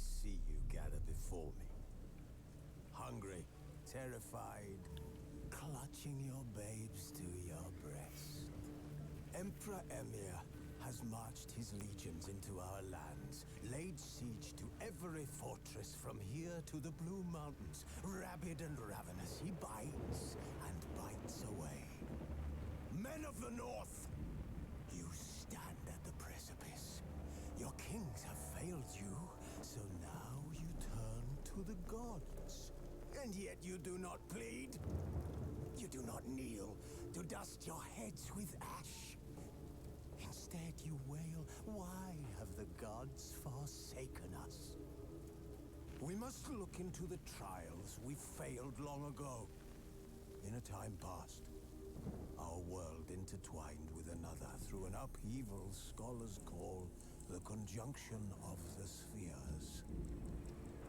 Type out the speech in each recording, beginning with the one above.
see you gather before me. Hungry, terrified, clutching your babes to your breast. Emperor Emir has marched his legions into our lands, laid siege to every fortress from here to the Blue Mountains. Rabid and ravenous, he bites and bites away. Men of the North, you stand at the precipice. Your kings have failed you, so now you turn to the gods. And yet you do not plead. You do not kneel to dust your heads with ash. Instead you wail, why have the gods forsaken us? We must look into the trials we failed long ago. In a time past, our world intertwined with another through an upheaval scholars call the conjunction of the spheres.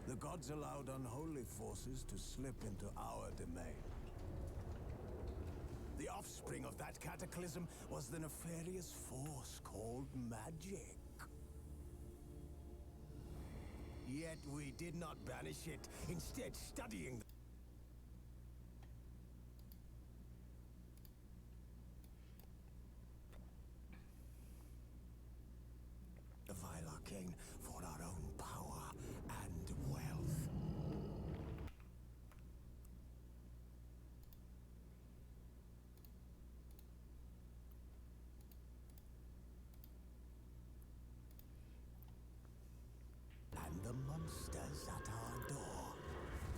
The gods allowed unholy forces to slip into our domain. The offspring of that cataclysm was the nefarious force called magic. Yet we did not banish it, instead studying the vile arcane for our own power and wealth. And the monsters at our door,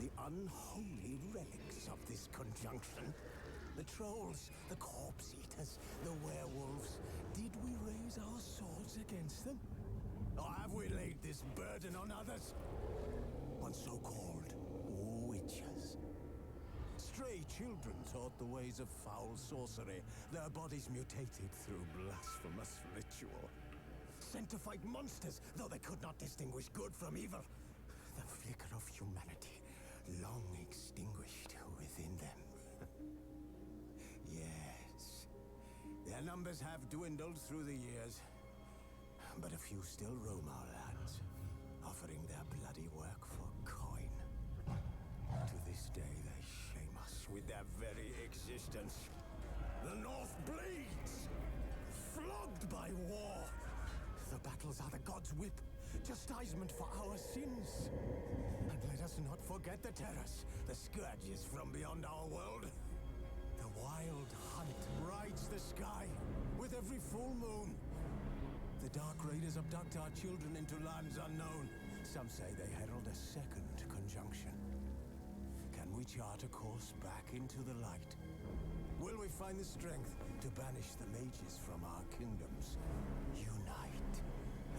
the unholy relics of this conjunction. The trolls, the corpse eaters, the werewolves. Did we raise our swords against them? Or have we laid this burden on others? On so-called witches. Stray children taught the ways of foul sorcery, their bodies mutated through blasphemous ritual. Sent to fight monsters, though they could not distinguish good from evil. The flicker of humanity, long extinguished within them. Yes, their numbers have dwindled through the years, but a few still roam our lands, offering their bloody work for coin. To this day, they shame us with their very existence. The North bleeds, flogged by war. The battles are the gods' whip, chastisement for our sins. And let us not forget the terrors, the scourges from beyond our world. The wild hunt rides the sky with every full moon. The Dark Raiders abduct our children into lands unknown. Some say they herald a second conjunction. Can we chart a course back into the light? Will we find the strength to banish the mages from our kingdoms? Unite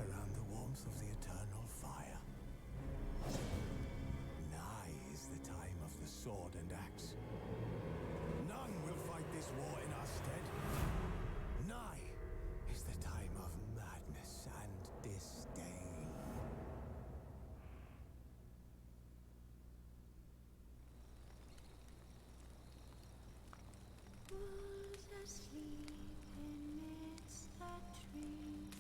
around the warmth of the eternal fire. Nigh is the time of the sword and axe. None will fight this war in our stead. Nigh is the time of madness and disdain. Wolves asleep amidst the trees.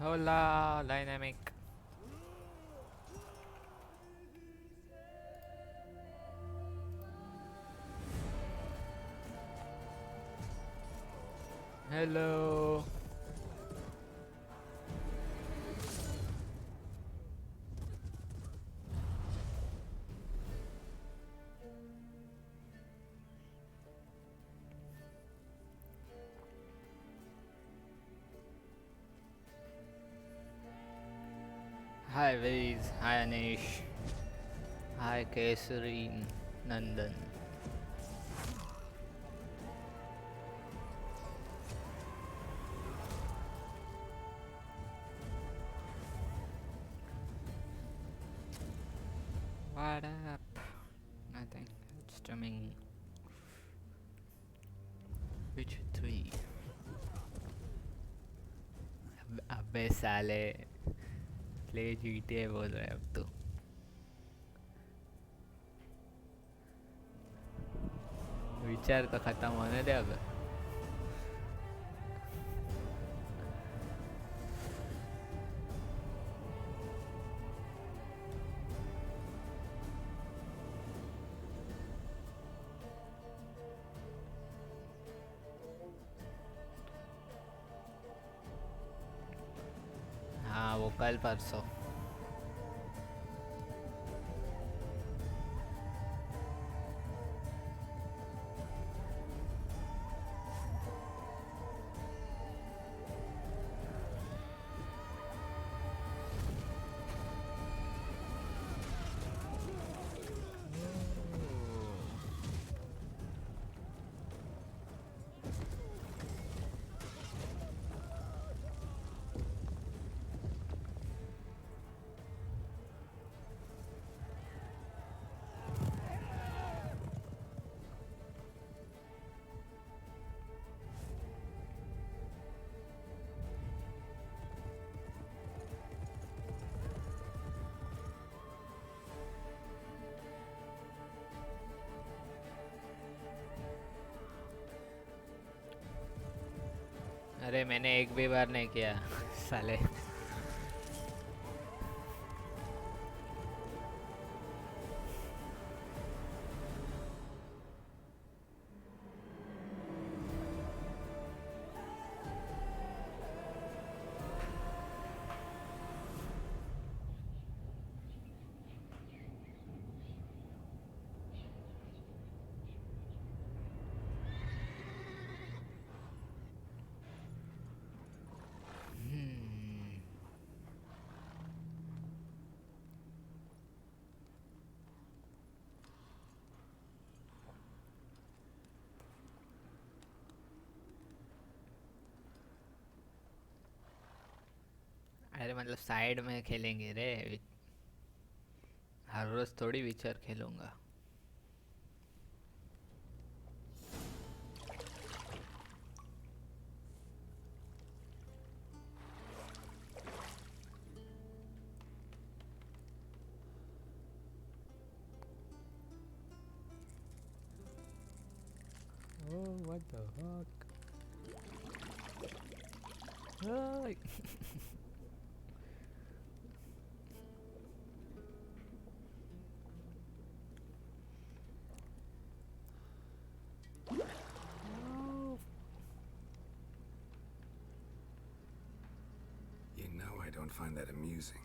Hola, dynamic. Hello. Hi Viz, hi Anish, hi Kesarine, Nandan. What up? Nothing. Streaming. Which three? अबे साले play GTA बोल रहे अब तो विचार तो खत्म होने दे अब हाँ वो कल परसों अरे मैंने एक भी बार नहीं किया साले अरे मतलब साइड में खेलेंगे रे हर रोज थोड़ी विचर खेलूंगा Oh, what the fuck? Hi. You know I don't find that amusing.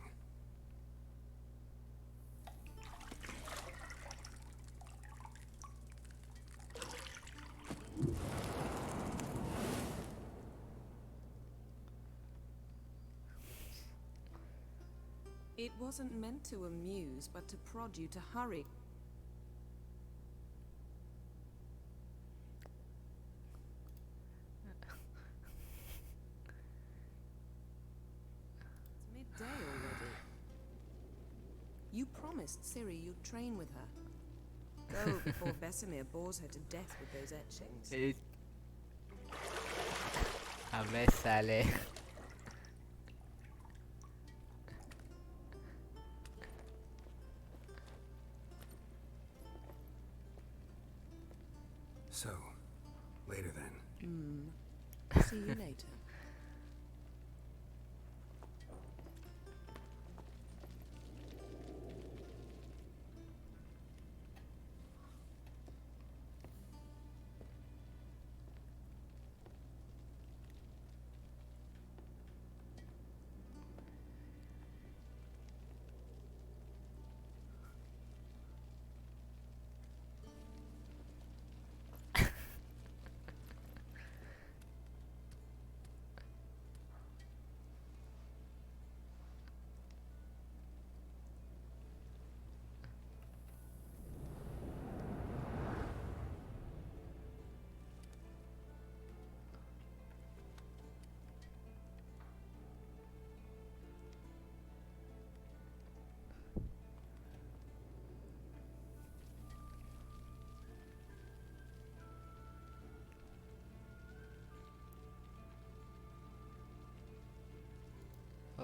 It wasn't meant to amuse, but to prod you to hurry. It's midday already. You promised Ciri you'd train with her. Go before Vesemir bores her to death with those etchings. अबे साले So, later then. See you later.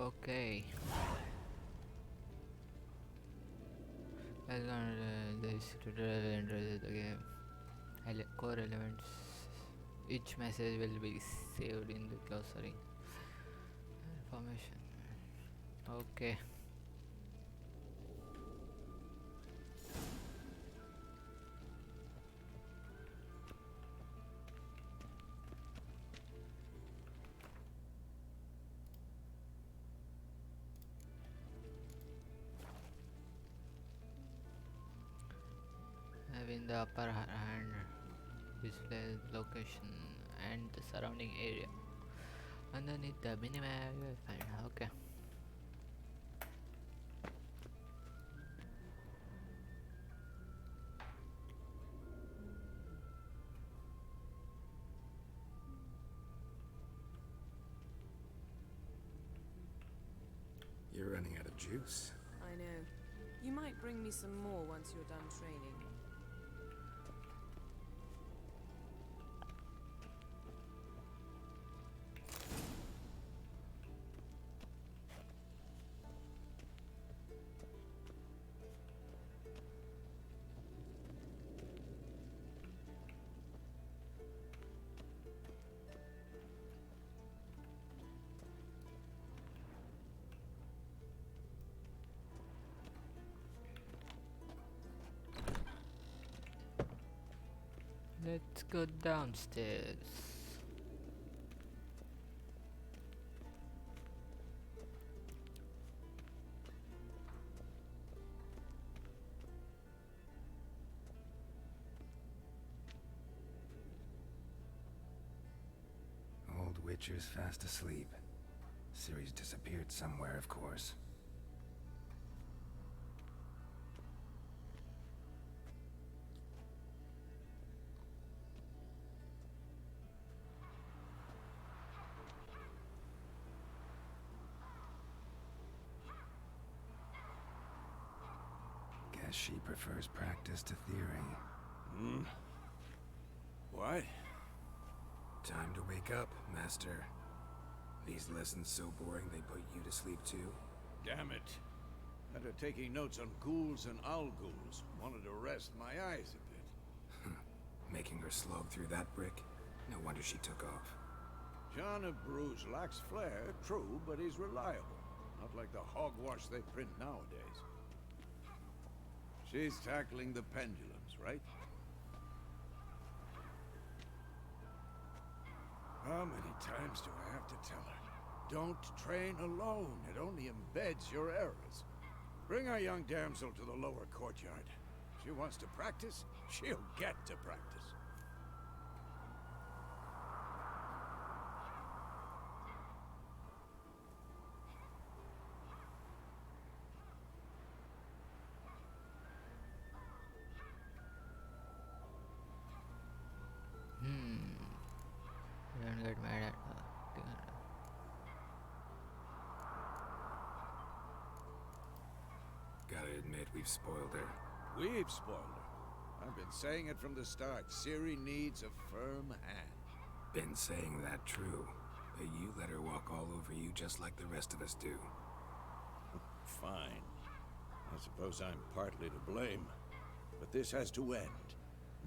Okay. As long as this tutorial enters the game, core elements. Each message will be saved in the glossary. Information. Okay. Having the upper hand displays location and the surrounding area. Underneath the minimap you will find. Okay. You're running out of juice. I know. You might bring me some more once you're done training. Let's go downstairs. Old Witcher's fast asleep. Ciri's disappeared somewhere, of course. Guess she prefers practice to theory. What? Time to wake up, Master. These lessons so boring they put you to sleep too? Damn it. After taking notes on ghouls and owl ghouls, wanted to rest my eyes a bit. Making her slog through that brick? No wonder she took off. John of Bruges lacks flair, true, but he's reliable. Not like the hogwash they print nowadays. She's tackling the pendulums, right? How many times do I have to tell her? Don't train alone. It only embeds your errors. Bring our young damsel to the lower courtyard. If she wants to practice, she'll get to practice. Don't get mad at Gotta admit, we've spoiled her. We've spoiled her. I've been saying it from the start. Ciri needs a firm hand. Been saying that true, but you let her walk all over you just like the rest of us do. Fine. I suppose I'm partly to blame. But this has to end.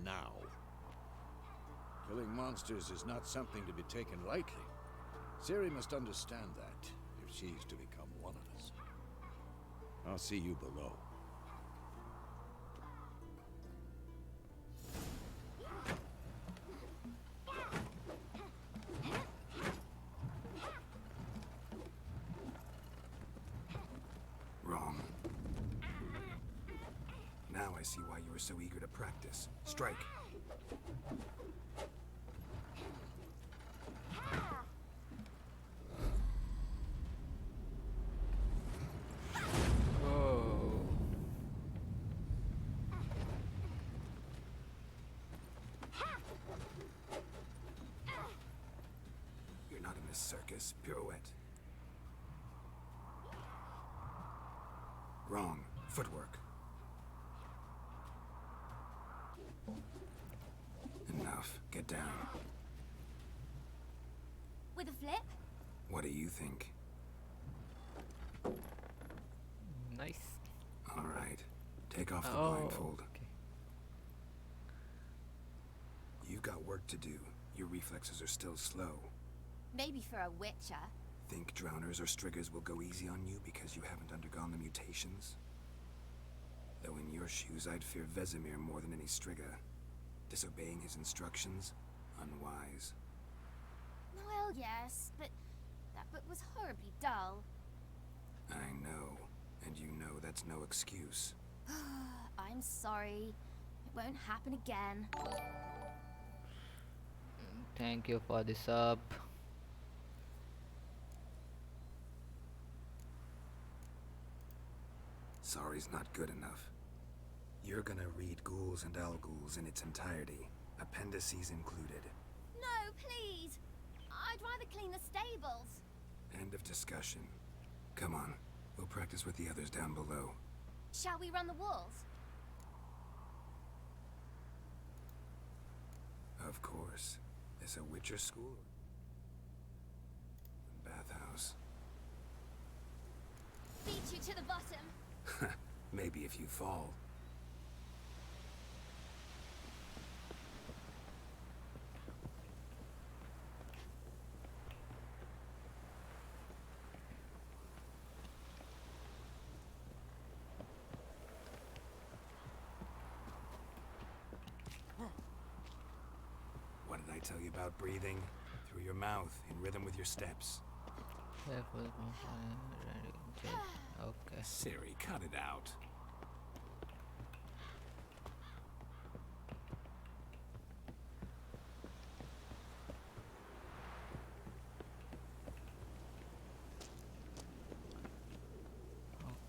Now. Killing monsters is not something to be taken lightly. Ciri must understand that, if she's to become one of us. I'll see you below. Wrong. Now I see why you were so eager to practice. Strike. Oh. You're not in this circus, pirouette. Wrong. Footwork. Enough. Get down. With a flip? What do you think? Nice. All right. Take off the Oh, blindfold. okay. You've got work to do. Your reflexes are still slow. Maybe for a witcher. Think drowners or striggers will go easy on you because you haven't undergone the mutations? Though in your shoes, I'd fear Vesemir more than any strigger. Disobeying his instructions? Unwise. Well, yes, but that book was horribly dull. I know. And you know that's no excuse. I'm sorry. It won't happen again. Thank you for the sub. Sorry's not good enough. You're gonna read Ghouls and Al-Ghouls in its entirety, appendices included. No, please! I'd rather clean the stables. End of discussion. Come on, we'll practice with the others down below. Shall we run the walls? Of course. This a Witcher school? Bathhouse. Beat you to the bottom. Maybe if you fall. What did I tell you about breathing? Through your mouth, in rhythm with your steps. Okay. Siri, cut it out.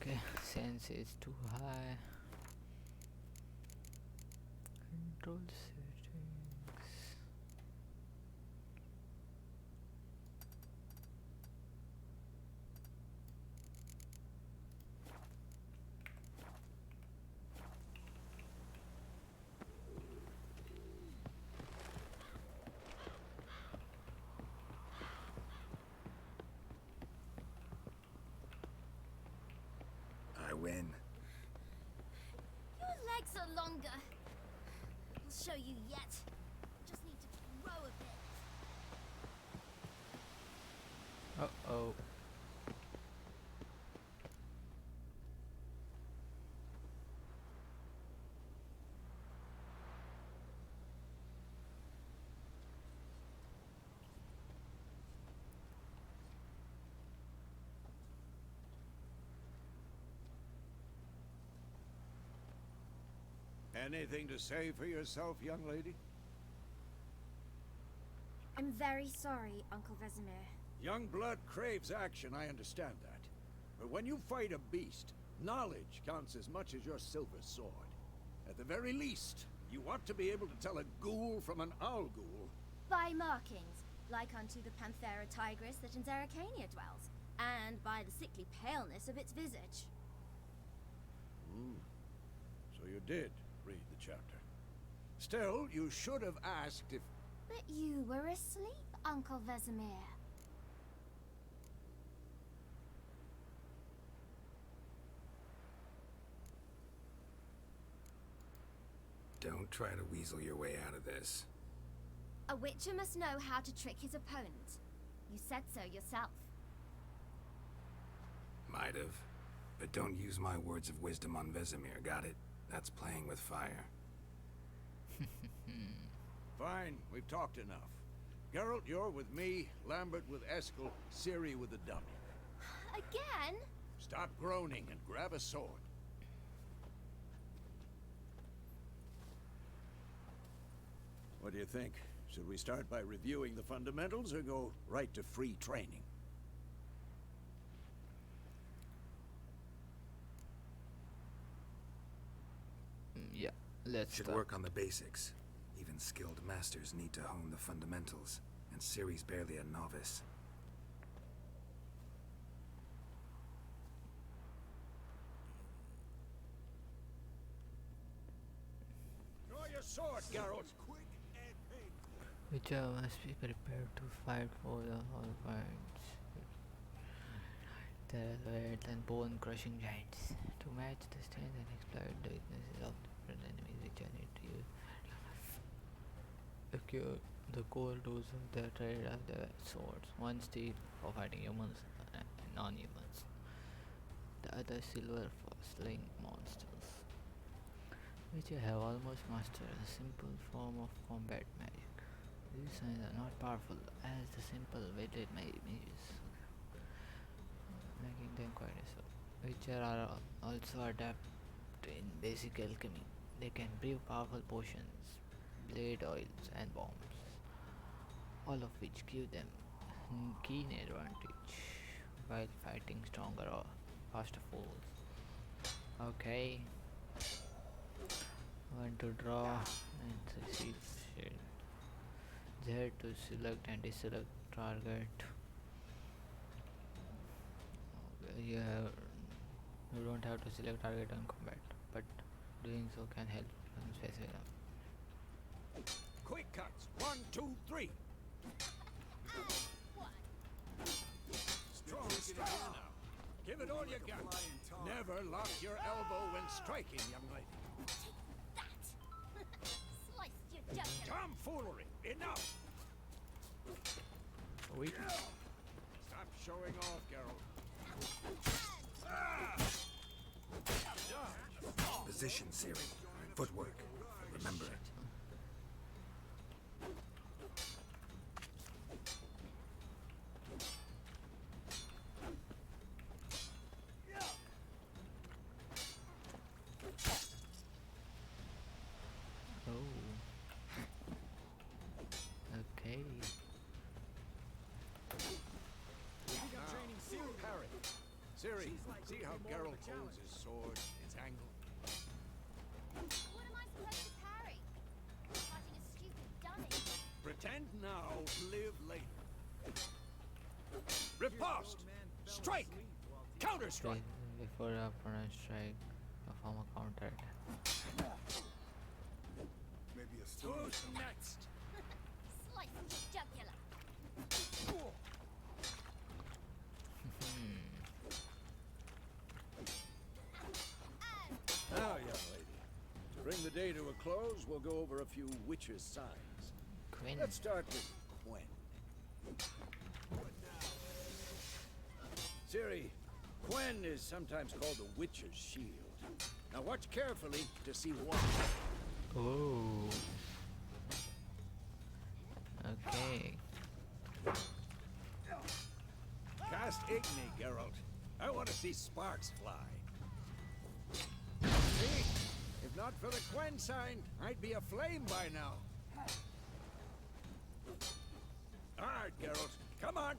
Okay, sense is too high. Control settings. I win. Your legs are longer. I'll show you yet. Just need to grow a bit. Uh-oh. Anything to say for yourself, young lady? I'm very sorry, Uncle Vesemir. Young blood craves action, I understand that. But when you fight a beast, knowledge counts as much as your silver sword. At the very least, you ought to be able to tell a ghoul from an owl ghoul. By markings, like unto the Panthera tigris that in Zeracania dwells, and by the sickly paleness of its visage. So you did read the chapter. Still, you should have asked if... But you were asleep, Uncle Vesemir. Don't try to weasel your way out of this. A witcher must know how to trick his opponent. You said so yourself. Might have. But don't use my words of wisdom on Vesemir, got it? That's playing with fire. Fine, we've talked enough. Geralt, you're with me, Lambert with Eskel, Ciri with the dummy. Again? Stop groaning and grab a sword. What do you think? Should we start by reviewing the fundamentals or go right to free training? Yeah, let's Should start. work on the basics. Even skilled masters need to hone the fundamentals, and Ciri's barely a novice. Draw your sword, Geralt. Witcher must be prepared to fight for the whole points. There are weights and bone crushing giants. To match the strength and exploit the weaknesses of different enemies which are need to use. The core tools of their trade are their swords. One steel for fighting humans and non-humans. The other silver for slaying monsters. Which have almost mastered a simple form of combat magic. These signs are not powerful as the simple weighted mages, making them quite useful. Which are also adept in basic alchemy. They can brew powerful potions, blade oils, and bombs, all of which give them keen advantage while fighting stronger or faster foes. Okay, want to draw and succeed. Z to select and deselect target. You don't have to select target on combat, but doing so can help on specific. Quick cuts. 1, 2, 3. Strong style now. Give it all you got. Never lock your elbow when striking, young lady. That! Sliced your jugular. Tomfoolery. Enough. Wait. Stop showing off, Geralt. Position, Siri. Footwork. Remember it. Okay. Parry. Siri, see how Geralt holds his sword, its angle? What am I supposed to parry? Fighting a stupid dummy. Pretend now, live later. Riposte! Strike! Counter-strike! Before the opponent strike, perform a counter attack. Maybe a stone. Who's next? Slice your jugular. Now, young lady, to bring the day to a close, we'll go over a few witches' signs. Quinn. Let's start with Quen. Siri, Quen is sometimes called the witch's shield. Now watch carefully to see why. Oh. Okay. Cast Igni, Geralt. I want to see sparks fly. See? If not for the Quen sign, I'd be aflame by now. All right, Geralt. Come on.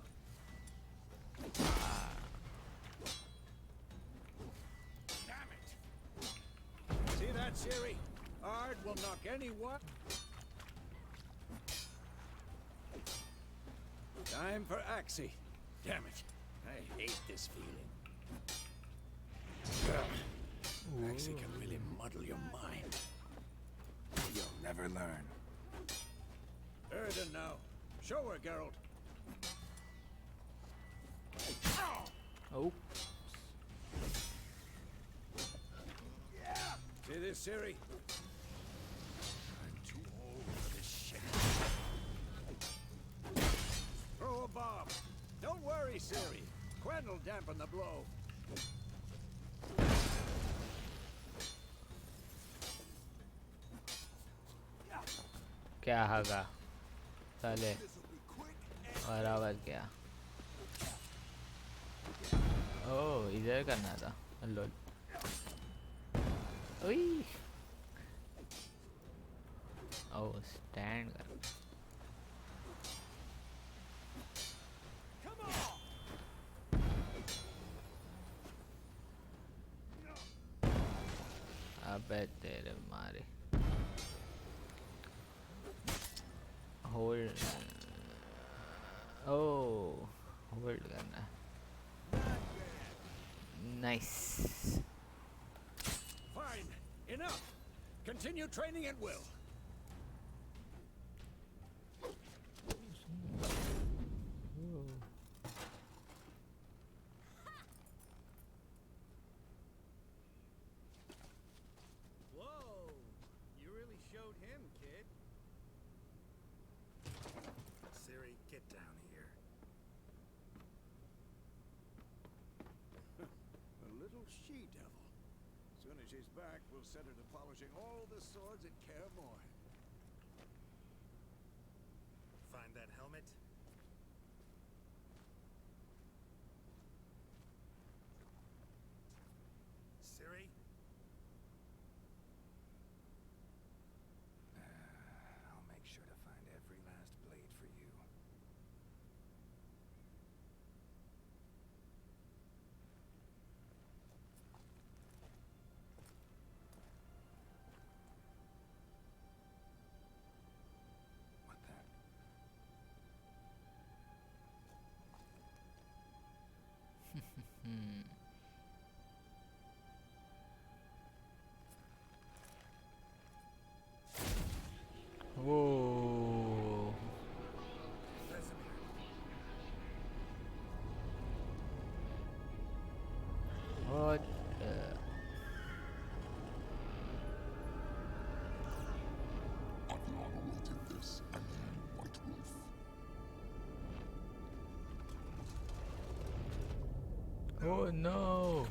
Damn it. See that, Siri? Ard will knock anyone. Time for Axie. Damn it. I hate this feeling. Axie can really muddle your mind. You'll never learn. Erden now. Show her, Geralt. Oh. See this, Siri? I'm too old for this shit. Throw a bomb. Don't worry, Siri. Quen will dampen the blow. क्या होगा साले बराबर क्या ओ इधर करना था लोल ओई O stand कर अबे तेरे मारे होल्ड ओ होल्ड करना nice Fine. Enough. Continue training at will. showed him, kid. Siri, get down here. A little she-devil. Soon as she's back, we'll set her to polishing all the swords at Kaer Morhen. Find that helmet? Siri? I'll make sure to find every last blade for you. What the? Whoa. What? Adriano did this, and you, White Wolf. Oh no.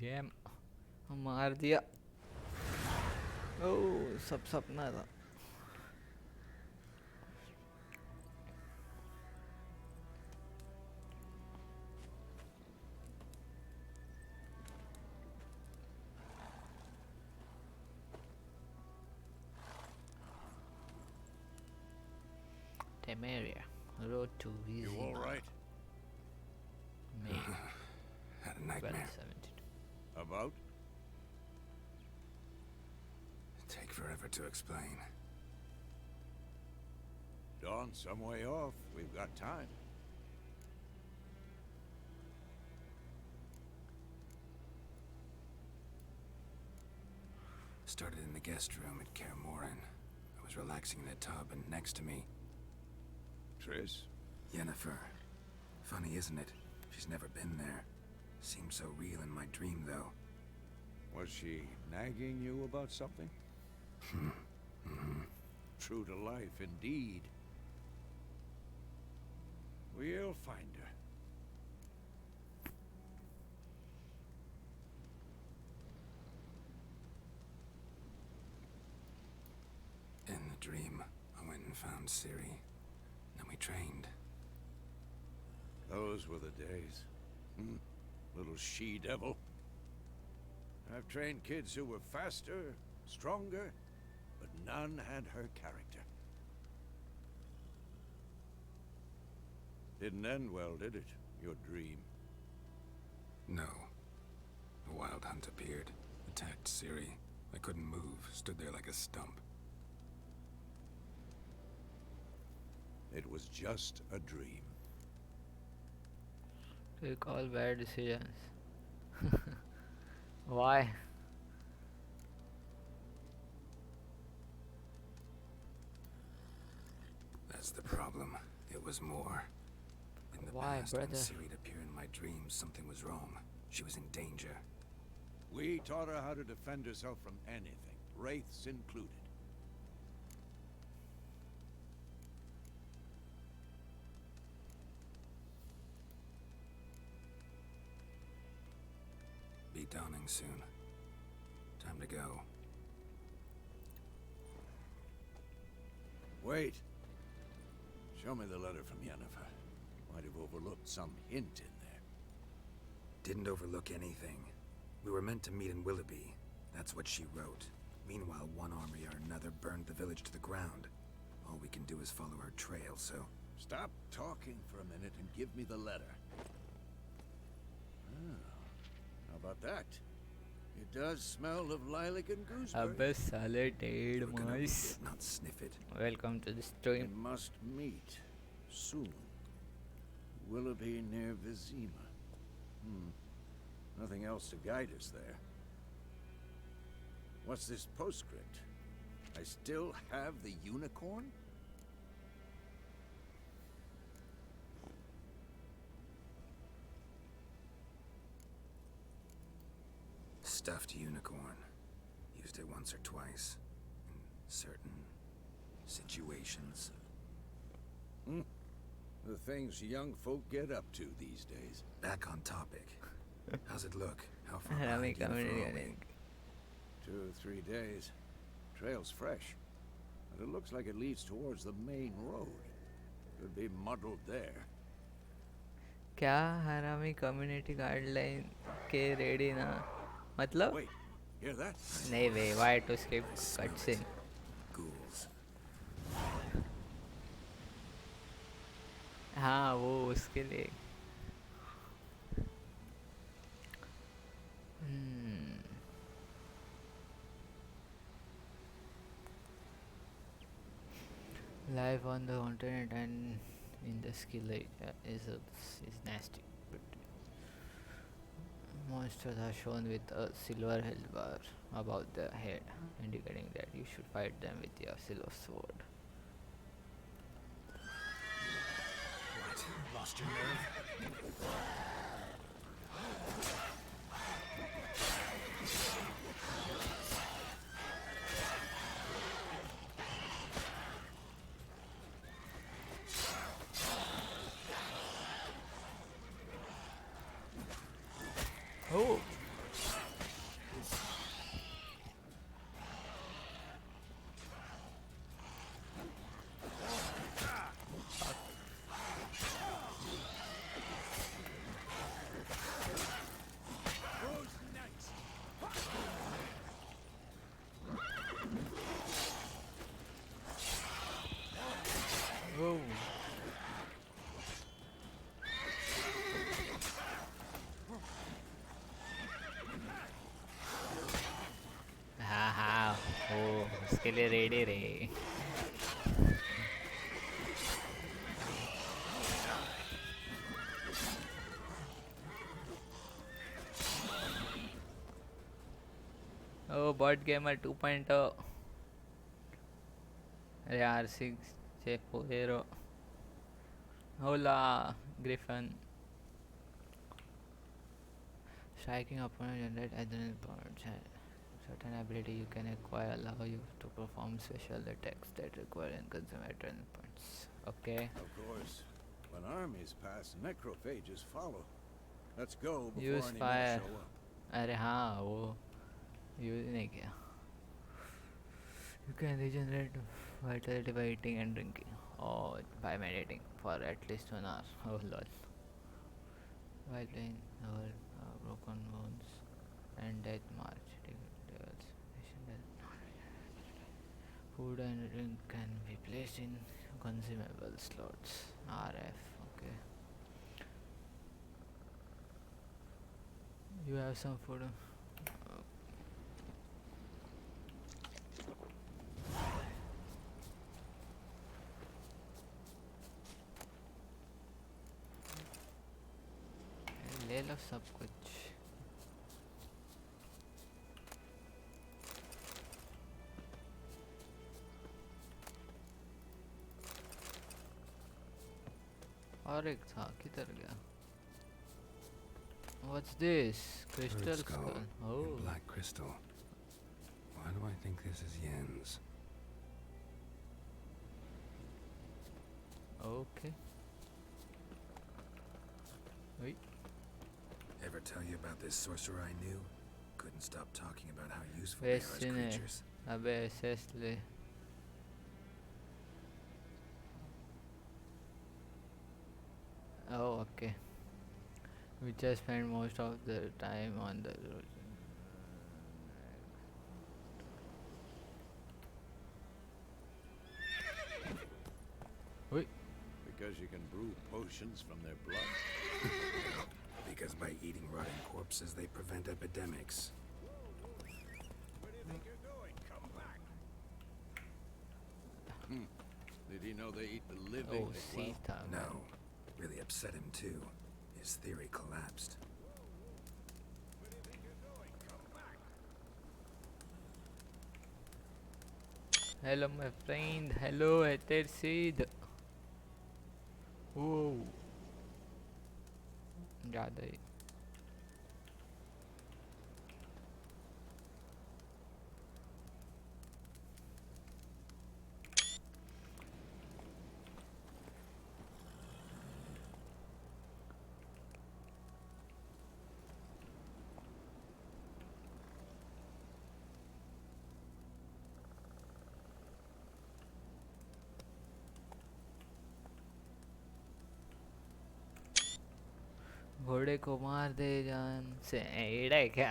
Damn. मार दिया. Oh, सब सपना था. Temeria, road to You Vizima. all right? May Had a nightmare. 1272. About? Take forever to explain. Dawn's some way off. We've got time. Started in the guest room at Kaer Morhen. I was relaxing in a tub, and next to me, Triss? Yennefer. Funny, isn't it? She's never been there. Seemed so real in my dream, though. Was she nagging you about something? True to life, indeed. We'll find her. In the dream, I went and found Ciri. Then we trained. Those were the days. Little she-devil. I've trained kids who were faster, stronger, but none had her character. Didn't end well, did it? Your dream? No. A wild hunt appeared, attacked Ciri. I couldn't move, stood there like a stump. It was just a dream. Take all bad decisions. Why? That's the problem. It was more. In the Why, past, when brother? Ciri'd appear in my dreams, something was wrong. She was in danger. We taught her how to defend herself from anything, wraiths included. Be dawning soon. Time to go. Wait. Show me the letter from Yennefer. Might have overlooked some hint in there. Didn't overlook anything. We were meant to meet in Willoughby. That's what she wrote. Meanwhile, one army or another burned the village to the ground. All we can do is follow her trail, so... Stop talking for a minute and give me the letter. How about that? It does smell of lilac and gooseberry. Abbe साले dead We're gonna read mice. it, not sniff it. Welcome to the We stream. must meet soon. Willoughby near Vizima. Nothing else to guide us there. What's this postscript? I still have the unicorn? stuffed unicorn. Used it once or twice. In certain situations. The things young folk get up to these days. Back on topic. How's it look? How far हरामी behind you comedy are we? करने 2 or 3 days. Trail's fresh. But it looks like it leads towards the main road. Could be muddled there. क्या हरामी community guideline के ready ना मतलब Wait, hear that? नहीं way why to skip I smell cutscene it. Ghouls. हाँ वो उसके लिए life on the continent and in the skill area is nasty. But monsters are shown with a silver health bar above the head, indicating that you should fight them with your silver sword. What? Lost your nerve? Oh! Whoa! हाँ हाँ वो उसके लिए ready रहे ओ bot gamer 2.0 अरे R6 J40 होला Griffin striking opponent generate adrenaline points. Certain ability you can acquire allow you to perform special attacks that require and consume adrenaline points. Okay. Of course. When armies pass, necrophages follow. Let's go before Use any fire. more show up. अरे हाँ वो use नहीं किया. You can regenerate vitality by eating and drinking, or by meditating for at least 1 hour. Oh lol. While playing broken bones and death march. Food and drink can be placed in consumable slots. RF, okay. You have some food. ले लो सब कुछ. और एक था किधर गया? What's this? Crystal Bird skull. skull Oh. and black crystal. Why do I think this is Yen's? Okay. Wait. Ever tell you about this sorcerer I knew? Couldn't stop talking about how useful they are as वैसे ने creatures. अबे SS ले. Oh, okay. We just spend most of the time on the road. Wait. Because you can brew potions from their blood. Because by eating rotting corpses, they prevent epidemics. Where do you think you're going? Come back. Did he know they eat the living Oh, as well? Sita. No. Really upset him too. His theory collapsed. Where do you think you're going? Come back. Hello, my friend. Hello, Etherseed. Whoa. ज़्यादा ही. घोड़े को मार दे जान से एड़ा है क्या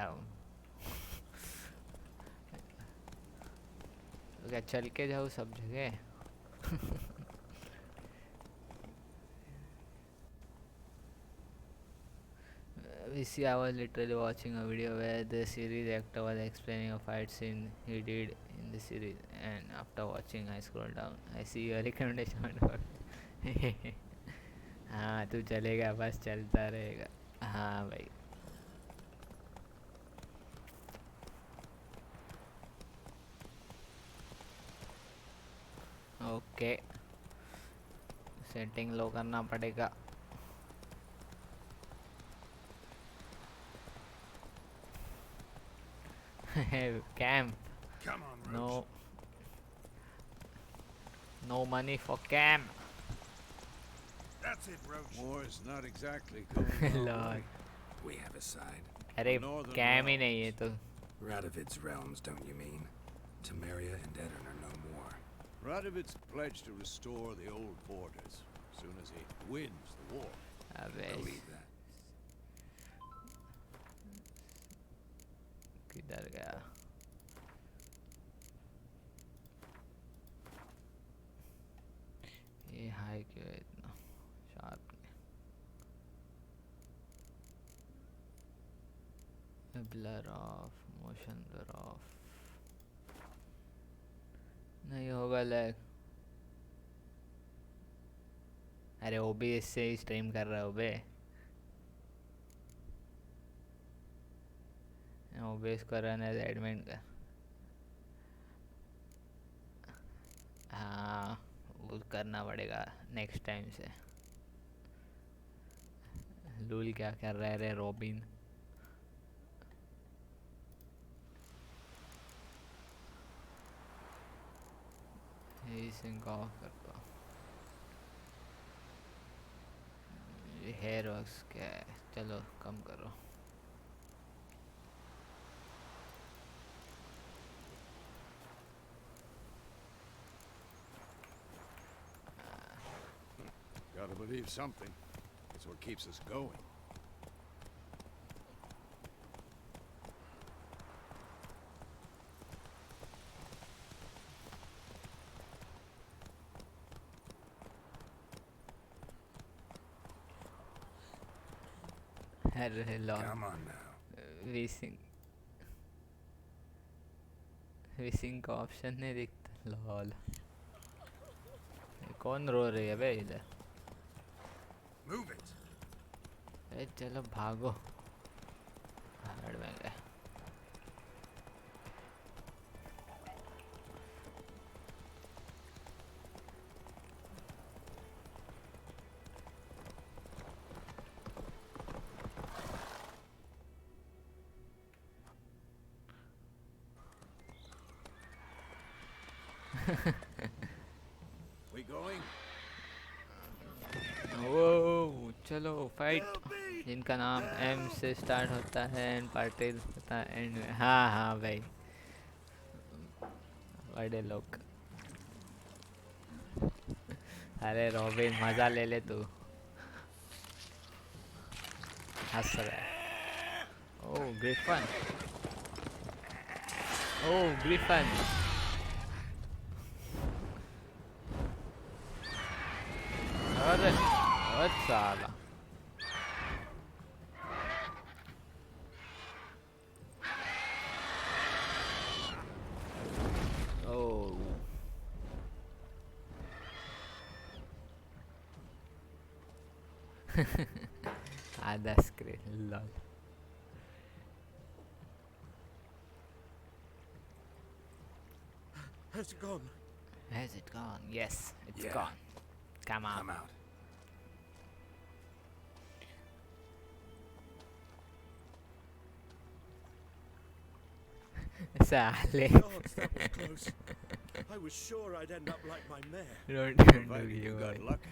तो क्या चल के जाओ सब जगह we see I was literally watching a video where the series actor was explaining a fight scene he did in the series and after watching I scroll down I see a recommendation हाँ तू चलेगा बस चलता रहेगा हाँ भाई okay setting लो करना पड़ेगा camp Come on, Roach. no money for camp That's it, Roach. War's not exactly going Lord. right. We have a side. अरे Northern कैम ही realms. नहीं है तो Radovid's realms, don't you mean? Temeria and Edirn are no more. Radovid's pledged to restore the old borders as soon as he wins the war. अबे Believe that. किधर गया ये high क्यों है इतना sharp blur of motion blur of नहीं होगा lag अरे ओबीएस से ही स्ट्रीम कर रहा है ओबे ओबीएस को रन एज एडमिन का हाँ वो करना पड़ेगा नेक्स्ट टाइम से लूल क्या कर रहा है रे रॉबिन सिंक ऑफ करता ये हेयर वॉक्स क्या है चलो कम करो Gotta believe something. It's what keeps us going. अरे लॉर्ड Come on now. विसिंग का ऑप्शन नहीं दिखता लॉल कौन रो रही है बे इधर Move it. अरे चलो भागो हार्ड में गए We going? ओ चलो फाइट जिनका नाम एम से स्टार्ट होता है एंड पाटिल होता है एंड हाँ हाँ भाई बड़े लोग अरे रॉबिन मजा ले ले तू हंस रहा है ओ ग्रिफन अरे अच्छा साला ओ आधा screen lol Has it gone? Has it gone? Yes, it's Yeah. gone. Come on. Come out. Sale. God, that was close. I was sure I'd end up like my mare. Don't Provided you got lucky.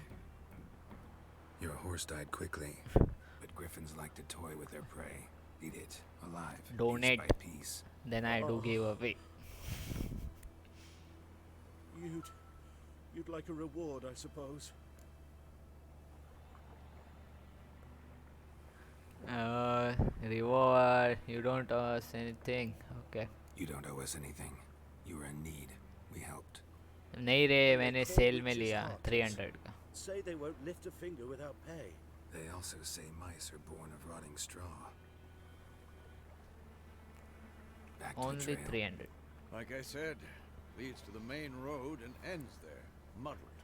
Your horse died quickly, but griffins like to toy with their prey. Eat it, alive, Donate. piece by piece. Then I do give away. You'd like a reward, I suppose. Reward. You don't owe us anything. Okay. You don't owe us anything. You were in need. We helped. नहीं रे And they मैंने call cell में witches लिया heartless. 300 का. Say they won't lift a finger without pay. They also say mice are born of rotting straw. Back to the Only trail. 300. Like I said, leads to the main road and ends there. Muddled.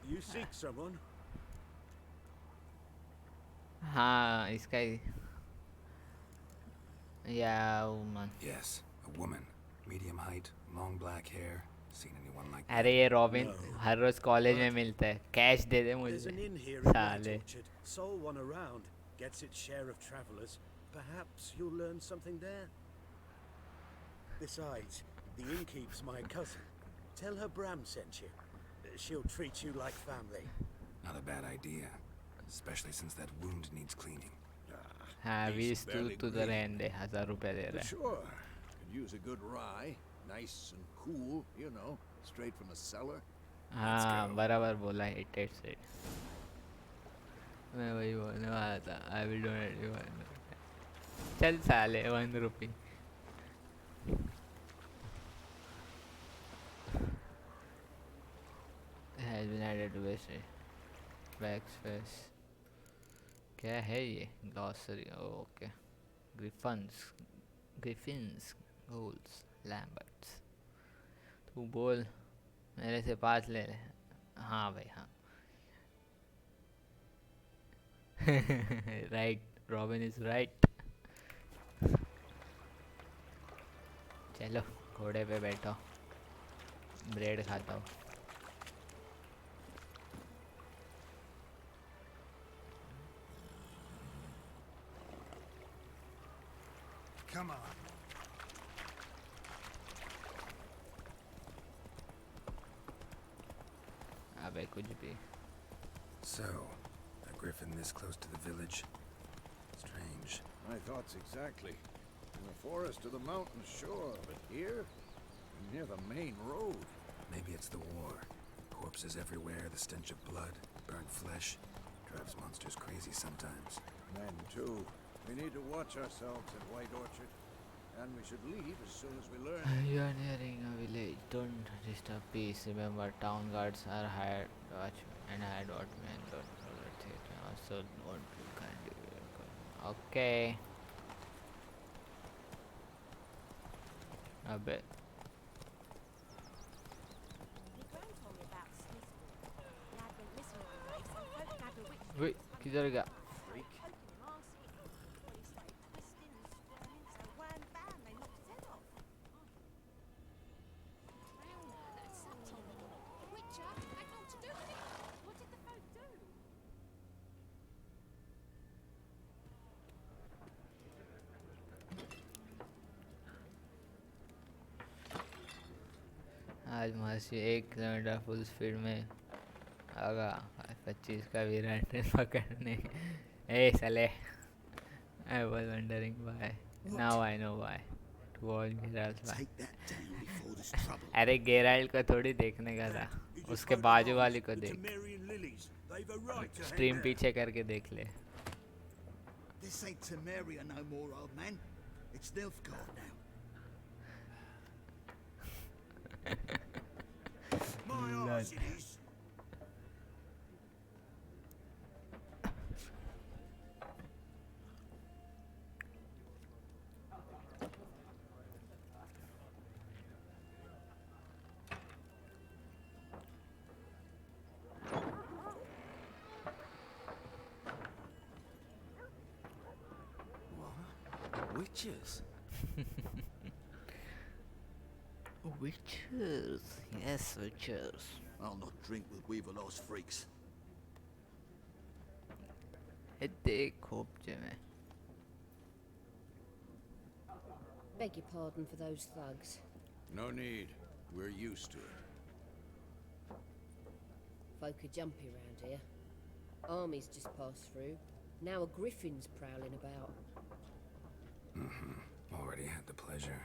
You seek someone? हाँ इसका ही. Yeah, woman. Yes, a woman. Medium height, long black hair. Seen anyone like अरे that? ये robin No. हर रोज college में मिलता है. Cash they they There's an मुझे. inn here in White साले. Orchard. Sole one around. Gets its share of travelers. Perhaps you'll learn something there. Besides, the innkeep's my cousin. Tell her Bram sent you. She'll treat you like family. Not a bad idea. Especially since that wound needs cleaning. हाँ He's 20 तू barely तो breathing. रहने दे. 1000 रुपए दे But रहा है. sure, could use a good rye. Nice and cool, you know, straight from the cellar. हाँ go. बराबर बोला. It said. मैं वही बोलने वाला था. I will donate you 1 रुपए. चल साले 1 रुपए. Has been added to backspace. क्या है ये? Glossary. Oh, okay. Griffins, ghouls, lamberts. तू बोल. मेरे से 5 ले ले. हाँ भाई हाँ. Right. Robin is right. चलो घोड़े पे बैठो. ब्रेड खाता हूँ. Come on. अबे कुछ भी. So, a griffin this close to the village? Strange. My thoughts exactly. In the forest or the mountains, sure, but here, near the main road. Maybe it's the war. Corpses everywhere, the stench of blood, burnt flesh. Drives monsters crazy sometimes. Men, too. We need to watch ourselves in White Orchard. And we should leave as soon as we learn. You are nearing a village. Don't disturb peace. Remember, town guards are hired watchmen and hired watchmen. Also, don't be kind. Okay. A bit. Wait, किधर गया? आज महर्षि 1 kilometre full speed में आगा 25 का विराट पकड़ने. ए साले. I was wondering why. Now I know why. To all Geralt why. Take that down before there's trouble. अरे Geralt को थोड़ी देखने का था. उसके बाजू वाली को देख. स्ट्रीम पीछे करके देख ले. This ain't Temeria no more, old man. It's Nilfgaard now. My arse it is. Witches? Witches. Yes, witches. I'll not drink with Weaverlost freaks. देख खोपचे में. Beg your pardon for those thugs. No need. We're used to it. Folk are jumpy around here. Armies just passed through. Now a griffin's prowling about. Already had the pleasure.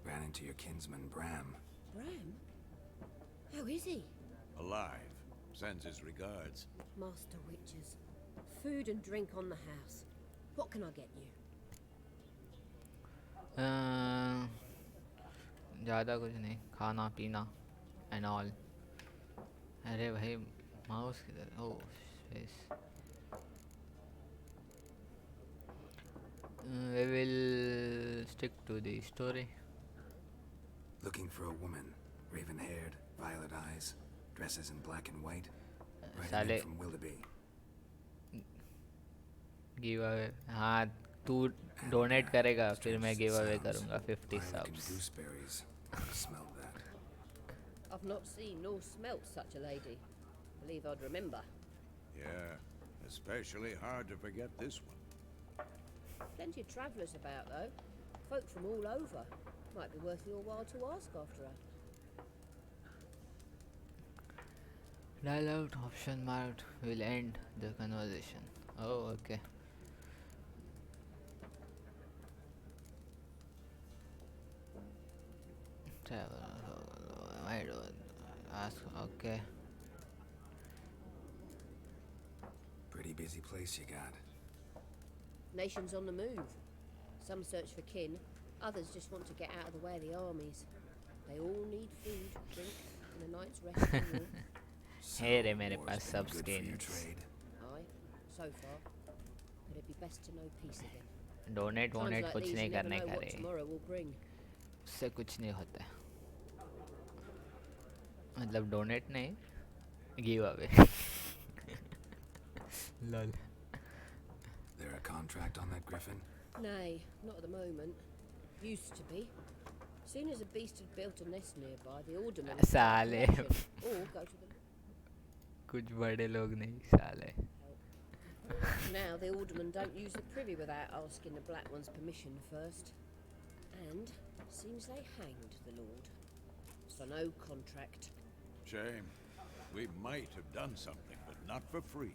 Ran into your kinsman, Bram. Bram? How is he? Alive. Sends his regards. Master witches. Food and drink on the house. What can I get you? ज़्यादा कुछ नहीं, खाना पीना and all. अरे भाई mouse किधर? ओह space. We will stick to the story. Looking for a woman, raven-haired, violet eyes, dresses in black and white. Writing साले in from Willoughby. Give away. हाँ तू डोनेट करेगा फिर मैं गिव अवे करूँगा 50 Lilac and subs. gooseberries. Already smelled that. I've not seen nor smelt such a lady. Believe I'd remember. Yeah, especially hard to forget this one. Plenty of travellers about, though. Folk from all over. Might be worth your while to ask after her. Dial out option marked will end the conversation. Oh, okay. I don't ask. Okay. Pretty busy place you got. Nations on the move. Some search for kin, others just want to get out of the way of the armies. They all need food, drink, and a night's rest and warmth. Hey, मेरे पास War's सब been good for your skins. trade. Aye, so far. But it'd be best to know peace again. Donate Times वोनेट like कुछ these, नहीं you never करने know का what रे. tomorrow will bring. उससे कुछ नहीं होता है. मतलब डोनेट नहीं, give away. Lol. There a contract on that griffin? Nay, not at the moment. Used to be. Soon as a beast had built a nest nearby, the alderman would start साले. collection, or go to the कुछ बड़े लोग नहीं साले. Now the aldermen don't use the privy without asking the black one's permission first. And seems they hanged the lord. So no contract. Shame. We might have done something, but not for free.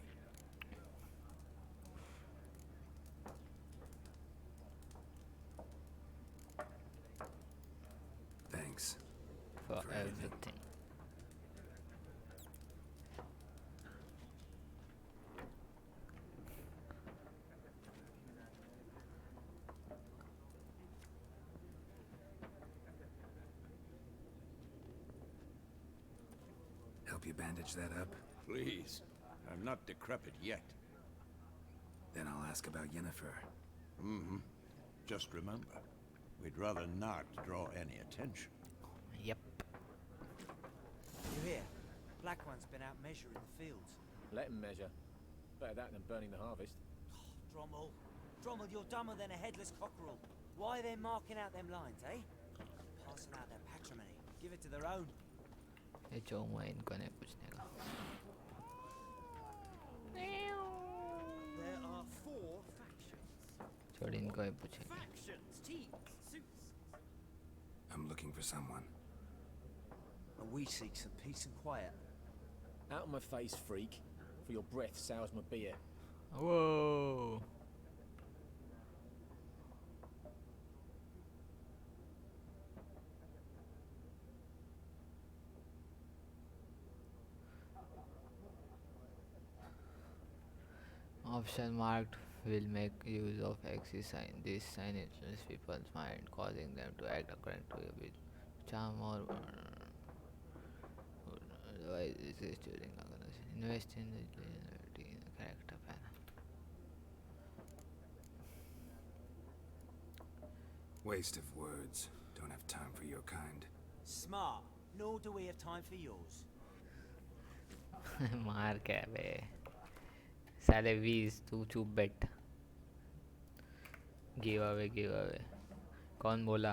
Thanks. For For everything. everything. Help you bandage that up? Please. I'm not decrepit yet. Then I'll ask about Yennefer. Mm-hmm. Just remember, we'd rather not draw any attention. Yep. You hear? Black One's been out measuring the fields. Let him measure. Better that than burning the harvest. Drommel. Drommel, you're dumber than a headless cockerel. Why they're marking out them lines, eh? Passing out their patrimony. Give it to their own. ये चौमा इनको नहीं पूछने का. There are 4 factions. छोड़ इनको ही पूछेंगे. Factions, teams, suits. I'm looking for someone. And we seek some peace and quiet. Out of my face, freak. For your breath sours my beer. Whoa. Option marked will make use of axis sign. This sign influences people's mind, causing them to act according to a bit charm or otherwise it is during a conversation. Invest in the generality in the character panel. Waste of words. Don't have time for your kind. Smart. Nor do we have time for yours. मार क्या बे साले 20 तू चुप बैठ. Give away. कौन बोला?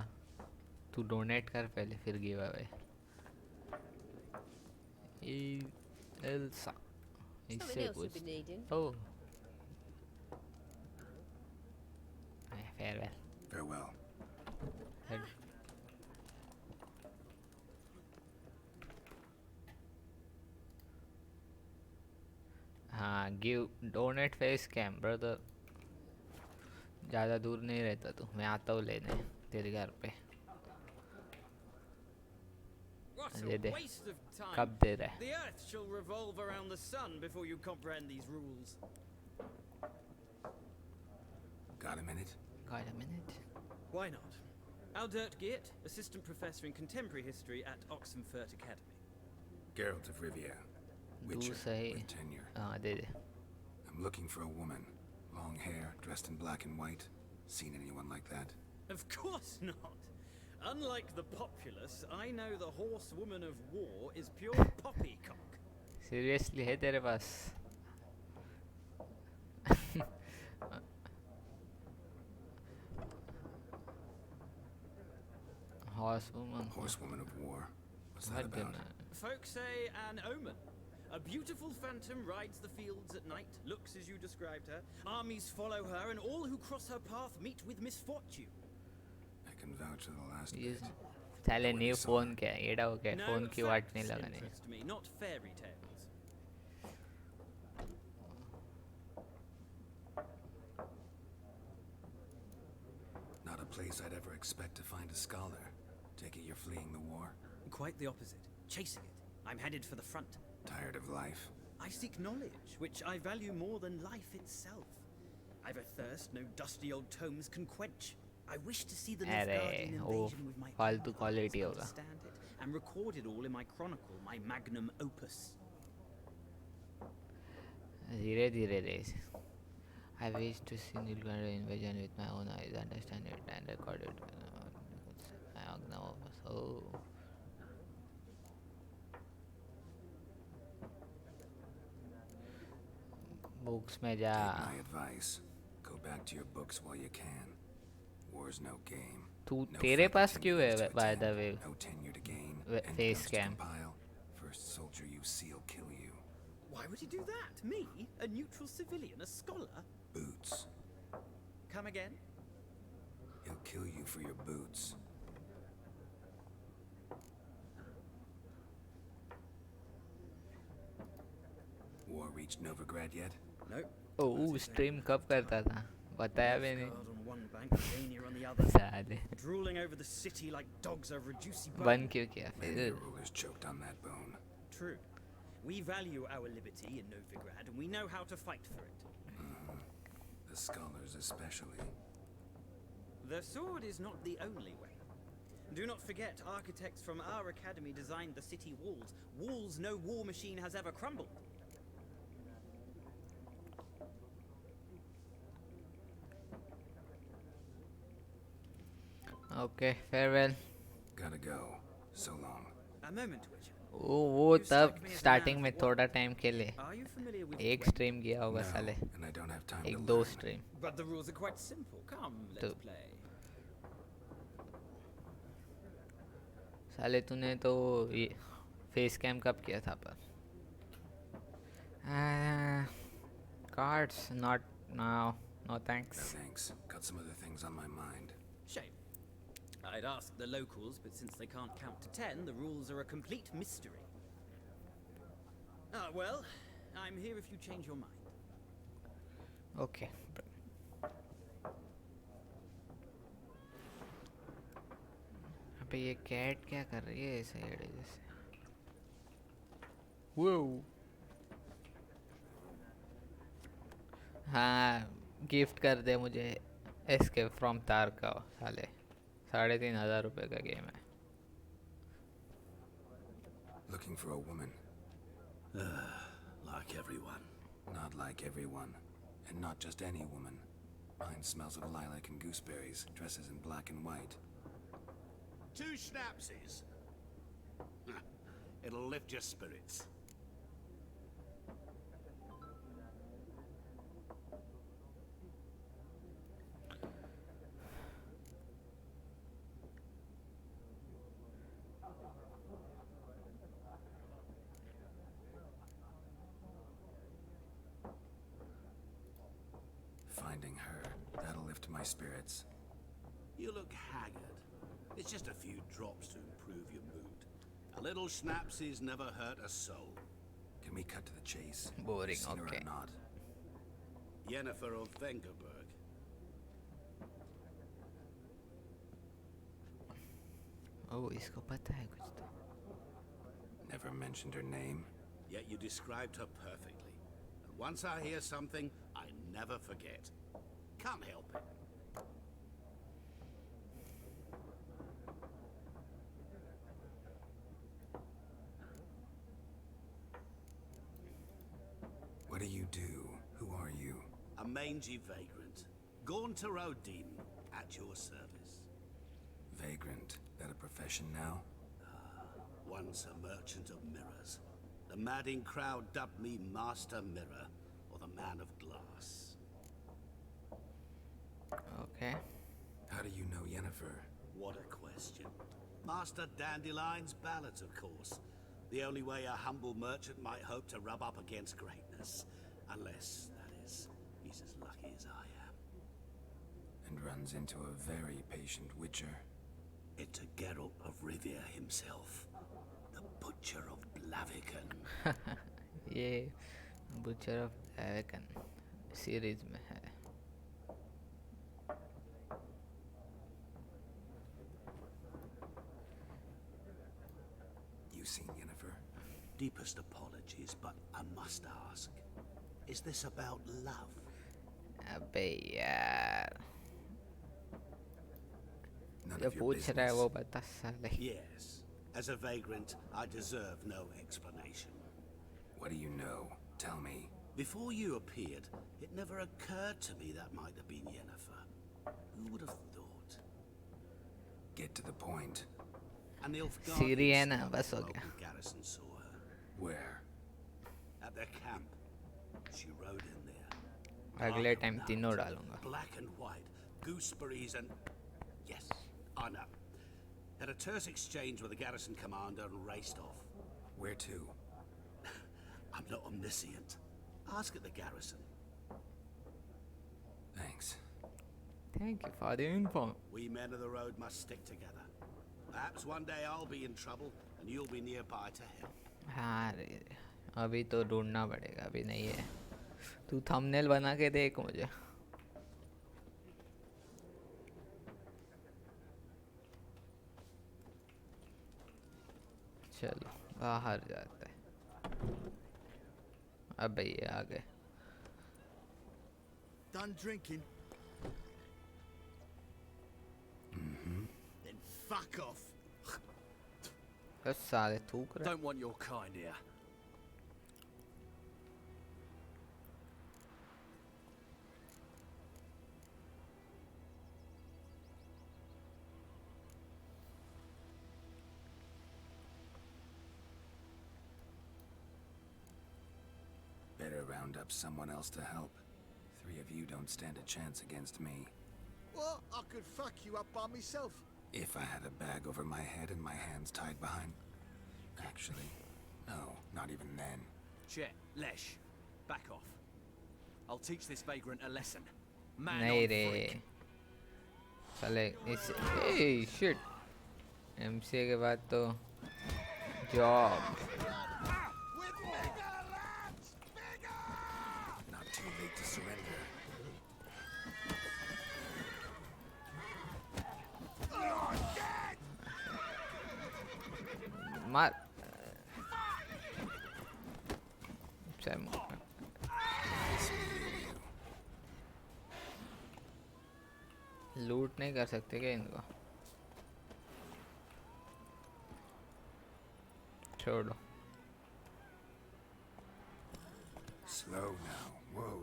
तू donate कर पहले फिर गिव अवे. एल्सा Something इससे else you'll कुछ. be needing. Oh farewell. Farewell. हाँ give donate face cam brother. ज़्यादा दूर नहीं रहता तू. मैं आता हूँ लेने तेरे घर पे. What they a they. waste of time. कब दे रहा है? The earth shall revolve around the sun before you comprehend these rules. Got a minute? Got a minute? Why not? Aldert Geert, assistant professor in contemporary history at Oxenfurt Academy. Geralt of Rivia. Do Witcher say. with tenure. They. I'm looking for a woman. Long hair, dressed in black and white. Seen anyone like that? Of course not. Unlike the populace, I know the horsewoman of war is pure poppycock. Seriously है तेरे पास? Horsewoman of war. What's that about? Folks say an omen. A beautiful phantom rides the fields at night, looks as you described her. Armies follow her, and all who cross her path meet with misfortune. I can vouch for the last bit. साले new phone क्या है? एड़ा हो गया phone की वाट नहीं लगाने. Interest me, not fairy tales. Not a place I'd ever expect to find a scholar. Take it you're fleeing the war? Quite the opposite. Chasing it. I'm headed for the front. Tired of life? I seek knowledge, which I value more than life itself. I've a thirst no dusty old tomes can quench. I wish to see the Nilfgaardian invasion with my फालतू eyes, quality होगा. understand it, and record it all in my chronicle, my magnum opus. धीरे धीरे दे. I wish to see Nilfgaardian invasion with my own eyes, understand it, and record it. Oh. Books में जा. Take my advice. Go back to your books while you can. War's no game. तू तेरे पास क्यों है by the way? No tenure to gain. Face cam. First soldier you see'll kill you. Why would he do that? Me? A neutral civilian? A scholar? Boots. Come again? He'll kill you for your boots. War reached Novigrad yet? No. Oh, stream कब करता था? बताया भी नहीं. On one bank, Redgear on the other. साले. Drooling over the city like dogs over a juicy bone. बन क्यों किया Many फिर? rulers choked on that bone. True. We value our liberty in Novigrad, and we know how to fight for it. The scholars especially. The sword is not the only way. Do not forget, architects from our academy designed the city walls. Walls no war machine has ever crumbled. Okay, farewell. Gotta go. So long. A moment, Witcher. वो तब starting में थोड़ा time खेले. Are you familiar with एक stream किया होगा साले. And I don't have time एक to दो learn. Stream. But the rules are quite simple. Come, let's play. साले तूने तो ये फेस कैम कब किया था पर? Cards, not now. No thanks. No thanks. Got some other things on my mind. Shame. I'd ask the locals, but since they can't count to 10, the rules are a complete mystery. Ah, well, I'm here if you change your mind. Okay. अबे ये cat क्या कर रही है ऐसे एड़े जैसे? वो हाँ गिफ्ट कर दे मुझे एस्केप फ्रॉम तारका साले. 3,500 रुपए का गेम है. Looking for a woman. Like everyone. Not like everyone. And not just any woman. Mine smells of lilac and gooseberries, dresses in black and white. 2 schnapsies. It'll lift your spirits. Finding her, that'll lift my spirits. You look haggard. It's just a few drops to improve your mood. A little schnapsies never hurt a soul. Can we cut to the chase? Boring, Sinner okay. or not? Yennefer of Vengerberg. Oh, इसको पता है कुछ तो. Never mentioned her name. Yet you described her perfectly. And once I hear something, I never forget. Can't help it. What do you do? Who are you? A mangy vagrant. Gaunter Odin, at your service. Vagrant. That a profession now? Once a merchant of mirrors. The madding crowd dubbed me Master Mirror, or the Man of Glass. Okay. How do you know Yennefer? What a question. Master Dandelion's ballads, of course. The only way a humble merchant might hope to rub up against greatness. Unless, that is, he's as lucky as I am. And runs into a very patient witcher. It's a Geralt of Rivia himself. The Butcher of Blaviken. ये Butcher of Blaviken series में है. You seen Yennefer? Deepest apologies, but I must ask. Is this about love? अबे यार None जो of your पूछ रहा है business. वो बता साले. Yes. As a vagrant, I deserve no explanation. What do you know? Tell me. Before you appeared, it never occurred to me that might have been Yennefer. Who would have thought? Get to the point. And the सीरी है ना, बस हो local गया. garrison saw her. Where? At their camp. She rode in there. अगले Dark time night, तीनों डालूंगा. Black and white, gooseberries and... Yes, I know. Had a terse exchange with the garrison commander and raced off. Where to? I'm not omniscient. Ask at the garrison. Thanks. Thank you for the info. We men of the road must stick together. Perhaps one day I'll be in trouble and you'll be nearby to help. हाँ रे, अभी तो ढूंढना पड़ेगा, अभी नहीं है. तू थंबनेल बना के देख मुझे. चलो बाहर जाते हैं. अबे ये आ गए. Done drinking? Mm-hmm. Then fuck off. बस साले थूक रहे. Don't want your kind here. Better round up someone else to help. 3 of you don't stand a chance against me. What? I could fuck you up by myself. If I had a bag over my head and my hands tied behind... Actually, no, not even then. Chet, Lesh, back off. I'll teach this vagrant a lesson. Man नहीं on रे. freak. साले इस ए shit. MCA के बाद तो job. Not too late to surrender. मार. चल लूट नहीं कर सकते क्या इनको? छोड़ो. Slow now. Whoa.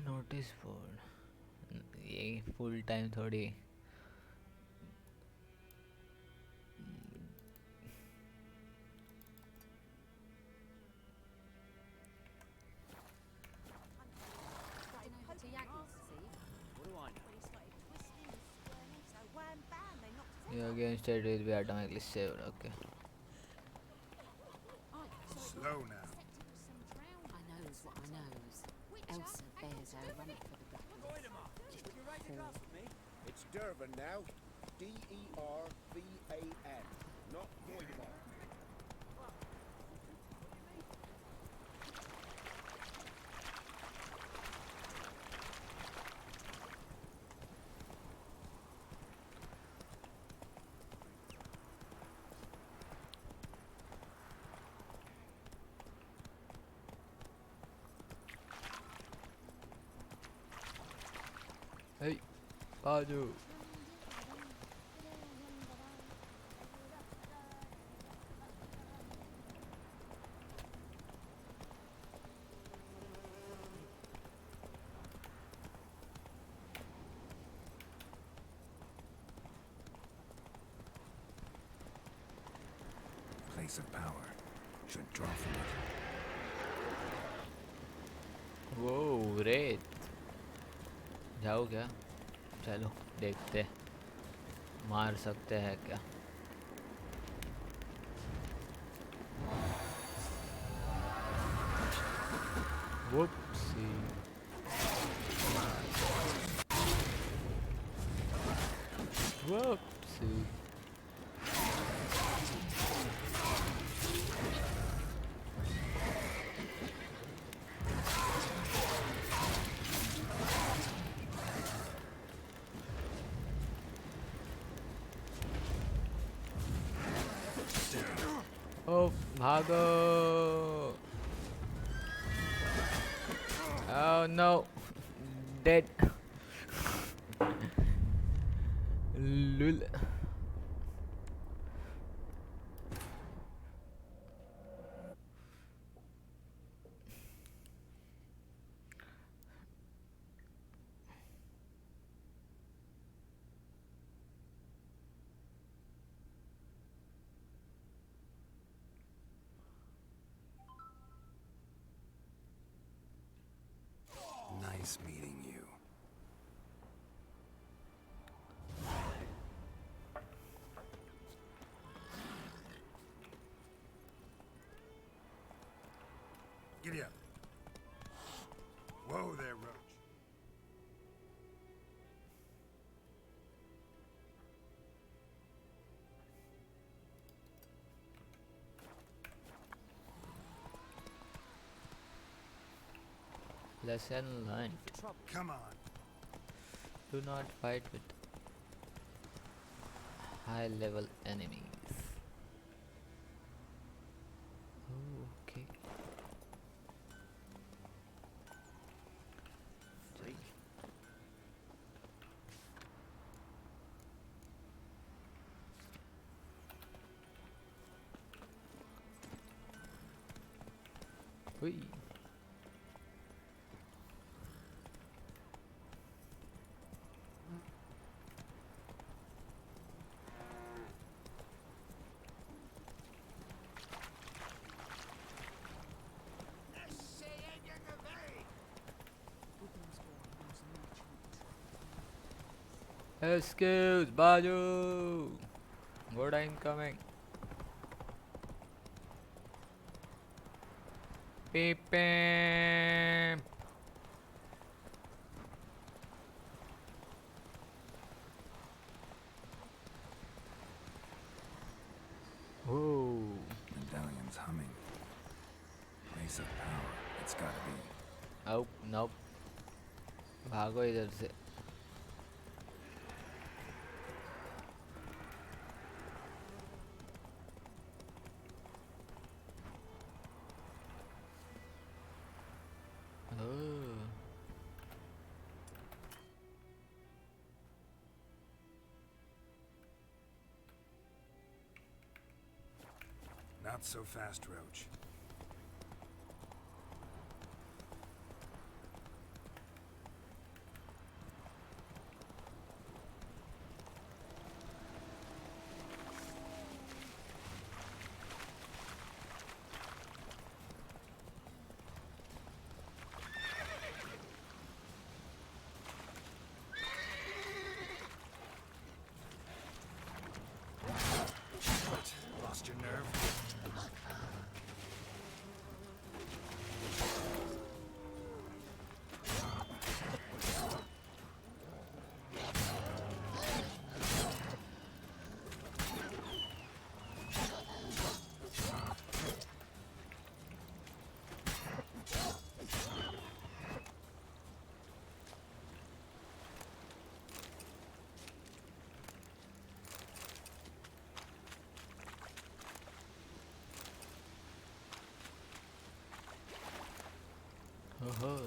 Notice board. ये फुल टाइम थोड़ी. Your game state will be automatically saved. Okay. Slow now. I knows what I knows. Elsa bears her rump for the black. It's Durban now. D-E-R-V-A-N. Not Voidemar. Hey, Baju. Place of power should draw from it. वो रेत जाओ क्या? चलो देखते हैं, मार सकते हैं क्या? Whoopsie. Whoopsie. Oh, भागो! Oh no, dead. Lul. Nice meeting you. Giddy up. Whoa there, Roach. Lesson learned. Come on. Do not fight with high level enemies. Oh, okay. Freak. Ui. Excuse, Baju. Good incoming. Beep. Whoa. Medallion's humming. Place of power. It's gotta be. Oh, nope. भागो इधर से. Not so fast, Roach. What? Lost your nerve? Oh,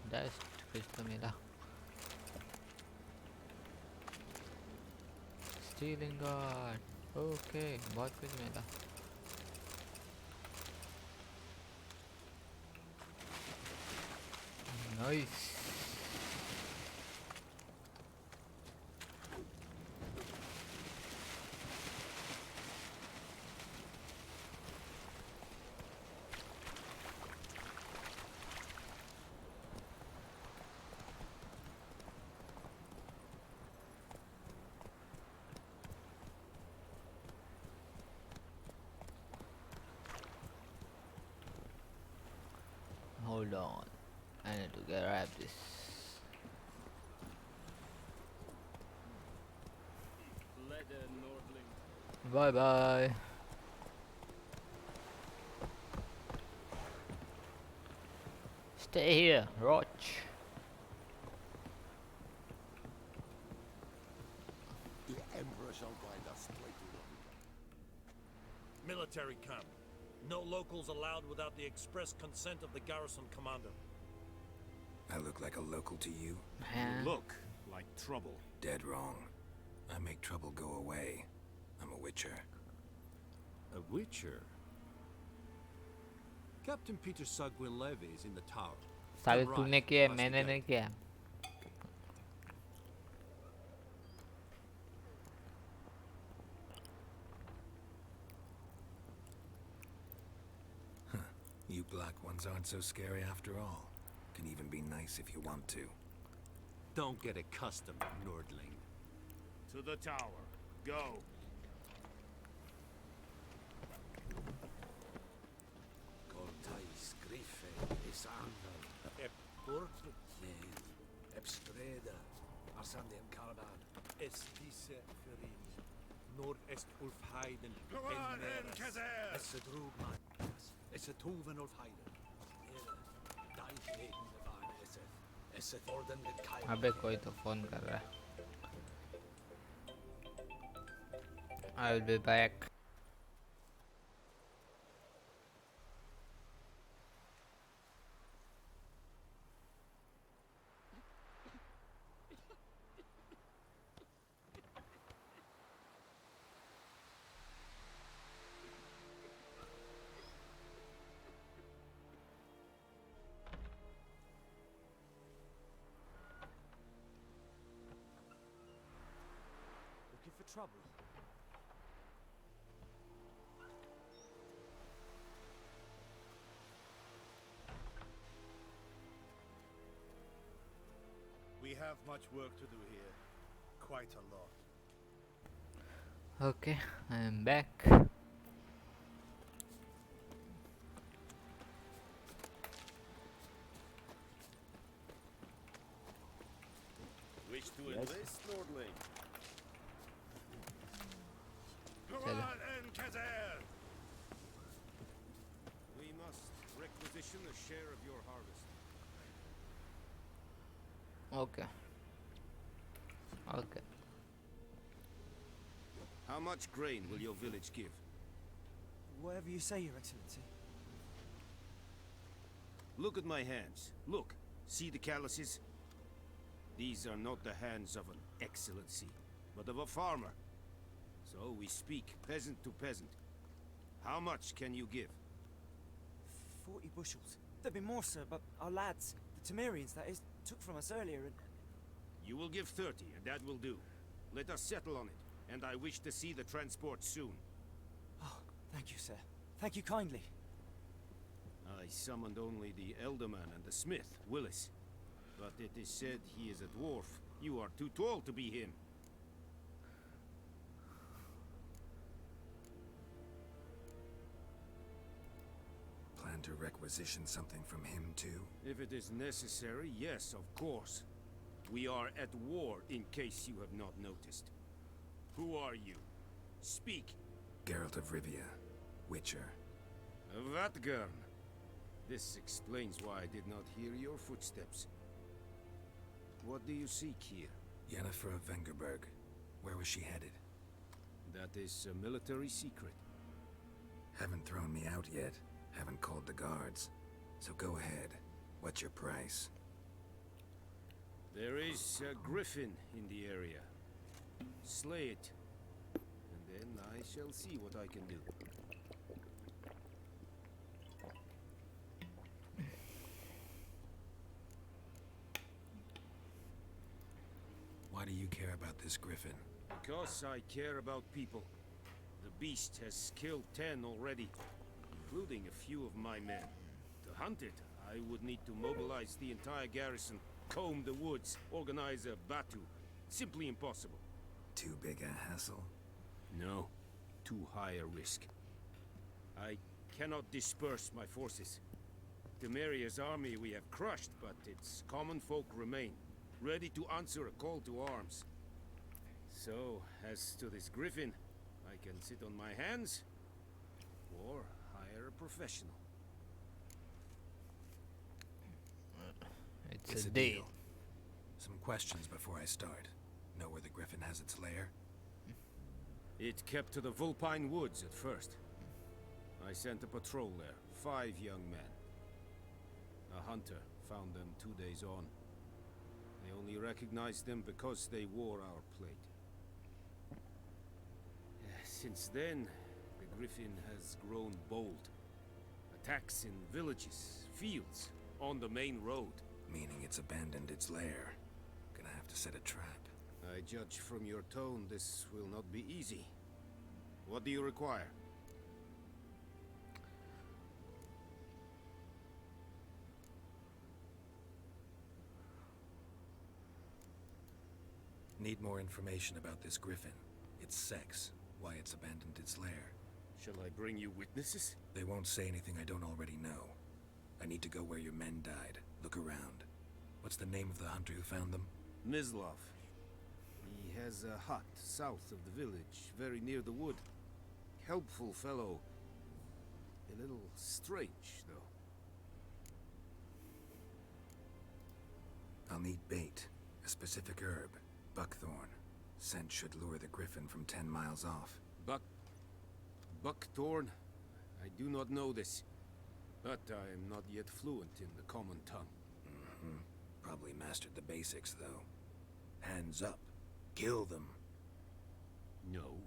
that's Krishna Mela. Stealing guard. Okay, बहुत कुछ मिला. Nice. Hold on, I need to grab this. Bye bye. Stay here, Roach. The Emperor shall guide us straight to Logitech. Military camp. No locals allowed without the express consent of the garrison commander. I look like a local to you? You look like trouble. Dead wrong. I make trouble go away. I'm a witcher. A witcher? Captain Peter Sagwin-Levy is in the tower. साबित तूने किया है, मैंने नहीं किया. You black ones aren't so scary after all. Can even be nice if you want to. Don't get accustomed, Nordling. To the tower. Go. Cortais grife isandal. Ep portutien. Ep streda. Arsandem carban. Es disse ferin. Nord est ulf heiden. En kazer. Es drug man. Es toven ulf heiden. Dein Leben bewahren es orden mit kein. अबे कोई तो phone कर रहा है. I will be back. Looking for trouble? We have much work to do here. Quite a lot. Okay, I am back. Wish to enlist, Nordling? चलो. We must requisition a share of your harvest. Okay. Okay. How much grain will your village give? Whatever you say, Your Excellency. Look at my hands. Look. See the calluses? These are not the hands of an excellency, but of a farmer. So we speak peasant to peasant. How much can you give? 40 bushels. There'd be more, sir, but our lads, the Temerians, that is, took from us earlier and... You will give 30, and that will do. Let us settle on it, and I wish to see the transport soon. Oh, thank you, sir. Thank you kindly. I summoned only the Elderman and the smith, Willis. But it is said he is a dwarf. You are too tall to be him. Plan to requisition something from him, too? If it is necessary, yes, of course. We are at war, in case you have not noticed. Who are you? Speak. Geralt of Rivia, Witcher. Vatgarn. This explains why I did not hear your footsteps. What do you seek here? Yennefer of Vengerberg. Where was she headed? That is a military secret. Haven't thrown me out yet. Haven't called the guards. So go ahead. What's your price? There is a griffin in the area. Slay it, Then I shall see what I can do. Why do you care about this griffin? Because I care about people. The beast has killed 10 already, including a few of my men. To hunt it, I would need to mobilize the entire garrison, comb the woods, organize a batu. Simply impossible. Too big a hassle? No, too high a risk. I cannot disperse my forces. Temeria's army we have crushed, but its common folk remain, ready to answer a call to arms. So, as to this griffin, I can sit on my hands, or hire a professional. It's a deal. Some questions before I start. Know where the griffin has its lair? It kept to the Vulpine Woods at first. I sent a patrol there, 5 young men. A hunter found them 2 days on. They only recognized them because they wore our plate. Since then, the griffin has grown bold. Attacks in villages, fields, on the main road. Meaning it's abandoned its lair. Gonna have to set a trap. I judge from your tone this will not be easy. What do you require? Need more information about this griffin. Its sex, why it's abandoned its lair. Shall I bring you witnesses? They won't say anything I don't already know. I need to go where your men died. Look around. What's the name of the hunter who found them? Mislov. He has a hut south of the village, very near the wood. Helpful fellow. A little strange, though. I'll need bait. A specific herb. Buckthorn. Scent should lure the griffin from 10 miles off. Buckthorn? I do not know this. But I am not yet fluent in the common tongue. Probably mastered the basics, though. Hands up. Kill them. No.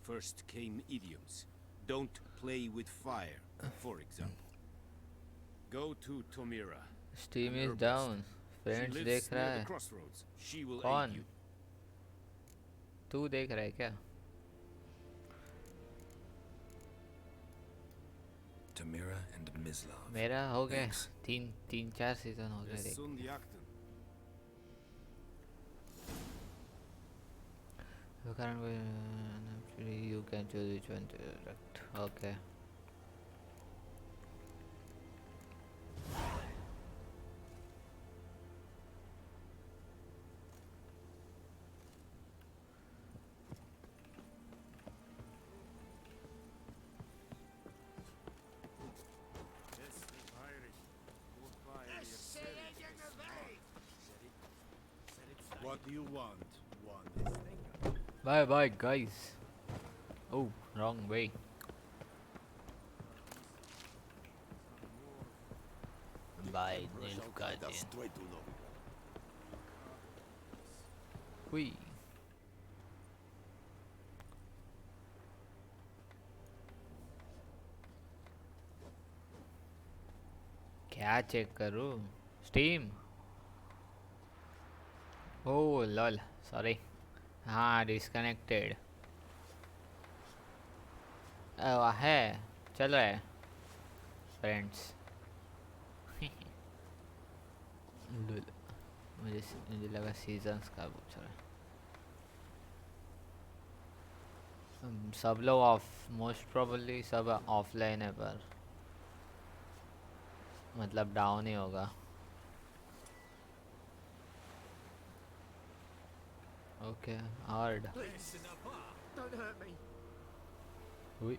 First came idioms. Don't play with fire, for example. Go to Tomira. Steam is down. Friends देख रहा है. She will कौन? aid you. तू देख रहा है क्या? Tomira and Mislov. मेरा हो गया. तीन चार सीजन हो गए देख. You can choose which one to direct. Okay. What do you want? One is thing. Bye guys. Oh, wrong way. Bye, Nilf Guardian. Hui. क्या चेक करूँ? Steam. Oh lol, sorry. हाँ डिस्कनेक्टेड है चल रहा है फ्रेंड्स. मुझे लगा seasons का पूछ रहा है. सब लोग ऑफ मोस्ट प्रोबेबली सब ऑफलाइन है पर मतलब डाउन ही होगा. Okay, hard. Please, don't hurt me. Ui.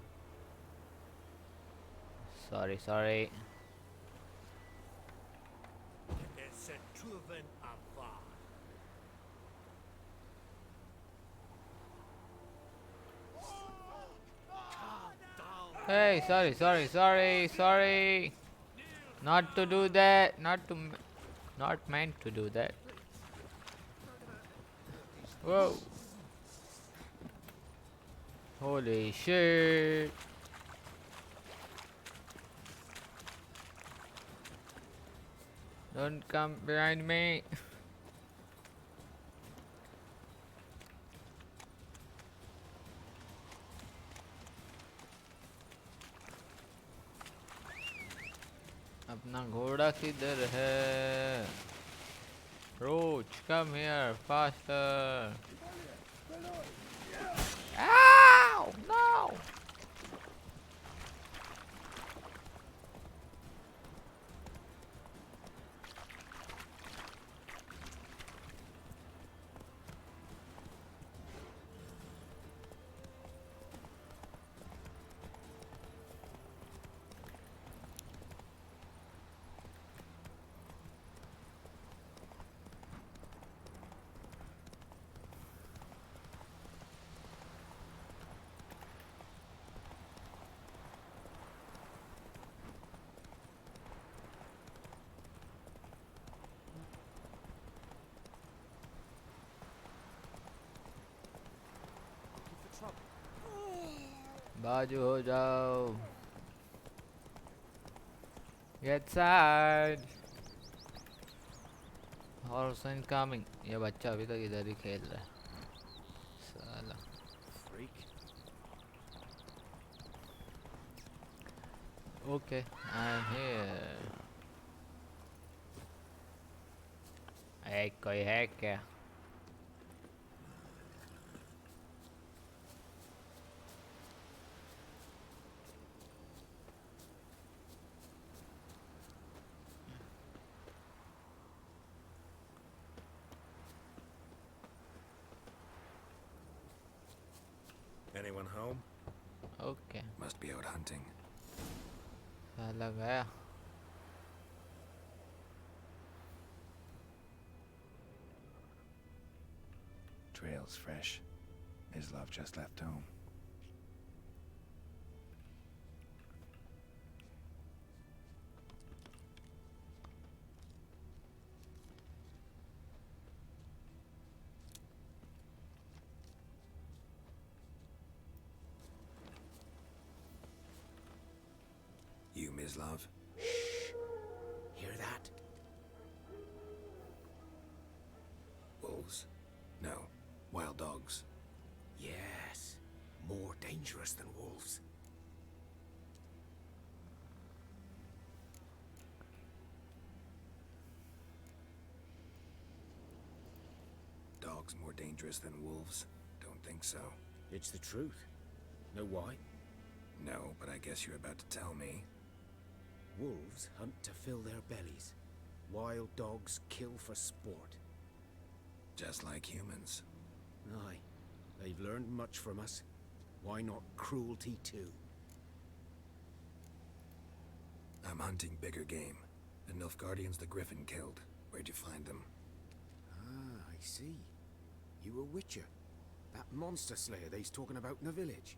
Sorry. It's a proven avar. Hey, sorry. Not to do that. Not meant to do that. Whoa. Holy shit! Don't come behind me! अपना घोड़ा किधर है? Roach, come here faster! Ow! No! बाजू हो जाओ. Get side. Horse incoming. ये बच्चा अभी तक इधर ही खेल रहा है. साला. Freak. Okay, I'm here. कोई है क्या? Anyone home? Okay. Must be out hunting. साला गया. Trail's fresh. Mislav just left home. You, Mislav? Hear that? Wolves? No. Wild dogs. Yes. More dangerous than wolves. Dogs more dangerous than wolves? Don't think so. It's the truth. Know why? No, but I guess you're about to tell me. Wolves hunt to fill their bellies. Wild dogs kill for sport. Just like humans. Aye. They've learned much from us. Why not cruelty too? I'm hunting bigger game. The Nilfgaardians the Griffin killed. Where'd you find them? Ah, I see. You a witcher. That monster slayer they's talking about in the village.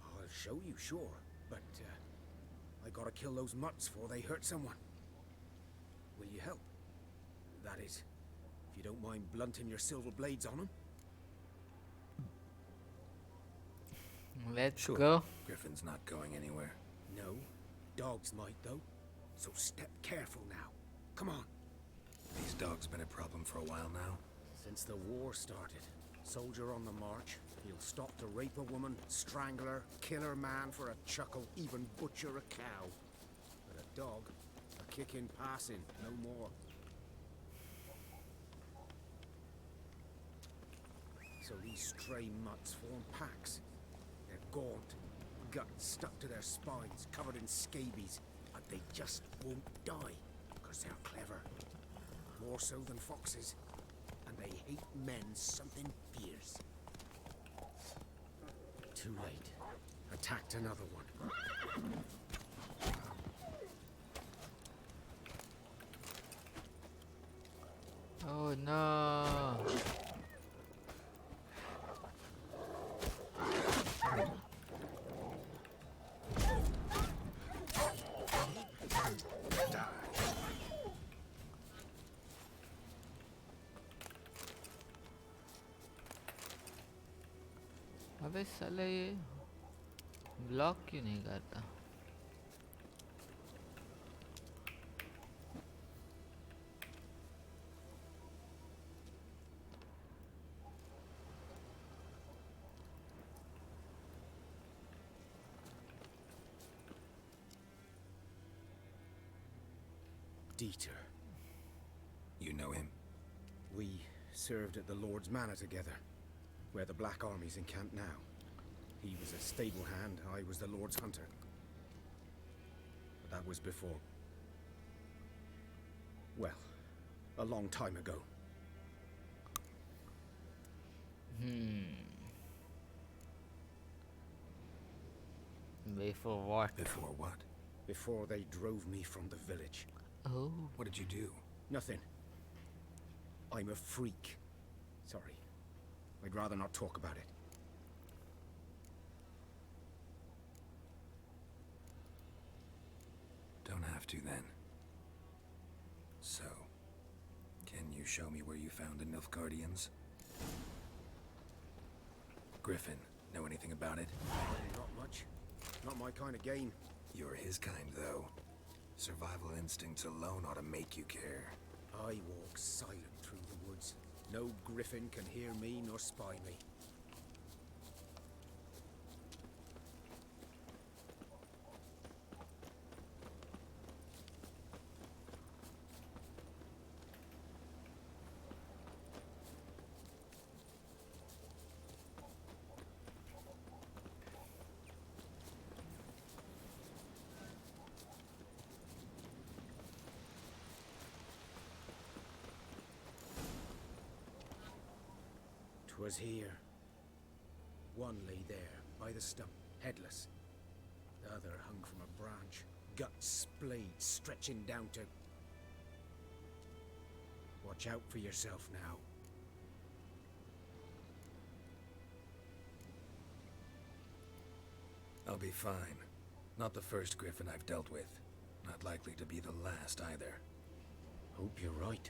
I'll show you, sure. But, I gotta kill those mutts before they hurt someone. Will you help? That is, if you don't mind blunting your silver blades on them. Let's Sure. go. Griffin's not going anywhere. No, dogs might though. So step careful now. Come on. These dogs been a problem for a while now. Since the war started, soldier on the march, he'll stop to rape a woman, strangle her, kill her man for a chuckle, even butcher a cow. But a dog, a kick in passing, no more. So these stray mutts form packs. They're gaunt, guts stuck to their spines, covered in scabies, but they just won't die, because they're clever. More so than foxes. And they hate men something fierce. Too late. Attacked another one. Oh no. अबे साले ये block क्यों नहीं करता? Dieter. You know him? We served at the Lord's Manor together, where the Black Army's encamped now. He was a stable hand, I was the Lord's hunter. But that was before... well, a long time ago. Before what? Before what? Before they drove me from the village. Oh. What did you do? Nothing. I'm a freak. Sorry. I'd rather not talk about it. Don't have to then. So, can you show me where you found the Nilfgaardians? Griffin, know anything about it? Not much. Not my kind of game. You're his kind, though. Survival instincts alone ought to make you care. I walk silent through the woods. No griffin can hear me nor spy me. Was here. One lay there, by the stump, headless. The other hung from a branch, guts splayed, stretching down to... Watch out for yourself now. I'll be fine. Not the first griffin I've dealt with. Not likely to be the last either. Hope you're right.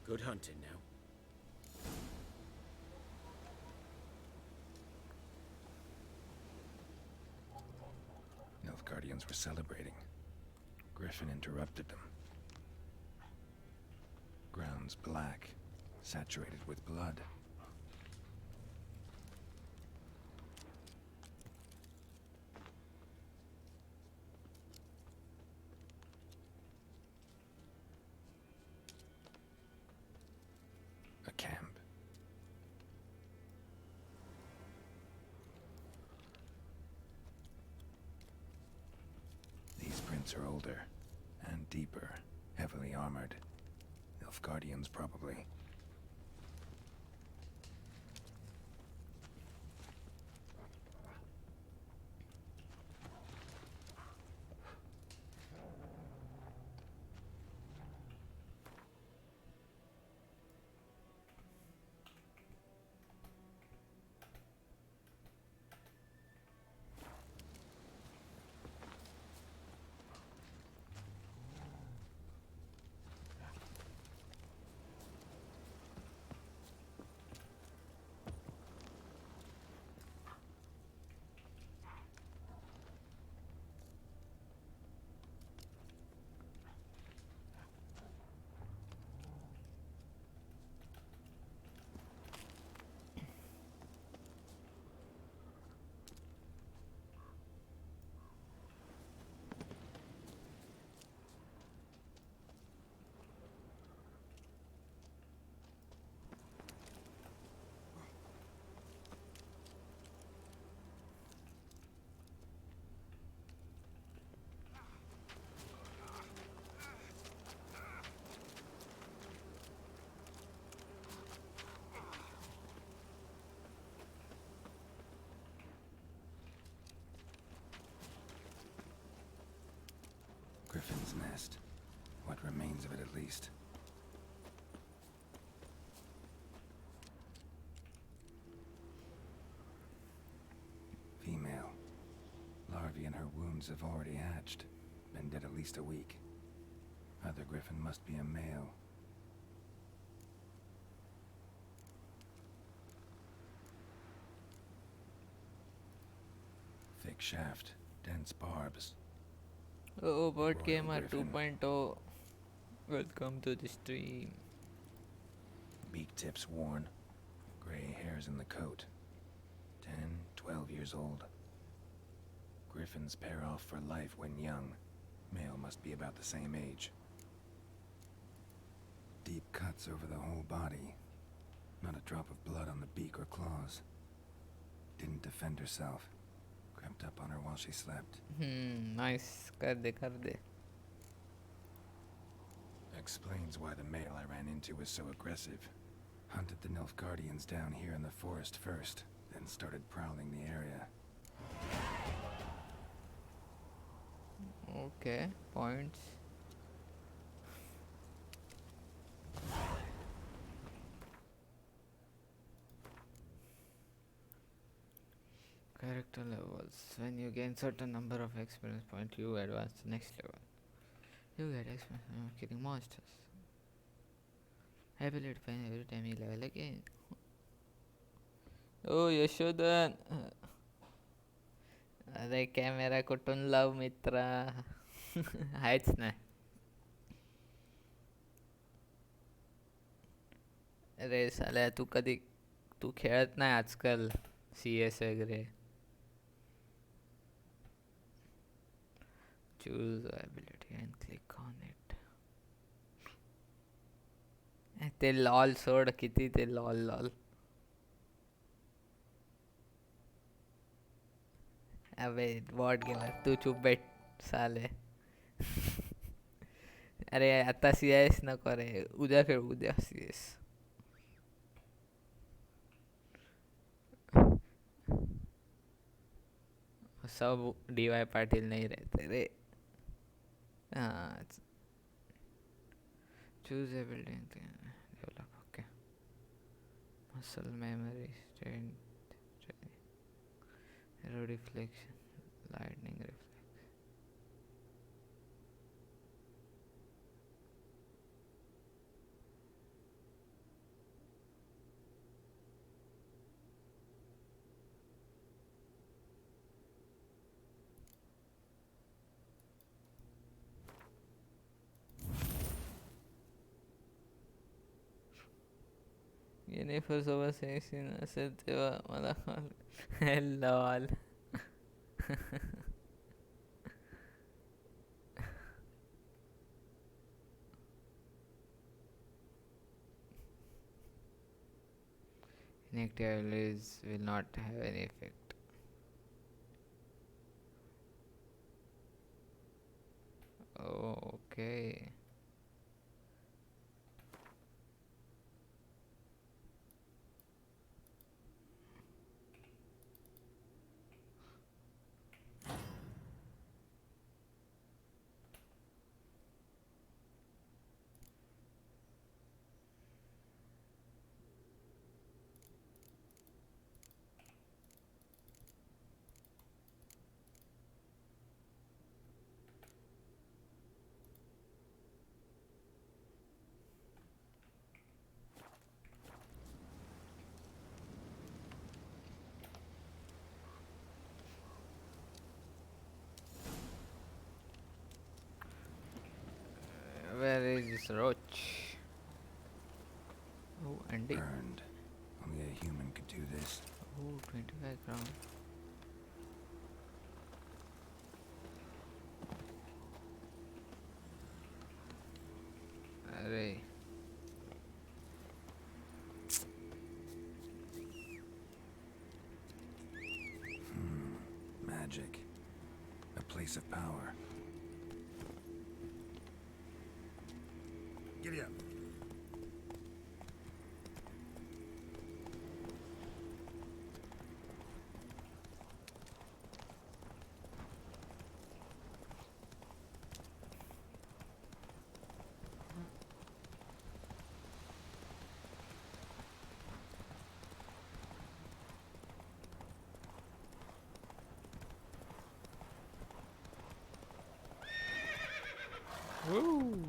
Good hunting now. Nilfgaardians were celebrating. Griffin interrupted them. Ground's black, saturated with blood. A camp. These prints are older and deeper, heavily armored. Nilfgaardians, probably. Griffin's nest. What remains of it, at least. Female. Larvae in her wounds have already hatched. Been dead at least a week. Other griffin must be a male. Thick shaft, dense barbs. Oh, Bird Royal Gamer Griffin. 2.0. Welcome to the stream. Beak tips worn. Gray hairs in the coat. 10, 12 years old. Griffins pair off for life when young. Male must be about the same age. Deep cuts over the whole body. Not a drop of blood on the beak or claws. Didn't defend herself. Crept up on her while she slept. Nice. Kar de. Explains why the male I ran into was so aggressive. Hunted the Nilfgaardians down here in the forest first, then started prowling the area. Okay, points. Character levels. When you gain certain number of experience points, you advance to next level. You get experience from killing monsters. Ability pen every time you level again. Oh, Yashodan. अरे camera कुठून लाव मित्रा. आहेच ना. अरे साल्या तू खेळत नाही आजकाल CS वगैरे. Choose ability and click on it. ते लॉल सोड. किती ते लॉल. अबे बॉट गेमर तू चुप बैठ साले. अरे आता CS नको रे. उद्या खेळू उद्या CS. सब DY पाटिल नहीं रहते रे. हाँ. Choose a building. Develop. Okay. Muscle memory. Strength. Arrow deflection. Lightning reflex. Yine fırsatı sensin asettiva malakal. Lol. Inactive abilities will not have any effect. Oh, okay. Where is this roach? Oh, Andy. Burned. Only a human could do this. Oh, 25 round. Array. Magic. A place of power. Giddy up. Woo!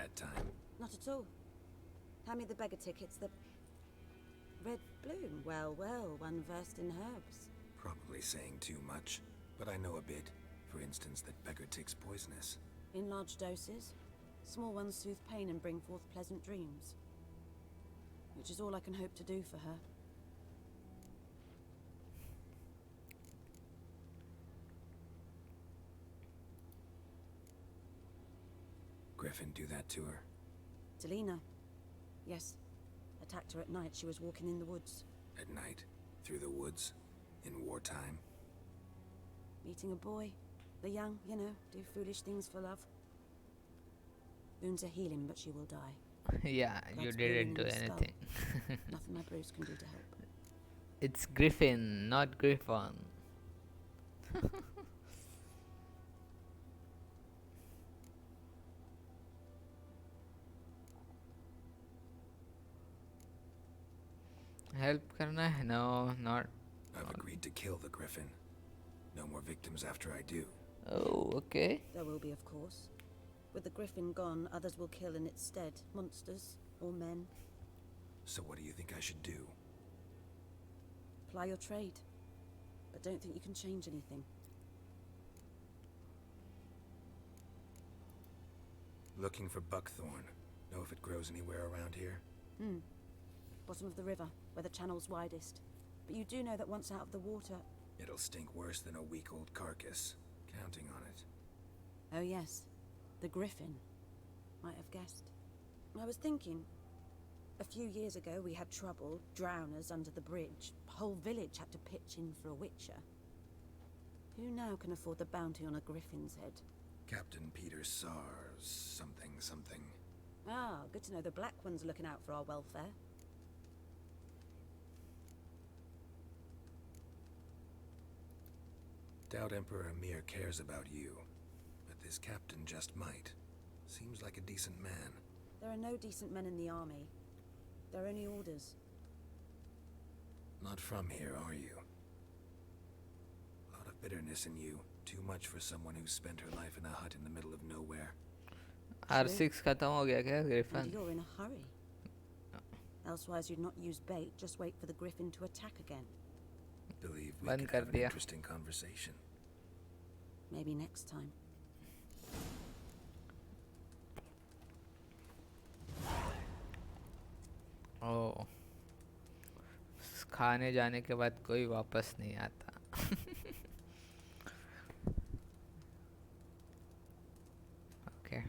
bad time. Not at all. Hand me the beggar tickets, the... Red bloom. Well, well, one versed in herbs. Probably saying too much, but I know a bit. For instance, that beggar tick's poisonous. In large doses. Small ones soothe pain and bring forth pleasant dreams. Which is all I can hope to do for her. Griffin do that to her? Delina. Yes. Attacked her at night. She was walking in the woods. At night? Through the woods? In wartime? Meeting a boy. The young, you know, do foolish things for love. Wounds are healing, but she will die. Yeah, you Blood's didn't do pooling in the skull. anything. Nothing my bruise can do to help. It's Griffin, not Griffon. Help करना है? No, not. I've agreed to kill the Griffin. No more victims after I do. Oh, okay. There will be, of course. With the Griffin gone, others will kill in its stead. Monsters or men. So what do you think I should do? Ply your trade. But don't think you can change anything. Looking for buckthorn. Know if it grows anywhere around here? Bottom of the river, where the channel's widest. But you do know that once out of the water... It'll stink worse than a week-old carcass. Counting on it. Oh yes, the Griffin. Might have guessed. I was thinking... A few years ago we had trouble, drowners under the bridge. The whole village had to pitch in for a witcher. Who now can afford the bounty on a Griffin's head? Captain Peter Sars, something. Ah, good to know the Black One's looking out for our welfare. Doubt Emperor Emir cares about you, but this captain just might. Seems like a decent man. There are no decent men in the army. There are only orders. Not from here, are you? A lot of bitterness in you. Too much for someone who spent her life in a hut in the middle of nowhere. R6 खत्म हो गया क्या Griffin? And you're in a hurry. Elsewise you'd not use bait, just wait for the Griffin to attack again. Believe we बंद could कर have an दिया. interesting conversation. Maybe next time. Oh. खाने जाने के बाद कोई वापस नहीं आता. Okay.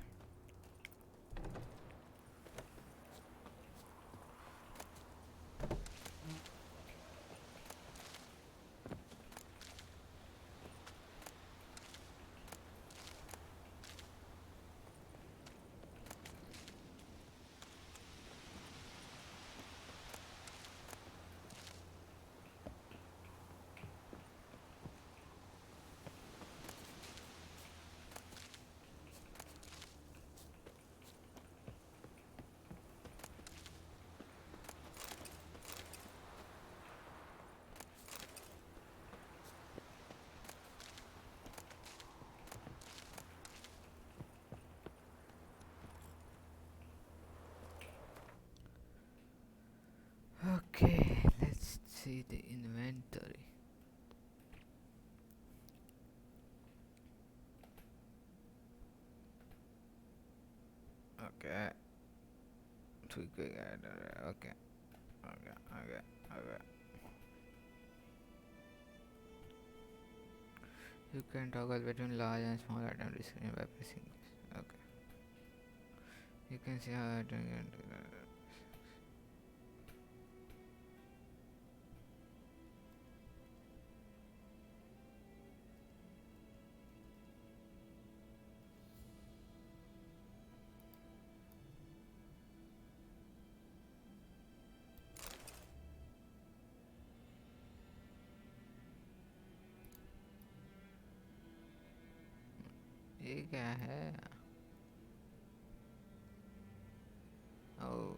Okay, let's see the inventory. Okay. Okay. You can toggle between large and small item screen by pressing this. Okay. You can see how item ये क्या है? Oh.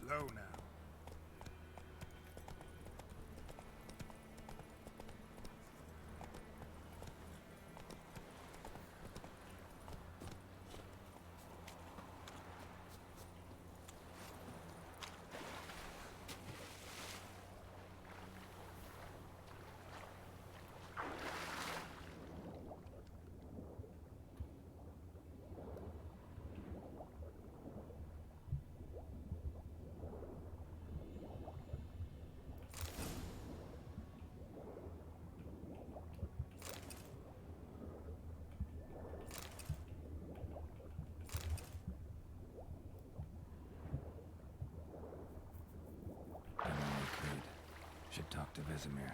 Slow now. Should talk to Vesemir.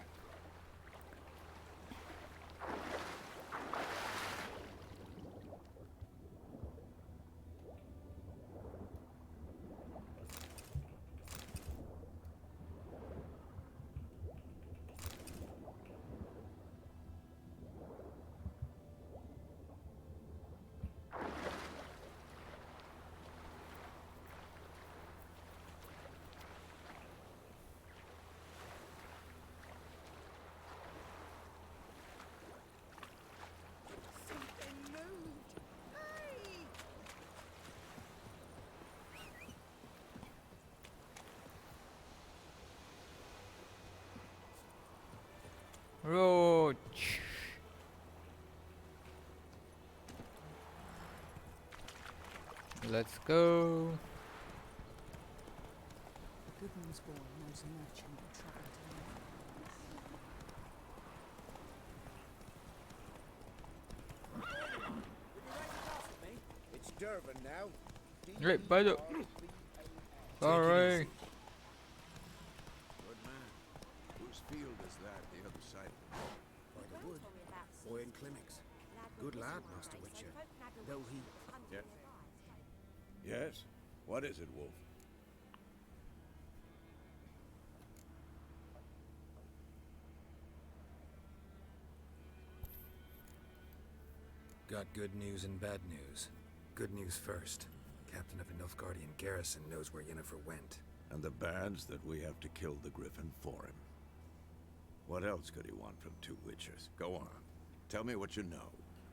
Roach. Let's go. The Goodman's boy knows a merchant who travelled to It's Durban now. Right, by the. Sorry. Good man. Whose field is that, the other side? By the wood. Boy in clinics. Good lad, Master Witcher. Though he... Yeah. Yes? What is it, Wolf? Got good news and bad news. Good news first. Captain of the Nilfgaardian garrison knows where Yennefer went. And the bad's that we have to kill the Griffin for him. What else could he want from two Witchers? Go on. Tell me what you know.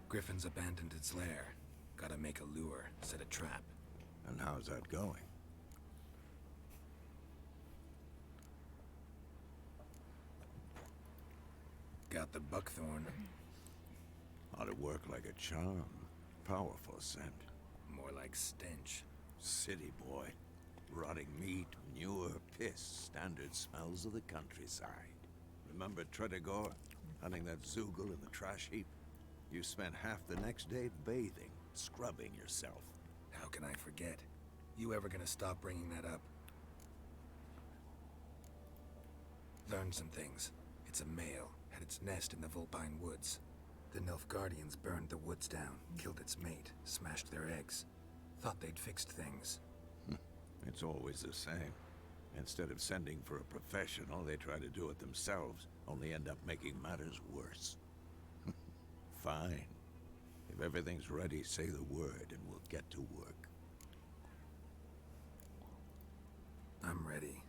Griffin's abandoned its lair. Gotta make a lure, set a trap. And how's that going? Got the buckthorn. Ought to work like a charm. Powerful scent. More like stench. City boy. Rotting meat, manure, piss. Standard smells of the countryside. Remember Tredegor? Hunting that Zoogle in the trash heap? You spent half the next day bathing, scrubbing yourself. How can I forget? You ever gonna stop bringing that up? Learned some things. It's a male. Had its nest in the Vulpine Woods. The Nilfgaardians burned the woods down, killed its mate, smashed their eggs. Thought they'd fixed things. It's always the same. Instead of sending for a professional, they try to do it themselves, only end up making matters worse. Fine. If everything's ready, say the word and we'll get to work. I'm ready.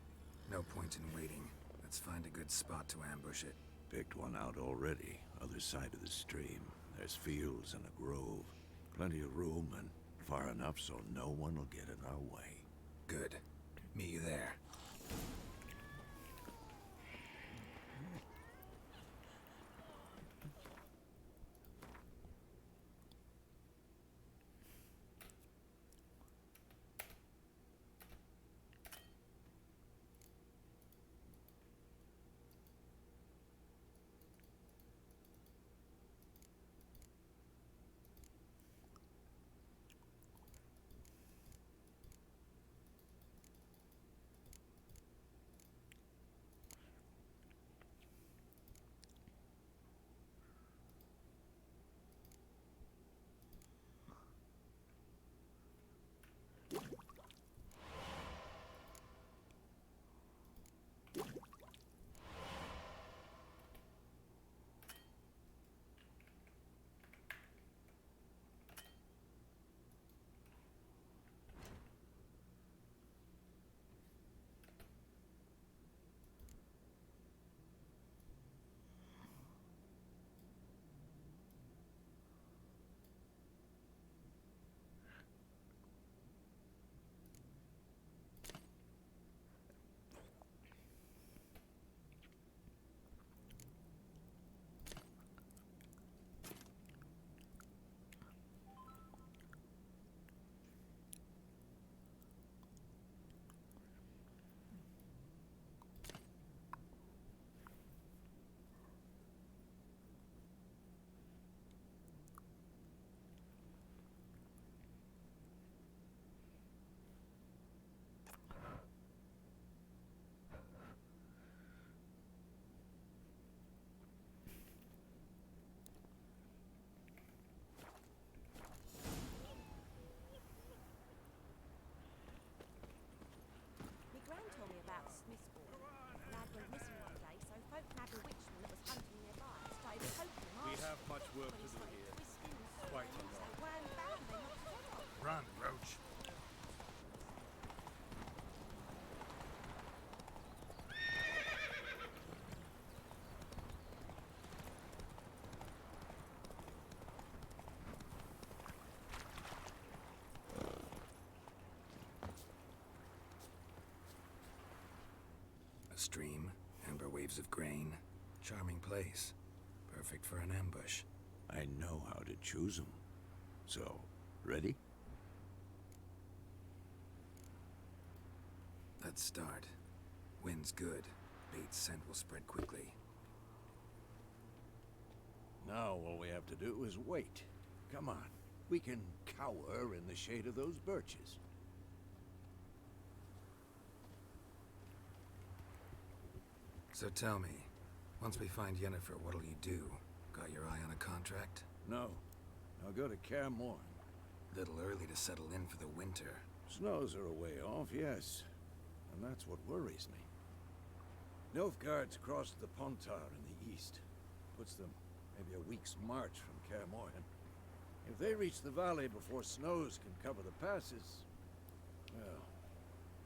No point in waiting. Let's find a good spot to ambush it. Picked one out already. Other side of the stream. There's fields and a grove. Plenty of room and far enough so no one will get in our way. Good. Meet you there. A stream, amber waves of grain. Charming place. Perfect for an ambush. I know how to choose them. So, ready? Let's start. Wind's good. Bait's scent will spread quickly. Now all we have to do is wait. Come on. We can cower in the shade of those birches. So tell me, once we find Yennefer, what'll you do? Got your eye on a contract? No. I'll go to Kaer Morhen. Little early to settle in for the winter. Snows are a way off, yes. And that's what worries me. Nilfgaard's crossed the Pontar in the east. Puts them maybe a week's march from Kaer Morhen. If they reach the valley before snows can cover the passes, well,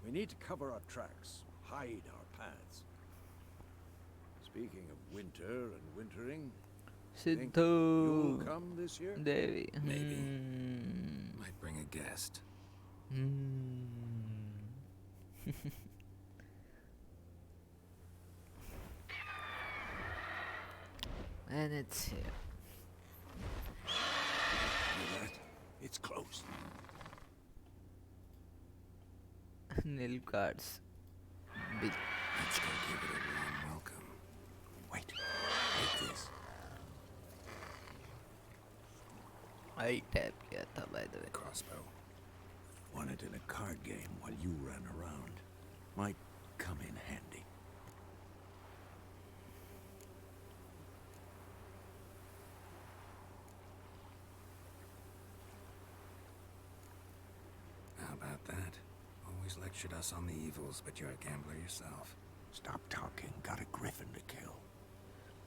we need to cover our tracks, hide our paths. Speaking of winter and wintering, think you'll come this year? Devi. Maybe. Might bring a guest. And it's here. Hear that? It's close. Nilfgaard's big. Let's go give it a warm welcome. Wait. Take this. I tap किया था by the way. Crossbow. Won it in a card game while you ran around. Might come in handy. How about that? Always lectured us on the evils, but you're a gambler yourself. Stop talking. Got a griffin to kill.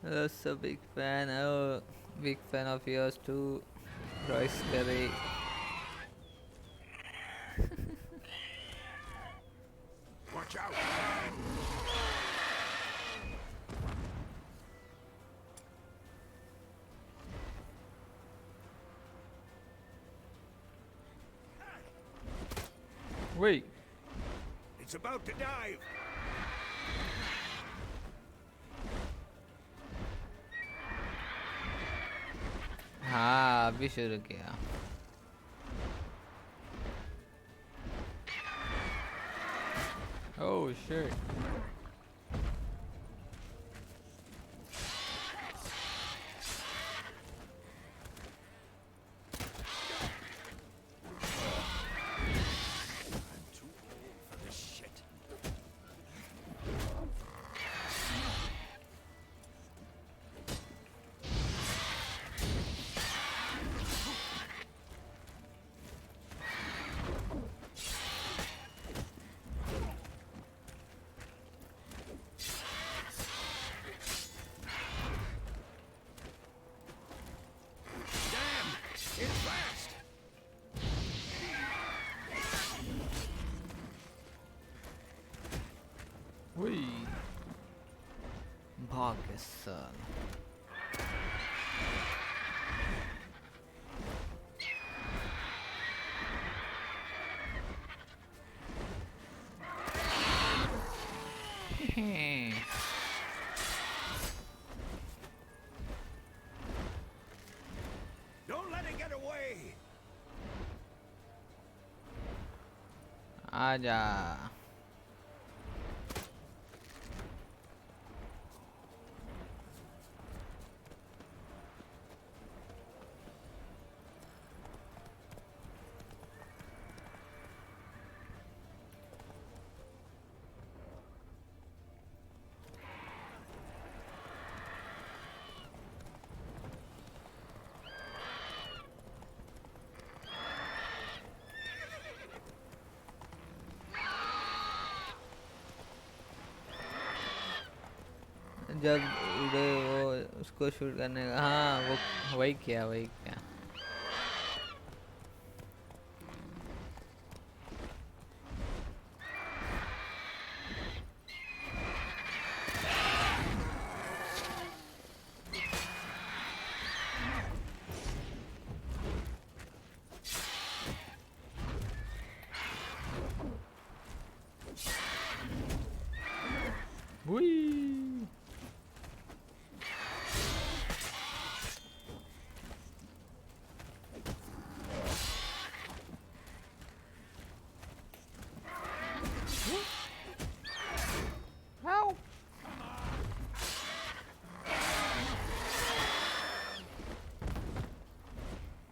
That's a big fan. Oh, big fan of yours too, Royce Curry. Watch out! Wait. It's about to dive. हाँ अभी शुरू किया. Oh shit. Wee. Pakistan. Don't let it get away. आजा. जब उधर वो उसको shoot करने का हाँ वो वही किया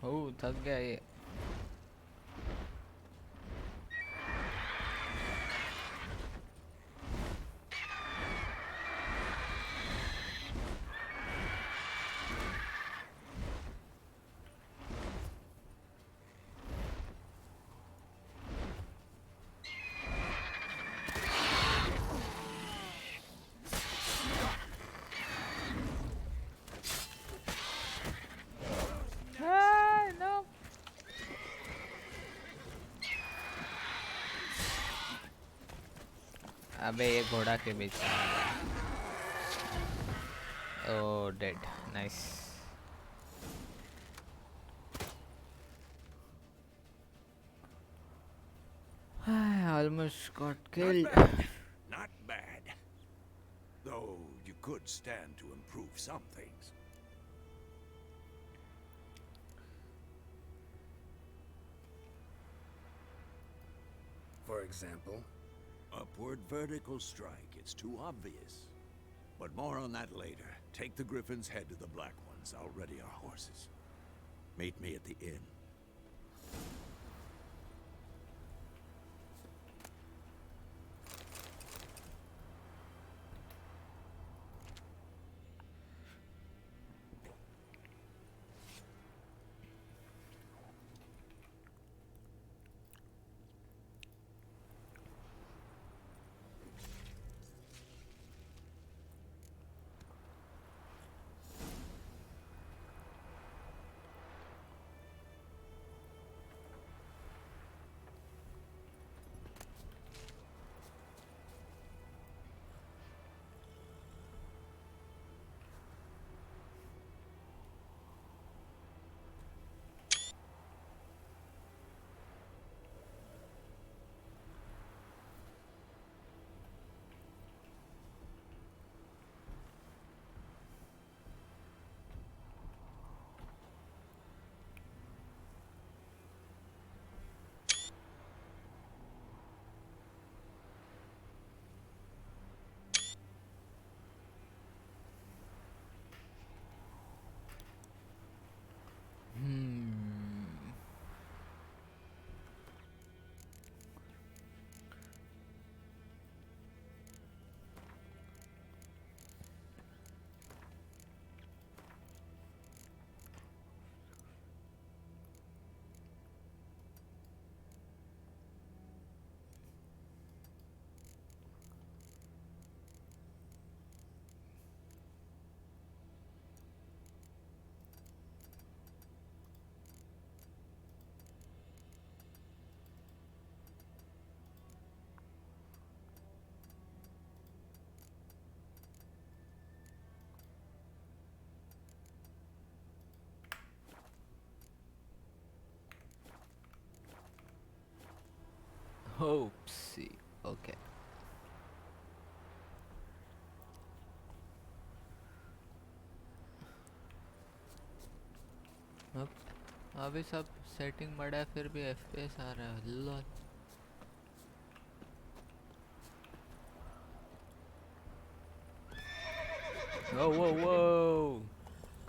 ओह थक गया ये. No. अबे ये घोड़ा के बीच में आ गया. Oh, dead. Nice. I almost got killed. Not bad. Not bad. Though you could stand to improve some things. For example? Upward vertical strike. It's too obvious. But more on that later. Take the Griffin's head to the Black Ones. I'll ready our horses. Meet me at the inn. Oopsie. Okay. अब अभी सब setting बढ़ा है फिर भी FPS आ रहा है. Lol. Whoa, whoa, whoa!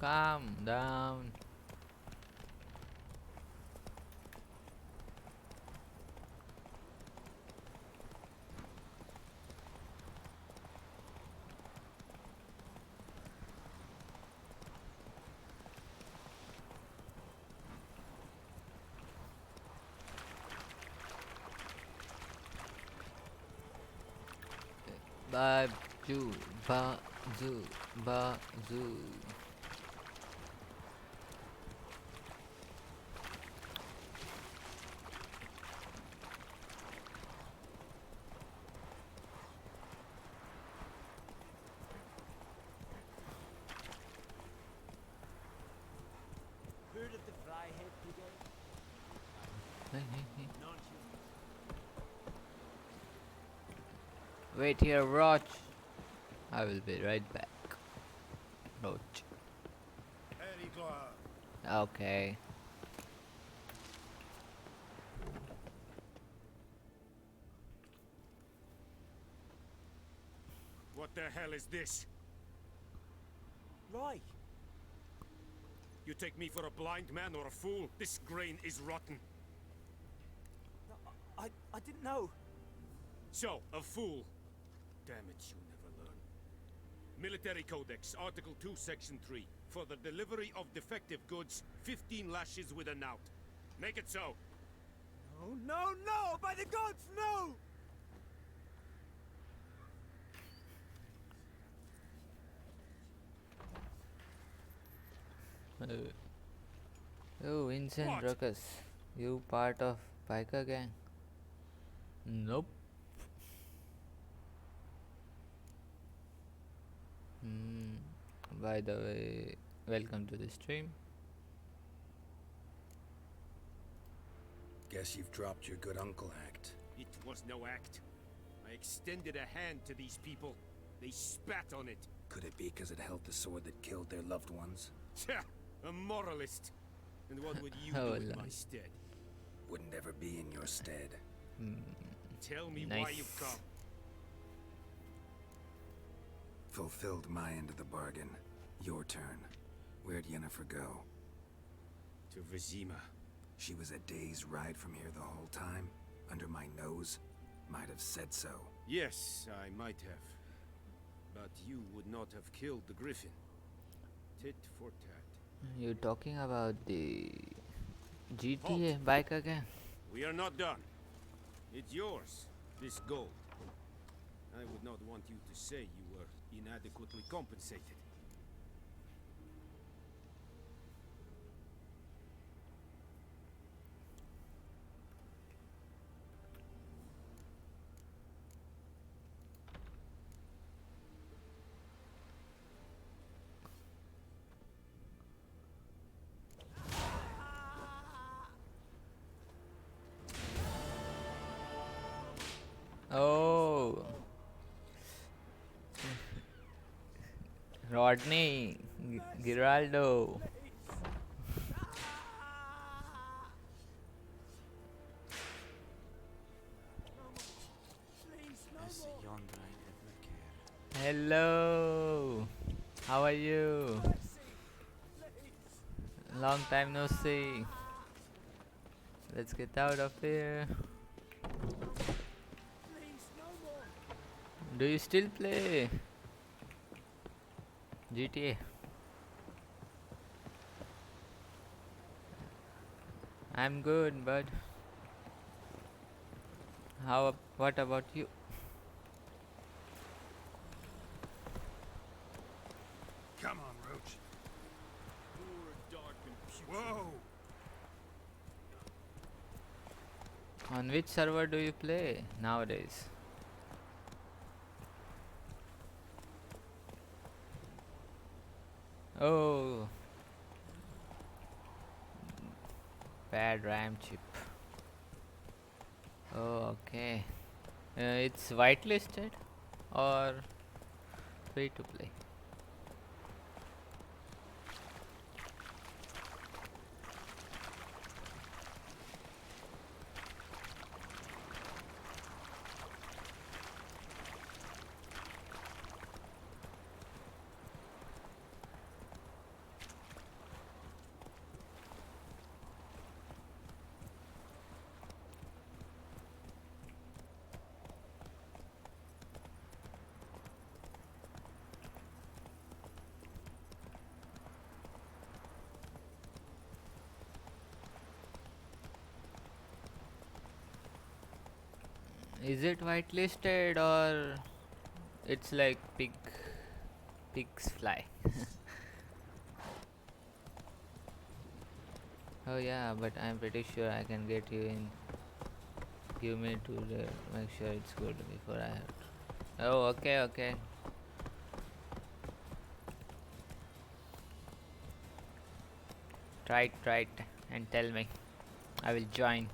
Calm down. Baju, baju, baju. Heard of the Flyhead Brigade? Not you. Wait here, Roach. I will be right back. Roach. Okay. What the hell is this? Right. You take me for a blind man or a fool? This grain is rotten. No, I didn't know. So, a fool. Damn it, you never learn. Military Codex, Article 2, Section 3. For the delivery of defective goods, 15 lashes with a knout. Make it so. No, no, no! By the gods, no! Oh, insane What? ruckus. You part of biker gang? Nope. By the way, welcome to the stream. Guess you've dropped your good uncle act. It was no act. I extended a hand to these people. They spat on it. Could it be because it held the sword that killed their loved ones? Tja, a moralist. And what would you Oh, do in Lord. my stead? Wouldn't ever be in your stead. Tell me why Nice. you've come. Fulfilled my end of the bargain. Your turn. Where'd Yennefer go? To Vizima. She was a day's ride from here the whole time? Under my nose? Might have said so. Yes, I might have. But you would not have killed the griffin. Tit for tat. You talking about the GTA biker gang? We are not done. It's yours, this gold. I would not want you to say you were inadequately compensated. Oh, Rodney, Giraldo. Hello, how are you? Long time no see. Let's get out of here. Do you still play GTA? I'm good, bud. What about you? Come on, Roach. Whoa! On which server do you play nowadays? Oh, bad RAM chip. Oh, okay. It's whitelisted or free to play? Is it whitelisted or it's like pigs fly? Oh yeah, but I'm pretty sure I can get you in. Give me to the make sure it's good before I have to. Oh, okay. Try it and tell me. I will join.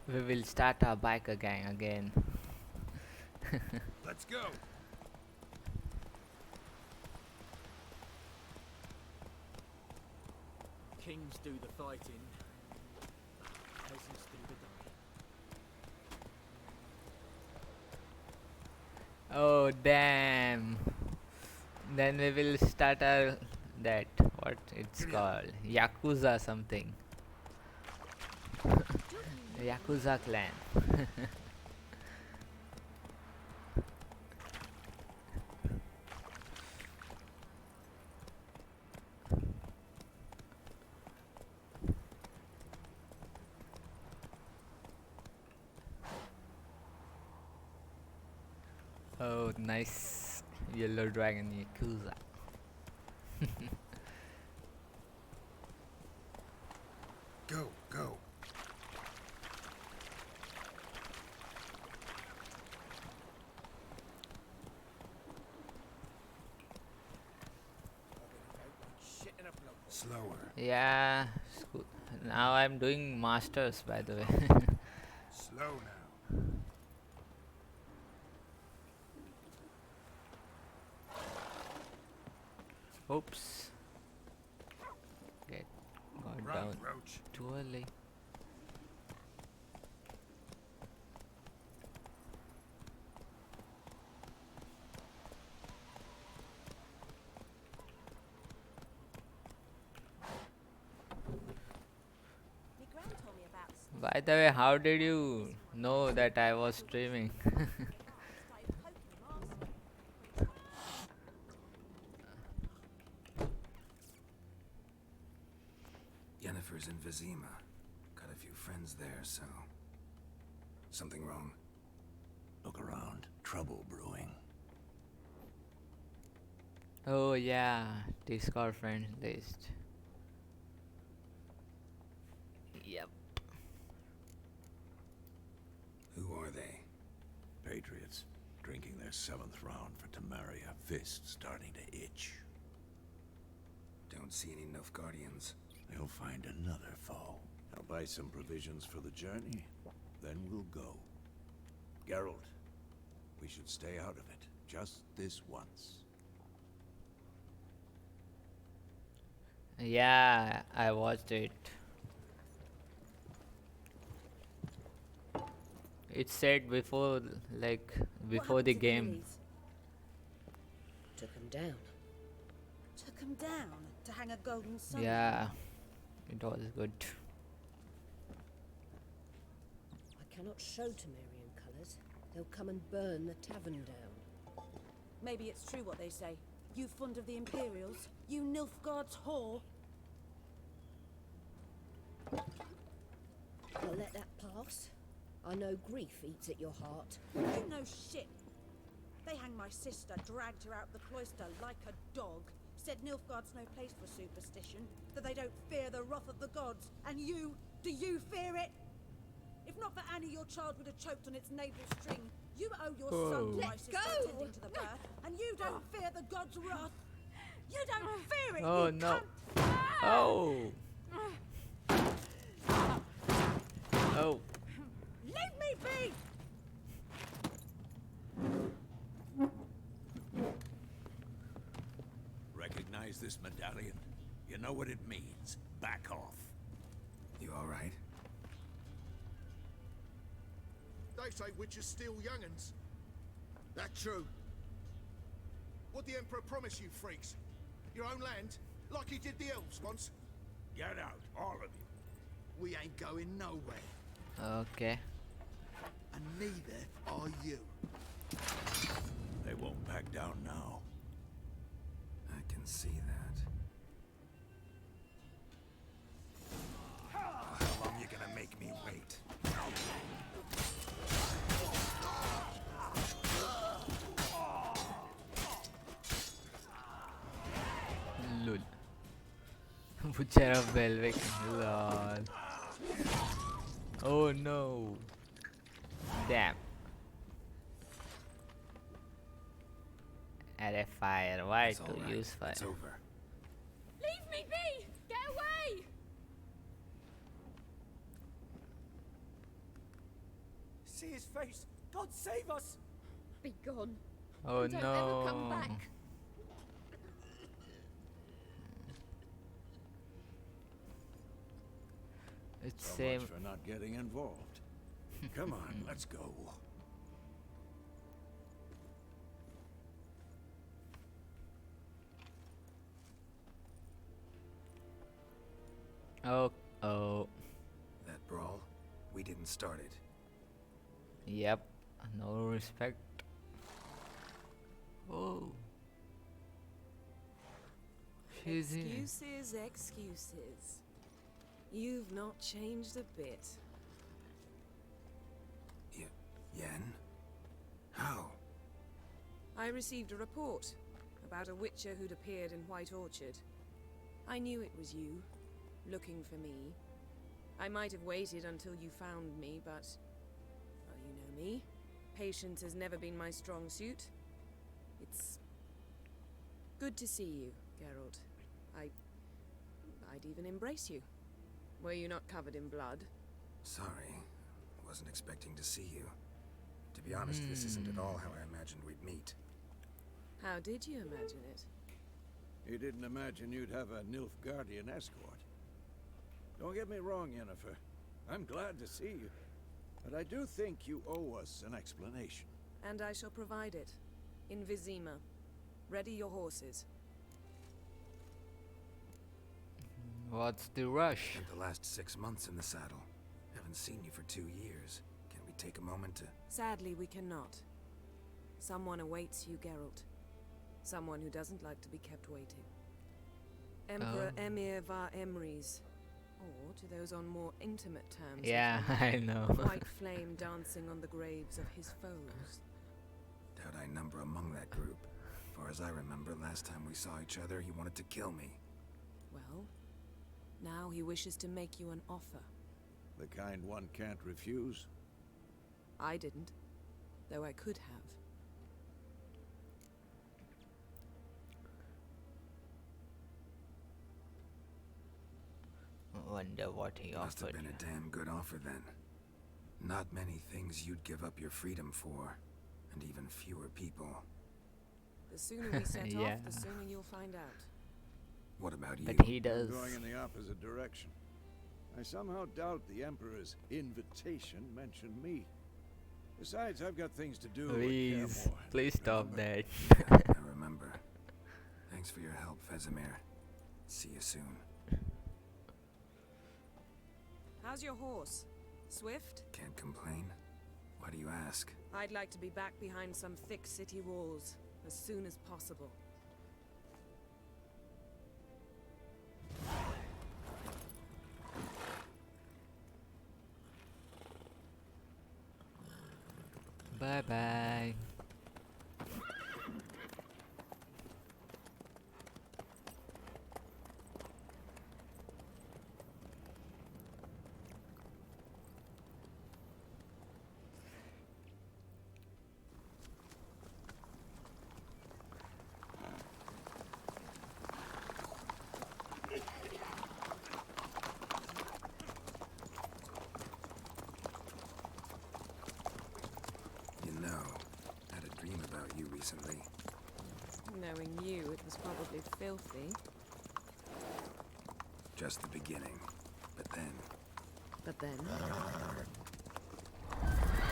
We will start our biker gang again. Let's go! Kings do the fighting, peasants do the dying. Oh damn. Then we will start our what what it's called, Yakuza something. Yakuza clan. Oh, nice yellow dragon Yakuza. Go, go. Slower. Yeah, now I'm doing masters, by the way. Slow now. Oops. Got down Roach. too early. By the way, how did you know that I was streaming? Yennefer's in Vizima. Got a few friends there, so... Something wrong? Look around. Trouble brewing. Oh yeah, Discord friends list. Yep. Who are they? Patriots. Drinking their 7th round for Tamaria. Fists starting to itch. Don't see any Nilfgaardians. They'll find another foe. I'll buy some provisions for the journey. Then we'll go. Geralt, we should stay out of it. Just this once. Yeah, I watched it. It said before, like, before the game. Took him down. Took him down to hang a golden sun. Yeah, it was good. I cannot show Temerian colours. They'll come and burn the tavern down. Maybe it's true what they say. You fond of the Imperials? You Nilfgaard's whore? I'll let that pass. I know grief eats at your heart. You know shit. They hanged my sister, dragged her out the cloister like a dog. Said Nilfgaard's no place for superstition, that they don't fear the wrath of the gods. And you, do you fear it? If not for Annie, your child would have choked on its navel string. You owe your son my sister attending to the birth, and you don't fear the gods' wrath. You don't fear it. Oh you no! cunt. Oh! Oh! Leave me be! Recognize this medallion? You know what it means. Back off. You alright? They say witches steal young'uns. That true? What the Emperor promise you, freaks? Your own land? Like he did the elves once? Get out, all of you. We ain't going nowhere. Okay. And neither are you. They won't back down now. I can see that. How long you gonna make me wait? Lol. Butcher of Belvic. Lol. Oh no. Damn. Add a fire. Why It's to all right. use fire? It's over. Leave me be! Get away! See his face! God save us! Be gone. Oh And don't ever come no. back. It's So same. much for not getting involved. Come on, let's go. Oh, oh. That brawl, we didn't start it. Yep. No respect. Oh. She's here. Excuses, excuses. You've not changed a bit. Yen? How? I received a report about a witcher who'd appeared in White Orchard. I knew it was you, looking for me. I might have waited until you found me, but... well, you know me. Patience has never been my strong suit. It's... good to see you, Geralt. I'd even embrace you. Were you not covered in blood? Sorry. Wasn't expecting to see you. To be honest, this isn't at all how I imagined we'd meet. How did you imagine it? He didn't imagine you'd have a Nilfgaardian escort. Don't get me wrong, Yennefer. I'm glad to see you. But I do think you owe us an explanation. And I shall provide it. In Vizima. Ready your horses. What's the rush? Spent the last 6 months in the saddle. Haven't seen you for 2 years. Can we take a moment to... Sadly, we cannot. Someone awaits you, Geralt. Someone who doesn't like to be kept waiting. Emperor Emir var Emrys. Or, to those on more intimate terms... Yeah, I know. White flame dancing on the graves of his foes. Doubt I number among that group. Far as I remember, last time we saw each other, he wanted to kill me. Well, now he wishes to make you an offer. The kind one can't refuse? I didn't, though I could have. Wonder what he Must have offered. been a damn good offer then. Not many things you'd give up your freedom for, and even fewer people. The sooner we set Yeah. off, the sooner you'll find out. What about you? But he does. I'm going in the opposite direction. I somehow doubt the Emperor's invitation mentioned me. Besides, I've got things to do. Please, please stop that. I remember. Thanks for your help, Vesemir. See you soon. How's your horse? Swift? Can't complain. Why do you ask? I'd like to be back behind some thick city walls as soon as possible. Bye bye. Recently. Knowing you, it was probably filthy. Just the beginning. But then... But then...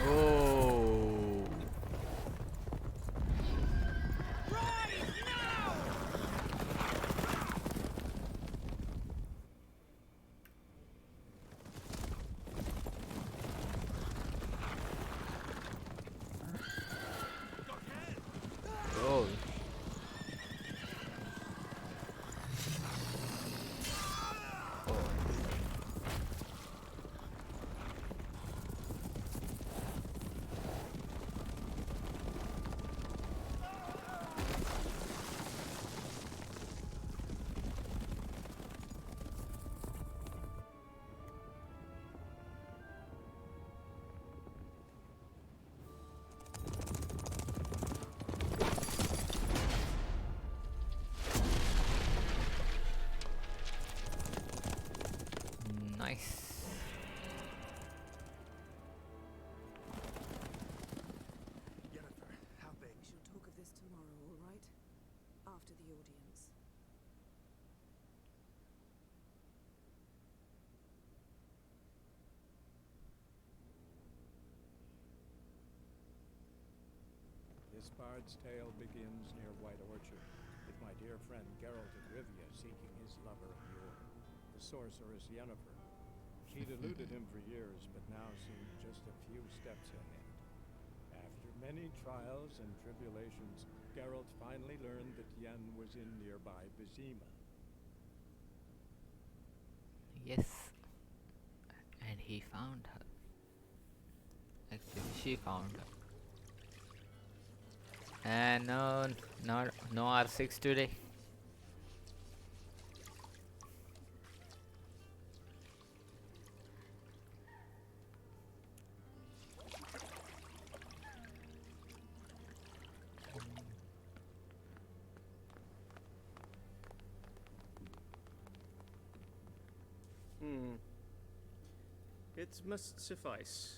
Oh. Nice. Yennefer, how big? We shall talk of this tomorrow, all right? After the audience. This bard's tale begins near White Orchard, with my dear friend Geralt of Rivia seeking his lover of yore. The sorceress Yennefer. She'd eluded him for years, but now seemed just a few steps ahead. After many trials and tribulations, Geralt finally learned that Yen was in nearby Vizima. Yes. And he found her. Actually, she found her. And no R6 today. It must suffice.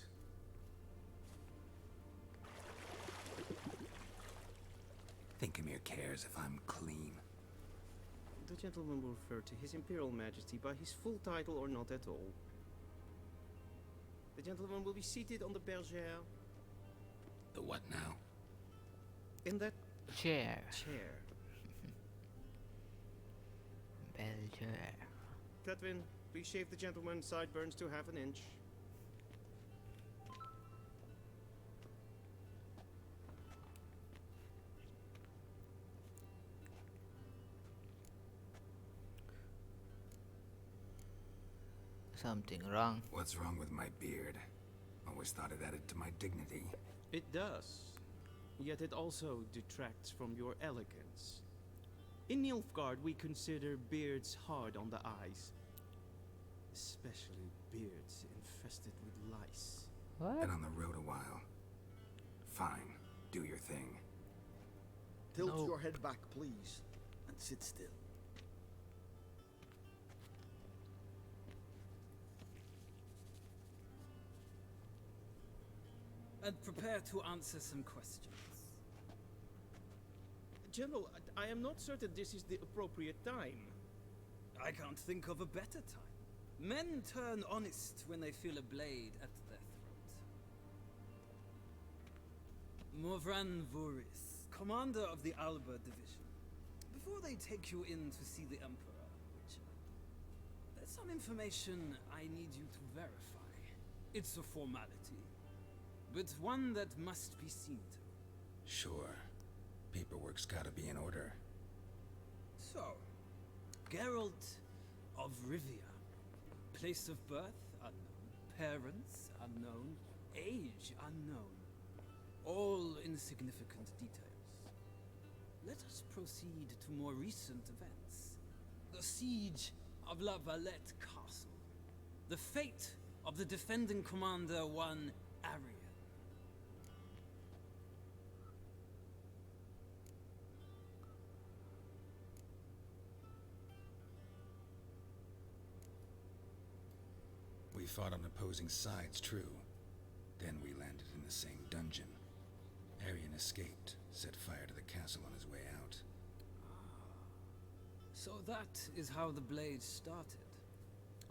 Think Emir cares if I'm clean? The gentleman will refer to His Imperial Majesty by his full title or not at all. The gentleman will be seated on the bergère. The what now? In that chair. Belger. Cletwin, please shave the gentleman's sideburns to half an inch. Something wrong. What's wrong with my beard? Always thought it added to my dignity. It does. Yet it also detracts from your elegance. In Nilfgaard, we consider beards hard on the eyes. Especially beards infested with lice. What? Been on the road a while. Fine. Do your thing. Tilt your head back, please, and sit still. And prepare to answer some questions. General, I am not certain this is the appropriate time. I can't think of a better time. Men turn honest when they feel a blade at their throat. Morvran Voris, commander of the Alba Division. Before they take you in to see the Emperor, Witcher, there's some information I need you to verify. It's a formality, but one that must be seen to. Sure. Paperwork's gotta be in order. So, Geralt of Rivia. Place of birth unknown. Parents unknown. Age unknown. All insignificant details. Let us proceed to more recent events. The siege of La Valette Castle. The fate of the defending commander, one Arian. We fought on opposing sides, true. Then we landed in the same dungeon. Arian escaped, set fire to the castle on his way out. So that is how the blade started.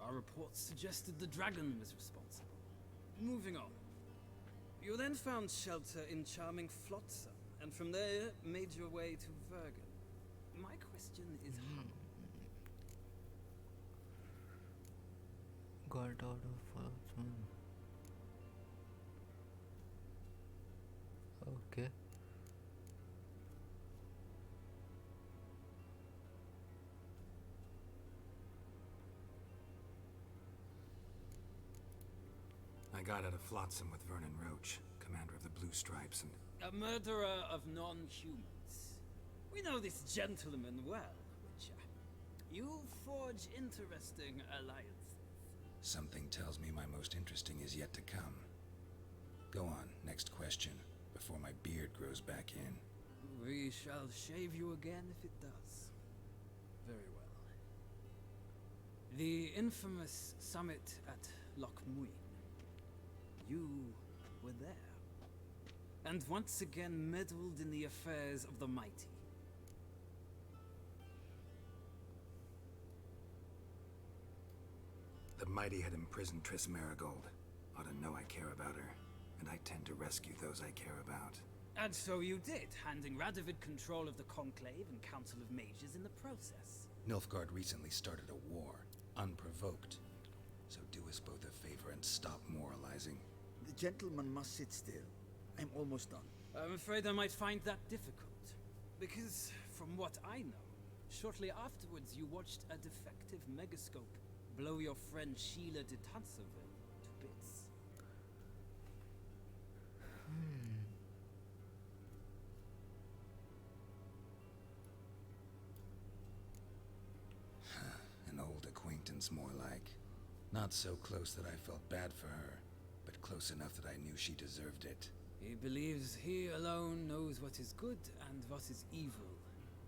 Our reports suggested the dragon was responsible. Moving on. You then found shelter in charming Flotsam, and from there made your way to Vergen. My question is how? Got out of Flotsam. Okay. I got out of Flotsam with Vernon Roach, commander of the Blue Stripes, and... A murderer of non-humans. We know this gentleman well, Witcher. You forge interesting alliances. Something tells me my most interesting is yet to come. Go on, next question, before my beard grows back in. We shall shave you again if it does. Very well. The infamous summit at Loch Muin. You were there. And once again meddled in the affairs of the mighty. The mighty had imprisoned Triss Marigold. Ought to know I care about her, and I tend to rescue those I care about. And so you did, handing Radovid control of the Conclave and Council of Mages in the process. Nilfgaard recently started a war. unprovoked. So do us both a favor and stop moralizing. The gentleman must sit still. I'm almost done. I'm afraid I might find that difficult. Because, from what I know, shortly afterwards you watched a defective megascope blow your friend Sheila de Tanserville to bits. An old acquaintance, more like. Not so close that I felt bad for her, but close enough that I knew she deserved it. He believes he alone knows what is good and what is evil,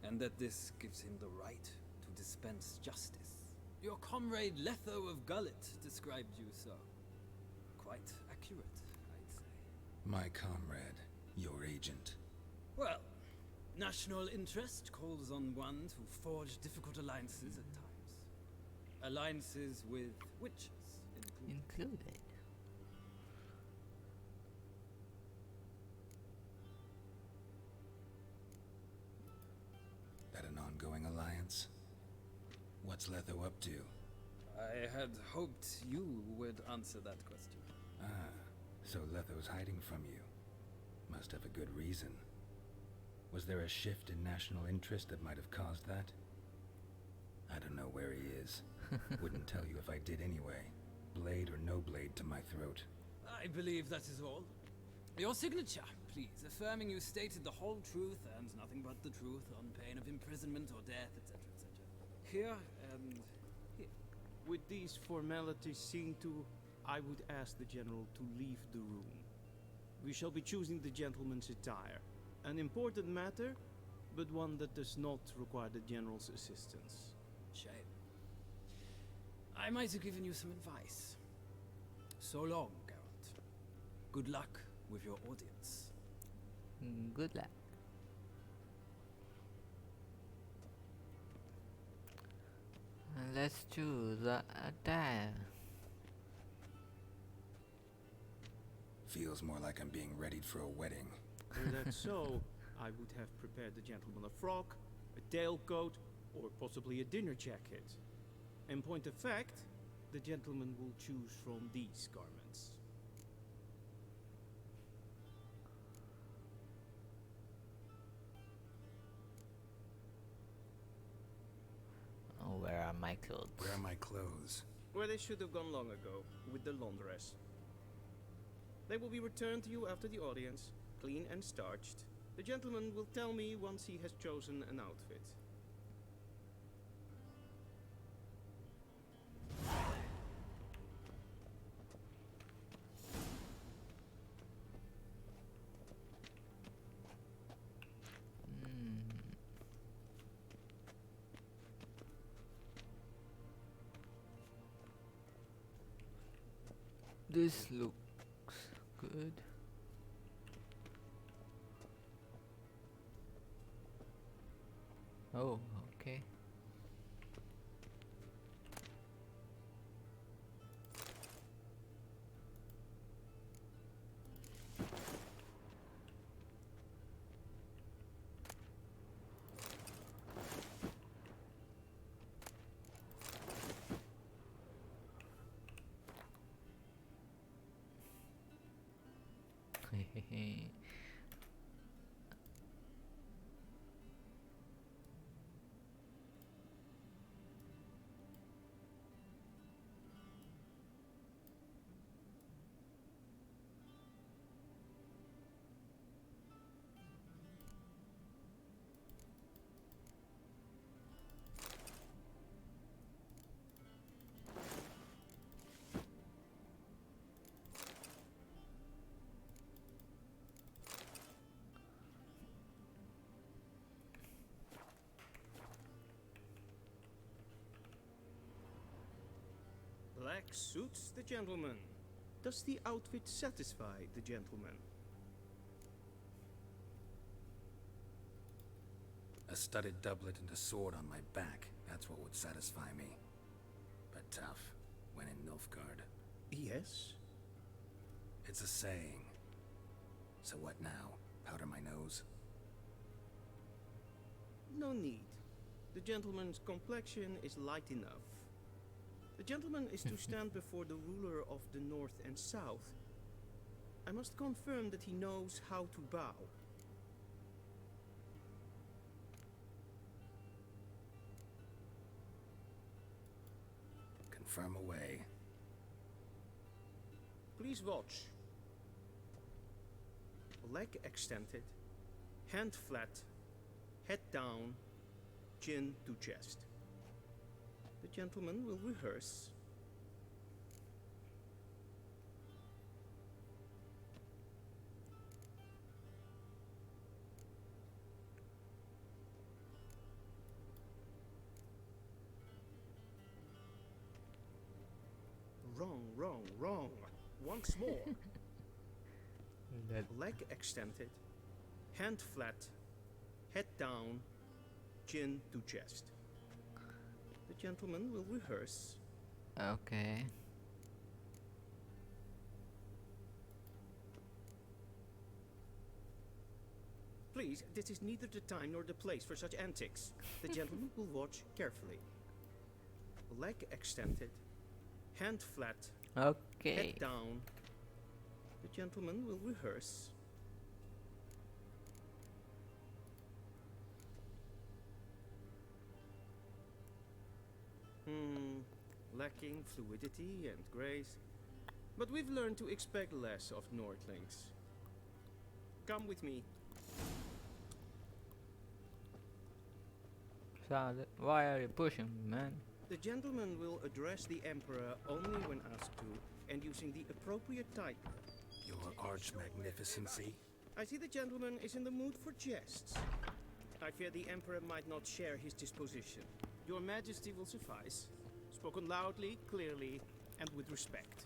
and that this gives him the right to dispense justice. Your comrade Letho of Gullet described you so. Quite accurate, I'd say. My comrade, your agent. Well, national interest calls on one to forge difficult alliances at times. Alliances with witches included. That an ongoing alliance? What's Letho up to? I had hoped you would answer that question. Ah, so Letho's hiding from you. Must have a good reason. Was there a shift in national interest that might have caused that? I don't know where he is. Wouldn't tell you if I did anyway. Blade or no blade to my throat. I believe that is all. Your signature, please, affirming you stated the whole truth and nothing but the truth on pain of imprisonment or death, etc., etc. Here and here. With these formalities seen to, I would ask the General to leave the room. We shall be choosing the gentleman's attire. An important matter, but one that does not require the General's assistance. Shame. I might have given you some advice. So long, Geralt. Good luck with your audience. Good luck. Let's choose the attire. Feels more like I'm being readied for a wedding. Were that so, I would have prepared the gentleman a frock, a tailcoat, or possibly a dinner jacket. In point of fact, the gentleman will choose from these garments. Oh, where are my clothes? Where are my clothes? Where they should have gone long ago, with the laundress. They will be returned to you after the audience, clean and starched. The gentleman will tell me once he has chosen an outfit. This looks good. Oh, okay. Black suits the gentleman. Does the outfit satisfy the gentleman? A studded doublet and a sword on my back. That's what would satisfy me. But tough, when in Nilfgaard. Yes? It's a saying. So what now? Powder my nose? No need. The gentleman's complexion is light enough. gentleman is to stand before the ruler of the North and South. I must confirm that he knows how to bow. Confirm away. Please watch. Leg extended, hand flat, head down, chin to chest. The gentleman will rehearse. Wrong. Once more. Leg extended, hand flat, head down, chin to chest. The gentleman will rehearse. Okay. Please, this is neither the time nor the place for such antics. The gentleman will watch carefully. Leg extended, hand flat, Okay. head down. The gentleman will rehearse. Lacking fluidity and grace. But we've learned to expect less of Nordlings. Come with me. Solid. Why are you pushing me, man? The gentleman will address the Emperor only when asked to, and using the appropriate type. Your arch magnificency. I see the gentleman is in the mood for jests. I fear the Emperor might not share his disposition. Your Majesty will suffice. Spoken loudly, clearly, and with respect.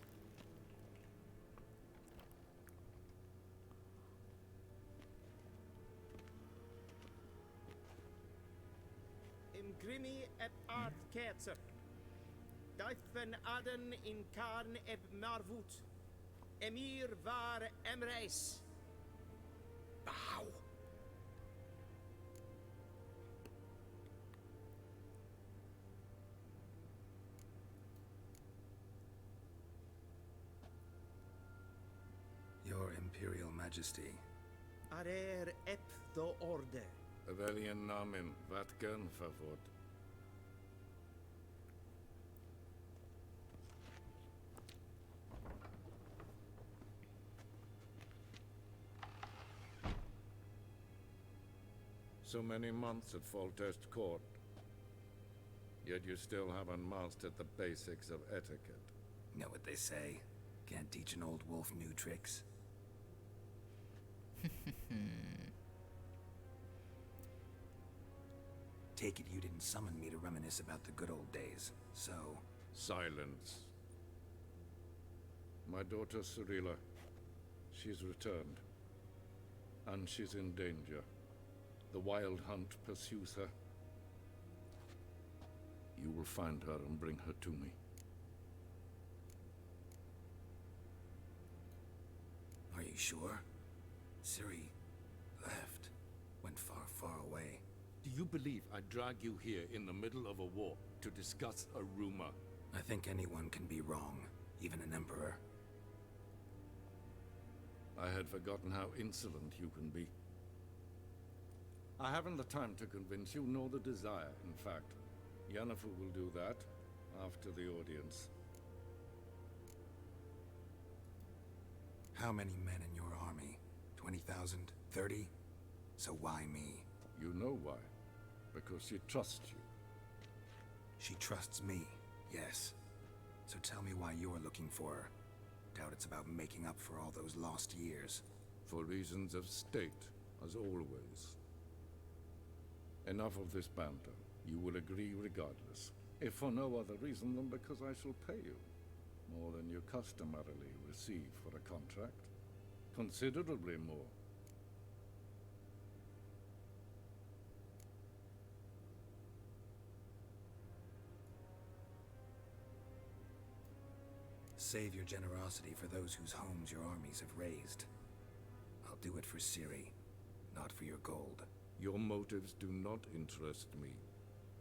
Imgrimi eb art ketzer. Duifen aden in karn eb marvut. Emir var emreis. Bow. Your Imperial Majesty. Arer ep do orde. Welchen Namen? Wat gern favor? So many months at Foltest Court. Yet you still haven't mastered the basics of etiquette. Know what they say? Can't teach an old wolf new tricks. Take it you didn't summon me to reminisce about the good old days, so... Silence. My daughter Cyrilla, she's returned. And she's in danger. The Wild Hunt pursues her. You will find her and bring her to me. Are you sure? Ciri left. Went far, far away. Do you believe I'd drag you here in the middle of a war to discuss a rumor? I think anyone can be wrong, even an emperor. I had forgotten how insolent you can be. I haven't the time to convince you, nor the desire, in fact. Yennefer will do that after the audience. How many men in your army? 20,000? 30? So why me? You know why. Because she trusts you. She trusts me, yes. So tell me why you're looking for her. Doubt it's about making up for all those lost years. For reasons of state, as always. Enough of this banter. You will agree regardless. If for no other reason than because I shall pay you. More than you customarily receive for a contract. Considerably more. Save your generosity for those whose homes your armies have razed. I'll do it for Ciri, not for your gold. Your motives do not interest me.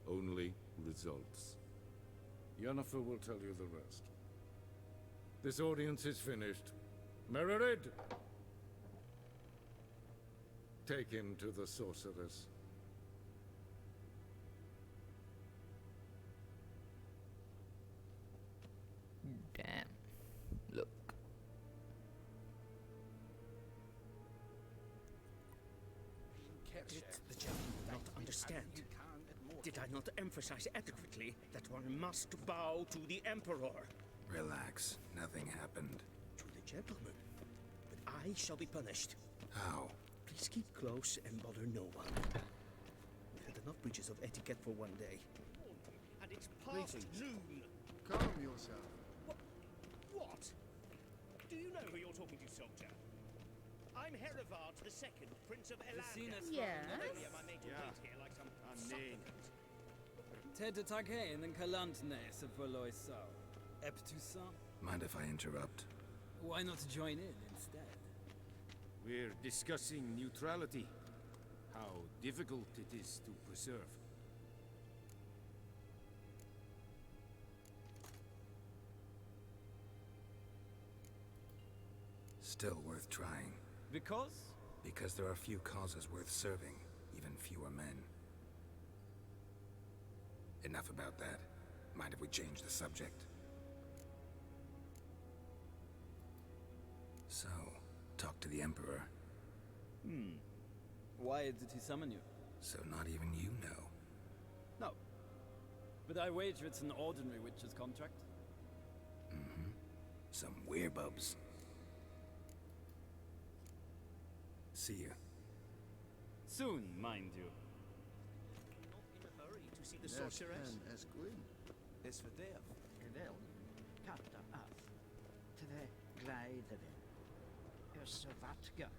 Only results. Yennefer will tell you the rest. This audience is finished. Mererid! Take him to the sorceress. Damn. Look. Did the gentleman not understand? Did I not emphasize adequately that one must bow to the Emperor? Relax. Nothing happened. To the gentleman. But I shall be punished. How? Please keep close and bother no one. We had enough breaches of etiquette for one day. And it's past noon. Calm yourself. What? Do you know who you're talking to, soldier? I'm Herivard II, Prince of Elandia. Yes? My mate will wait here like some supplicant. Ted Takein and Kalantne Sepoloisau. Eptusan? Mind if I interrupt? Why not join in instead? We're discussing neutrality. How difficult it is to preserve. Still worth trying. Because? Because there are few causes worth serving, even fewer men. Enough about that. Mind if we change the subject? So, talk to the Emperor. Why did he summon you? So not even you know. No. But I wager it's an ordinary witch's contract. Mm-hmm. Some werebubs. See you. Soon, mind you. In a hurry to see the sorceress? It's for death. Wel, kapta af. Tre gleideren. Så vatga.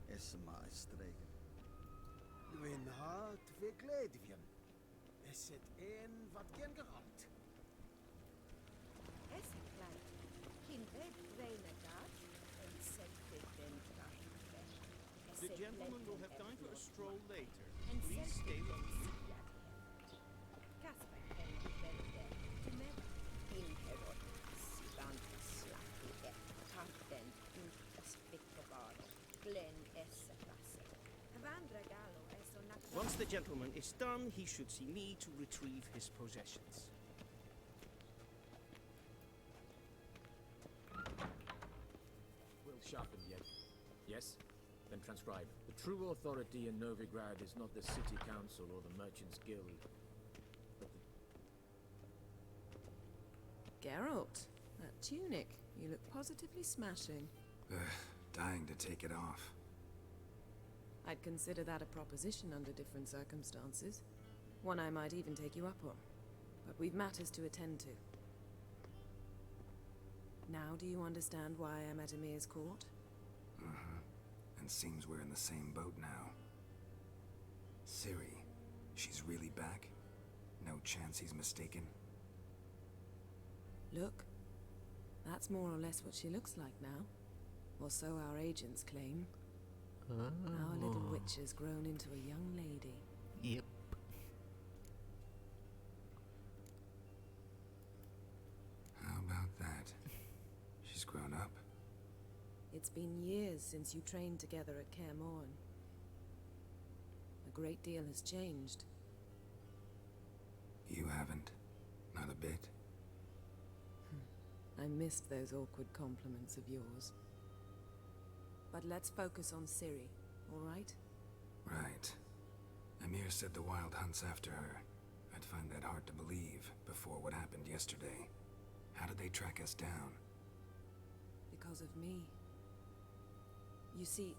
اسمع استريجن وين هات في جلاديفيان اسد ان فاتجن جرات Essenkleid. Geen red reine dat. En zette den kracht. The gentleman will have time for a stroll later. En Please stay long. Kasper en velde. Never. In herod. Sivan slappi et. Tanten ut aspektobaro. Glen esse klasse. Vandra gallo es on Once the gentleman is done, he should see me to retrieve his possessions. Well sharpened yet. Yes? Then transcribe. The true authority in Novigrad is not the city council or the merchants guild, but the... Geralt, that tunic. You look positively smashing. Dying to take it off. I'd consider that a proposition under different circumstances. One I might even take you up on. But we've matters to attend to. Now do you understand why I'm at Emir's court? Uh-huh. And seems we're in the same boat now. Ciri, she's really back? No chance he's mistaken? Look. That's more or less what she looks like now. Or so our agents claim. Our little witch has grown into a young lady. Yep. How about that? She's grown up. It's been years since you trained together at Kaer Morhen. A great deal has changed. You haven't. Not a bit. I missed those awkward compliments of yours. But let's focus on Ciri, all right? Right. Emir said the Wild Hunt's after her. I'd find that hard to believe before what happened yesterday. How did they track us down? Because of me. You see,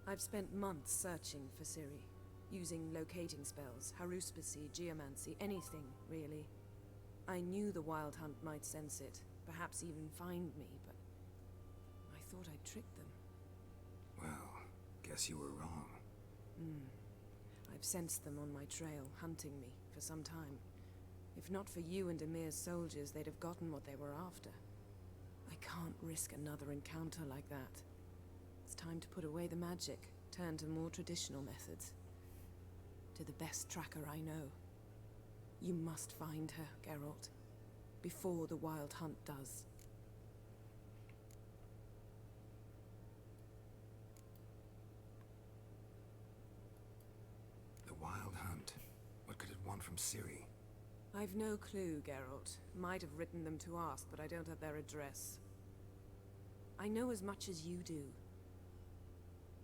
I've spent months searching for Ciri, using locating spells, haruspicy, geomancy, anything, really. I knew the Wild Hunt might sense it, perhaps even find me, but I thought I'd tricked them. Well, guess you were wrong. I've sensed them on my trail, hunting me, for some time. If not for you and Emir's soldiers, they'd have gotten what they were after. I can't risk another encounter like that. It's time to put away the magic, turn to more traditional methods. To the best tracker I know. You must find her, Geralt. before the Wild Hunt does. The Wild Hunt. What could it want from Ciri? I've no clue, Geralt. Might have written them to ask, but I don't have their address. I know as much as you do.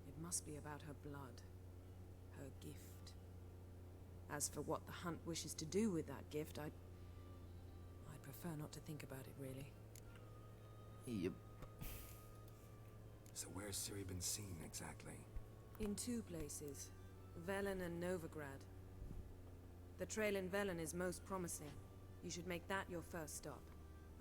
It must be about her blood. Her gift. As for what the Hunt wishes to do with that gift, I prefer not to think about it, really. Yep. So where's Ciri been seen, exactly? In two places. Velen and Novigrad. The trail in Velen is most promising. You should make that your first stop.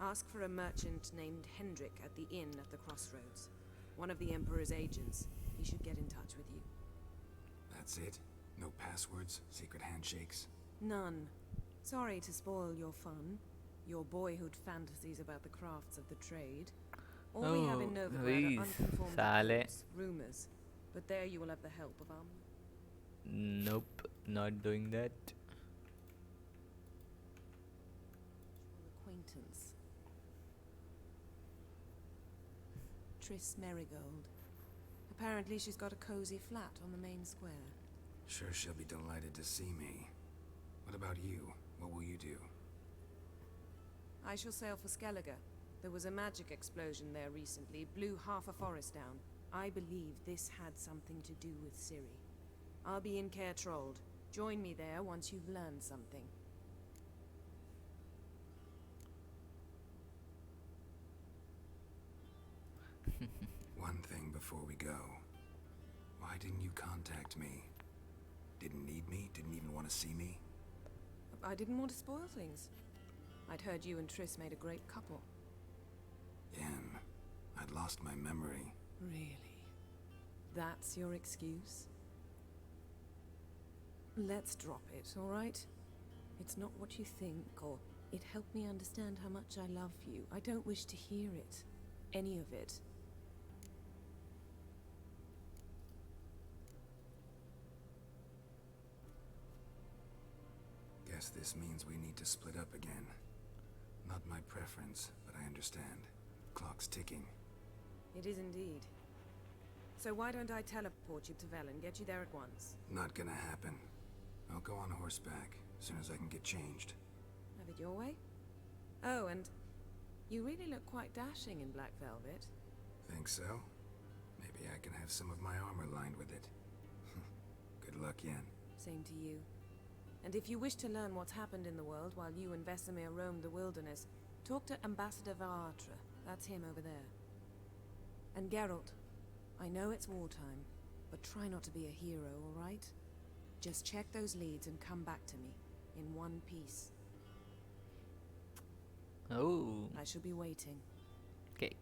Ask for a merchant named Hendrik at the inn at the crossroads. One of the Emperor's agents. He should get in touch with you. That's it? No passwords? Secret handshakes? None. Sorry to spoil your fun. Your boyhood fantasies about the crafts of the trade. All we have in Novigrad are unconformed reports, rumors. But there you will have the help of Nope, not doing that. Acquaintance. Triss Merigold. Apparently she's got a cozy flat on the main square. Sure she'll be delighted to see me. What about you? What will you do? I shall sail for Skellige. There was a magic explosion there recently, blew half a forest down. I believe this had something to do with Ciri. I'll be in Caer Trold. Join me there once you've learned something. One thing before we go. Why didn't you contact me? Didn't need me? Didn't even want to see me? I didn't want to spoil things. I'd heard you and Triss made a great couple. Yen, I'd lost my memory. Really? That's your excuse? Let's drop it, all right? It's not what you think, or it helped me understand how much I love you. I don't wish to hear it. Any of it. Guess this means we need to split up again. Not my preference, but I understand. Clock's ticking. It is indeed. So why don't I teleport you to Velen, get you there at once? Not gonna happen. I'll go on horseback, as soon as I can get changed. Have it your way? Oh, and you really look quite dashing in black velvet. Think so? Maybe I can have some of my armor lined with it. Good luck, Yen. Same to you. And if you wish to learn what's happened in the world while you and Vesemir roamed the wilderness, talk to Ambassador Varatra. That's him over there. And Geralt, I know it's wartime, but try not to be a hero, all right? Just check those leads and come back to me, in one piece. Oh. I shall be waiting. Okay.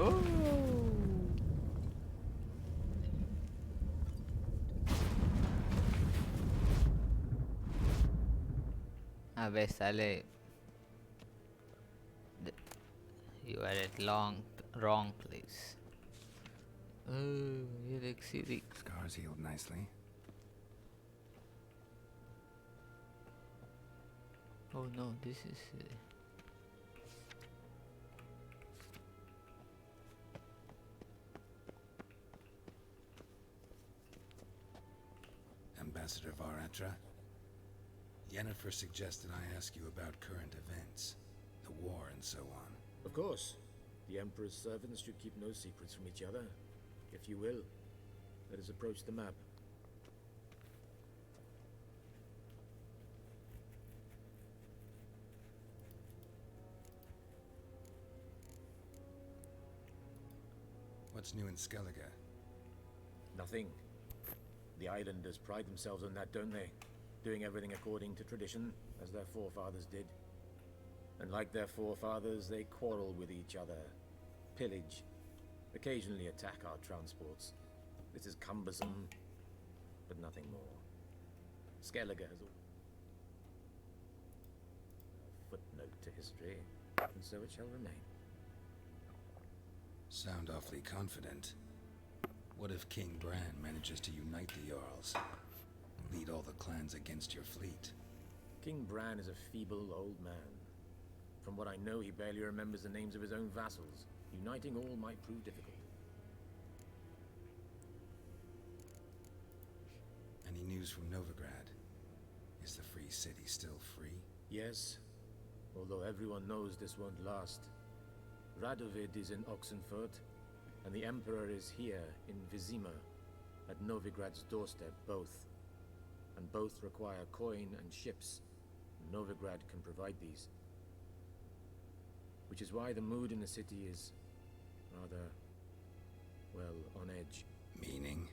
Oh. अबे साले you are at wrong place. Oh, ये देख सीधी. Scars healed nicely. Oh no, this is Ambassador Varatra. Yennefer suggested I ask you about current events, the war and so on. Of course. The Emperor's servants should keep no secrets from each other. If you will, let us approach the map. What's new in Skellige? Nothing. The islanders pride themselves on that, don't they? Doing everything according to tradition, as their forefathers did. And like their forefathers, they quarrel with each other, pillage, occasionally attack our transports. This is cumbersome, but nothing more. Skellige has a footnote to history, and so it shall remain. Sound awfully confident. What if King Bran manages to unite the Jarls? Lead all the clans against your fleet? King Bran is a feeble old man. From what I know, he barely remembers the names of his own vassals. Uniting all might prove difficult. Any news from Novigrad? Is the Free City still free? Yes, although everyone knows this won't last. Radovid is in Oxenfurt, and the Emperor is here in Vizima, at Novigrad's doorstep, both. And both require coin and ships. Novigrad can provide these. Which is why the mood in the city is rather, well, on edge. Meaning?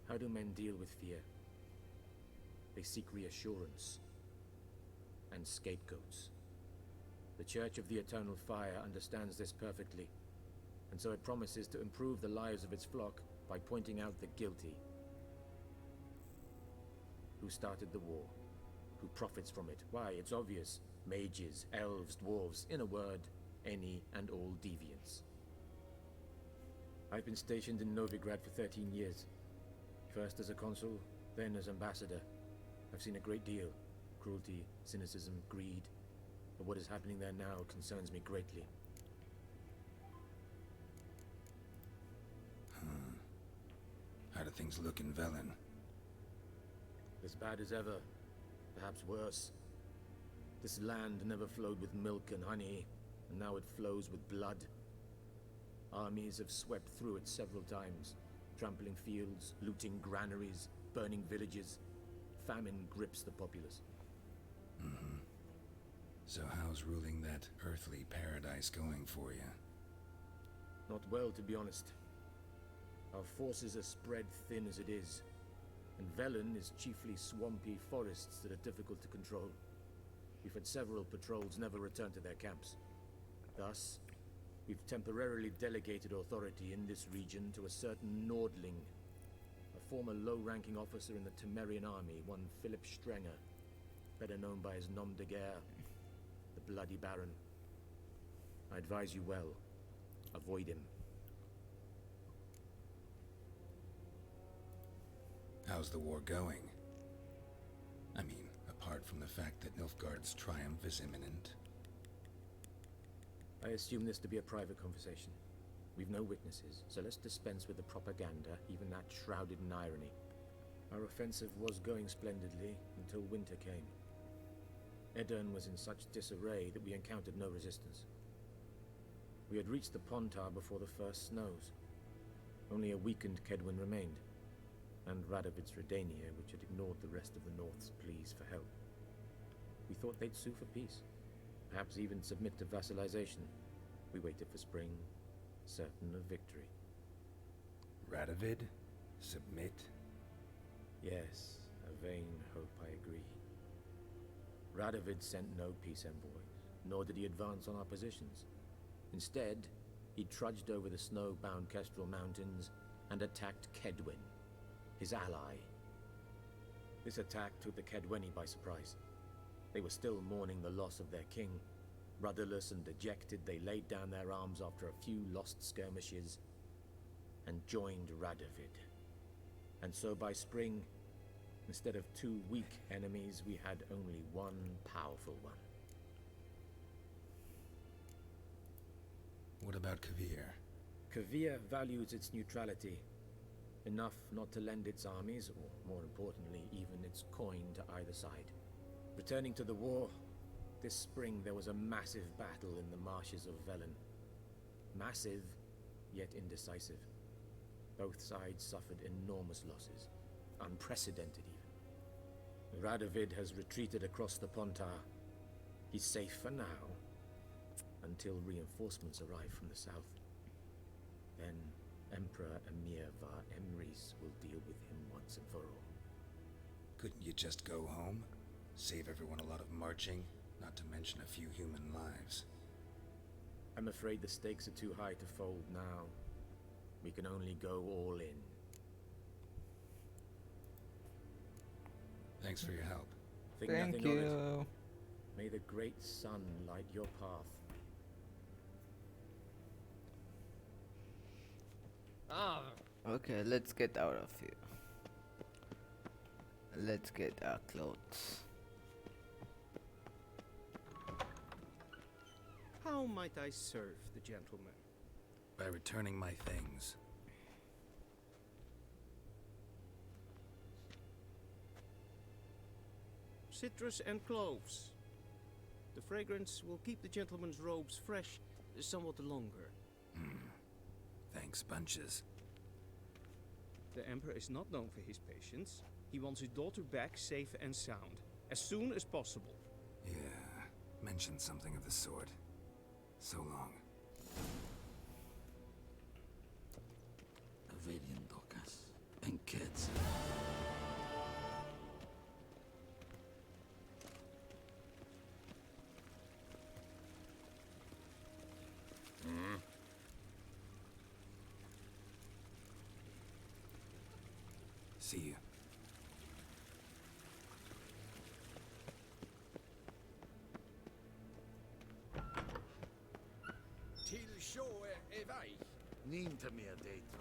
How do men deal with fear? They seek reassurance and scapegoats. The Church of the Eternal Fire understands this perfectly, and so it promises to improve the lives of its flock by pointing out the guilty. Who started the war? Who profits from it? Why, it's obvious. Mages, elves, dwarves, in a word, any and all deviants. I've been stationed in Novigrad for 13 years. First as a consul, then as ambassador. I've seen a great deal. Cruelty, cynicism, greed. But what is happening there now concerns me greatly. How do things look in Velen? As bad as ever, perhaps worse. This land never flowed with milk and honey, and now it flows with blood. Armies have swept through it several times, trampling fields, looting granaries, burning villages. Famine grips the populace. So how's ruling that earthly paradise going for you? Not well, to be honest. Our forces are spread thin as it is, and Velen is chiefly swampy forests that are difficult to control. We've had several patrols never return to their camps. Thus, we've temporarily delegated authority in this region to a certain Nordling, a former low-ranking officer in the Temerian army, one Philip Strenger, better known by his nom de guerre, the Bloody Baron. I advise you well. Avoid him. How's the war going? I mean, apart from the fact that Nilfgaard's triumph is imminent. I assume this to be a private conversation. We've no witnesses, so let's dispense with the propaganda, even that shrouded in irony. Our offensive was going splendidly until winter came. Edirn was in such disarray that we encountered no resistance. We had reached the Pontar before the first snows. Only a weakened Kedwin remained, and Radovid's Redania, which had ignored the rest of the North's pleas for help. We thought they'd sue for peace, perhaps even submit to vassalization. We waited for spring, certain of victory. Radovid? Submit? Yes, a vain hope, I agree. Radovid sent no peace envoys, nor did he advance on our positions. Instead, he trudged over the snow-bound Kestrel Mountains and attacked Kedwen, his ally. This attack took the Kedweni by surprise. They were still mourning the loss of their king. Rudderless and dejected, they laid down their arms after a few lost skirmishes and joined Radovid. And so by spring, instead of two weak enemies, we had only one powerful one. What about Kavir? Kavir values its neutrality, enough not to lend its armies, or more importantly, even its coin to either side. Returning to the war, this spring there was a massive battle in the marshes of Velen. Massive, yet indecisive. Both sides suffered enormous losses, unprecedented even. Radovid has retreated across the Pontar. He's safe for now, until reinforcements arrive from the south. Then Emperor Emir Var Emrys will deal with him once and for all. Couldn't you just go home? Save everyone a lot of marching, not to mention a few human lives. I'm afraid the stakes are too high to fold now. We can only go all in. Thanks for your help. Think Thank nothing of it. you. May the great sun light your path. Okay, let's get out of here. Let's get our clothes. How might I serve the gentleman? By returning my things. Citrus and cloves. The fragrance will keep the gentleman's robes fresh somewhat longer. Thanks, bunches. The Emperor is not known for his patience. He wants his daughter back safe and sound, as soon as possible. Yeah, mentioned something of the sort. So long. Avedian Dokas and kids. See you. Till sjå är väg. Ninta mer dejta.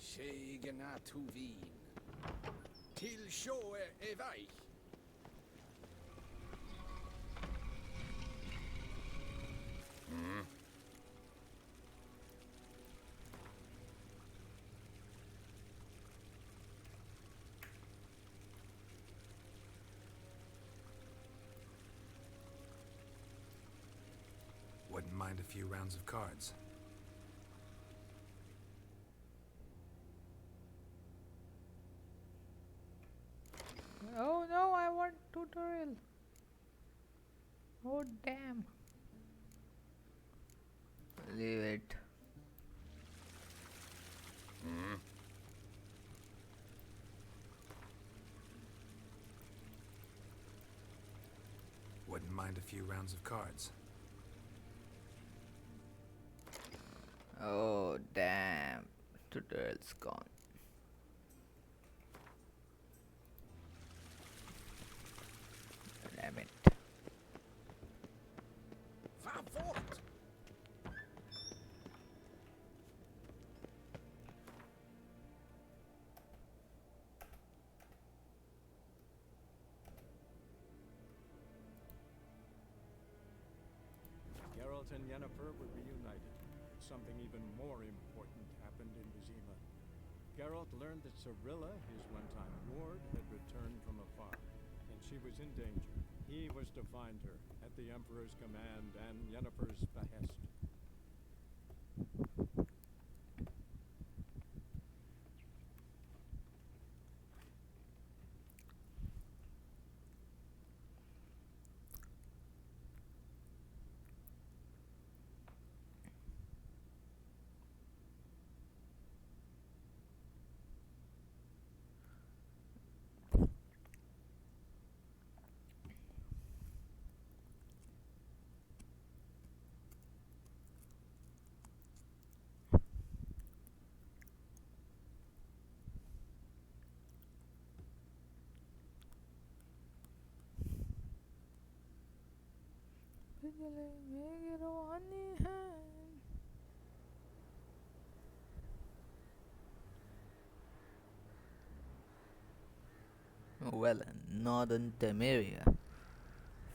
Tjejorna tog vin. Till sjå är väg. Wouldn't mind a few rounds of cards. Oh no, I want tutorial. Oh damn. Leave it. Wouldn't mind a few rounds of cards. Oh damn. Tutorial's gone. Damn it. Vad fort! Geralt and Yennefer were reunited, but something even more important happened in Vizima. Geralt learned that Cirilla, his one-time ward, had returned from afar, and she was in danger. He was to find her, at the Emperor's command and Yennefer's behest. Well, northern Temeria.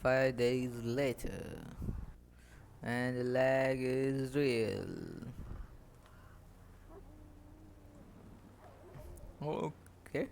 5 days later. And the lag is real. Okay.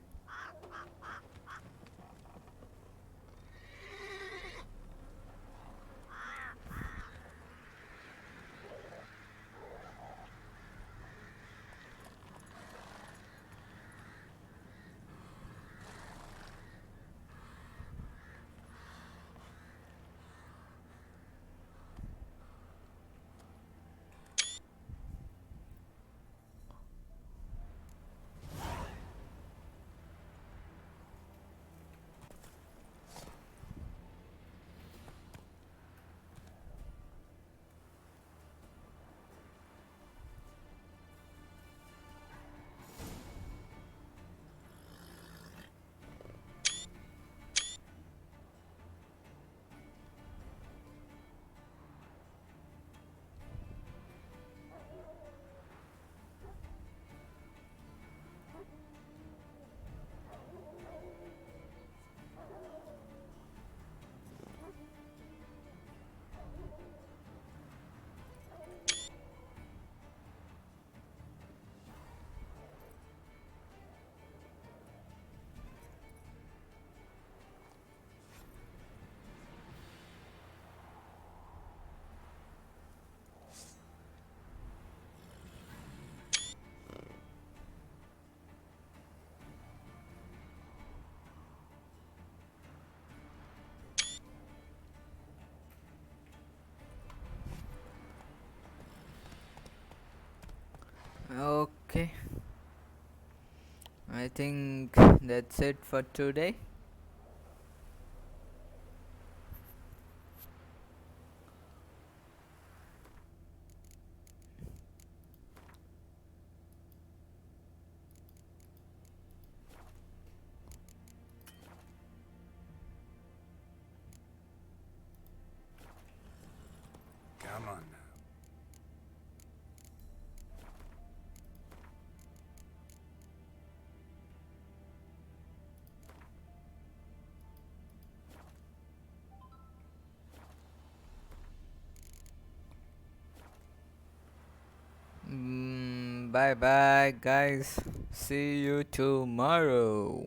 Okay, I think that's it for today. Come on now. Bye bye, guys. See you tomorrow.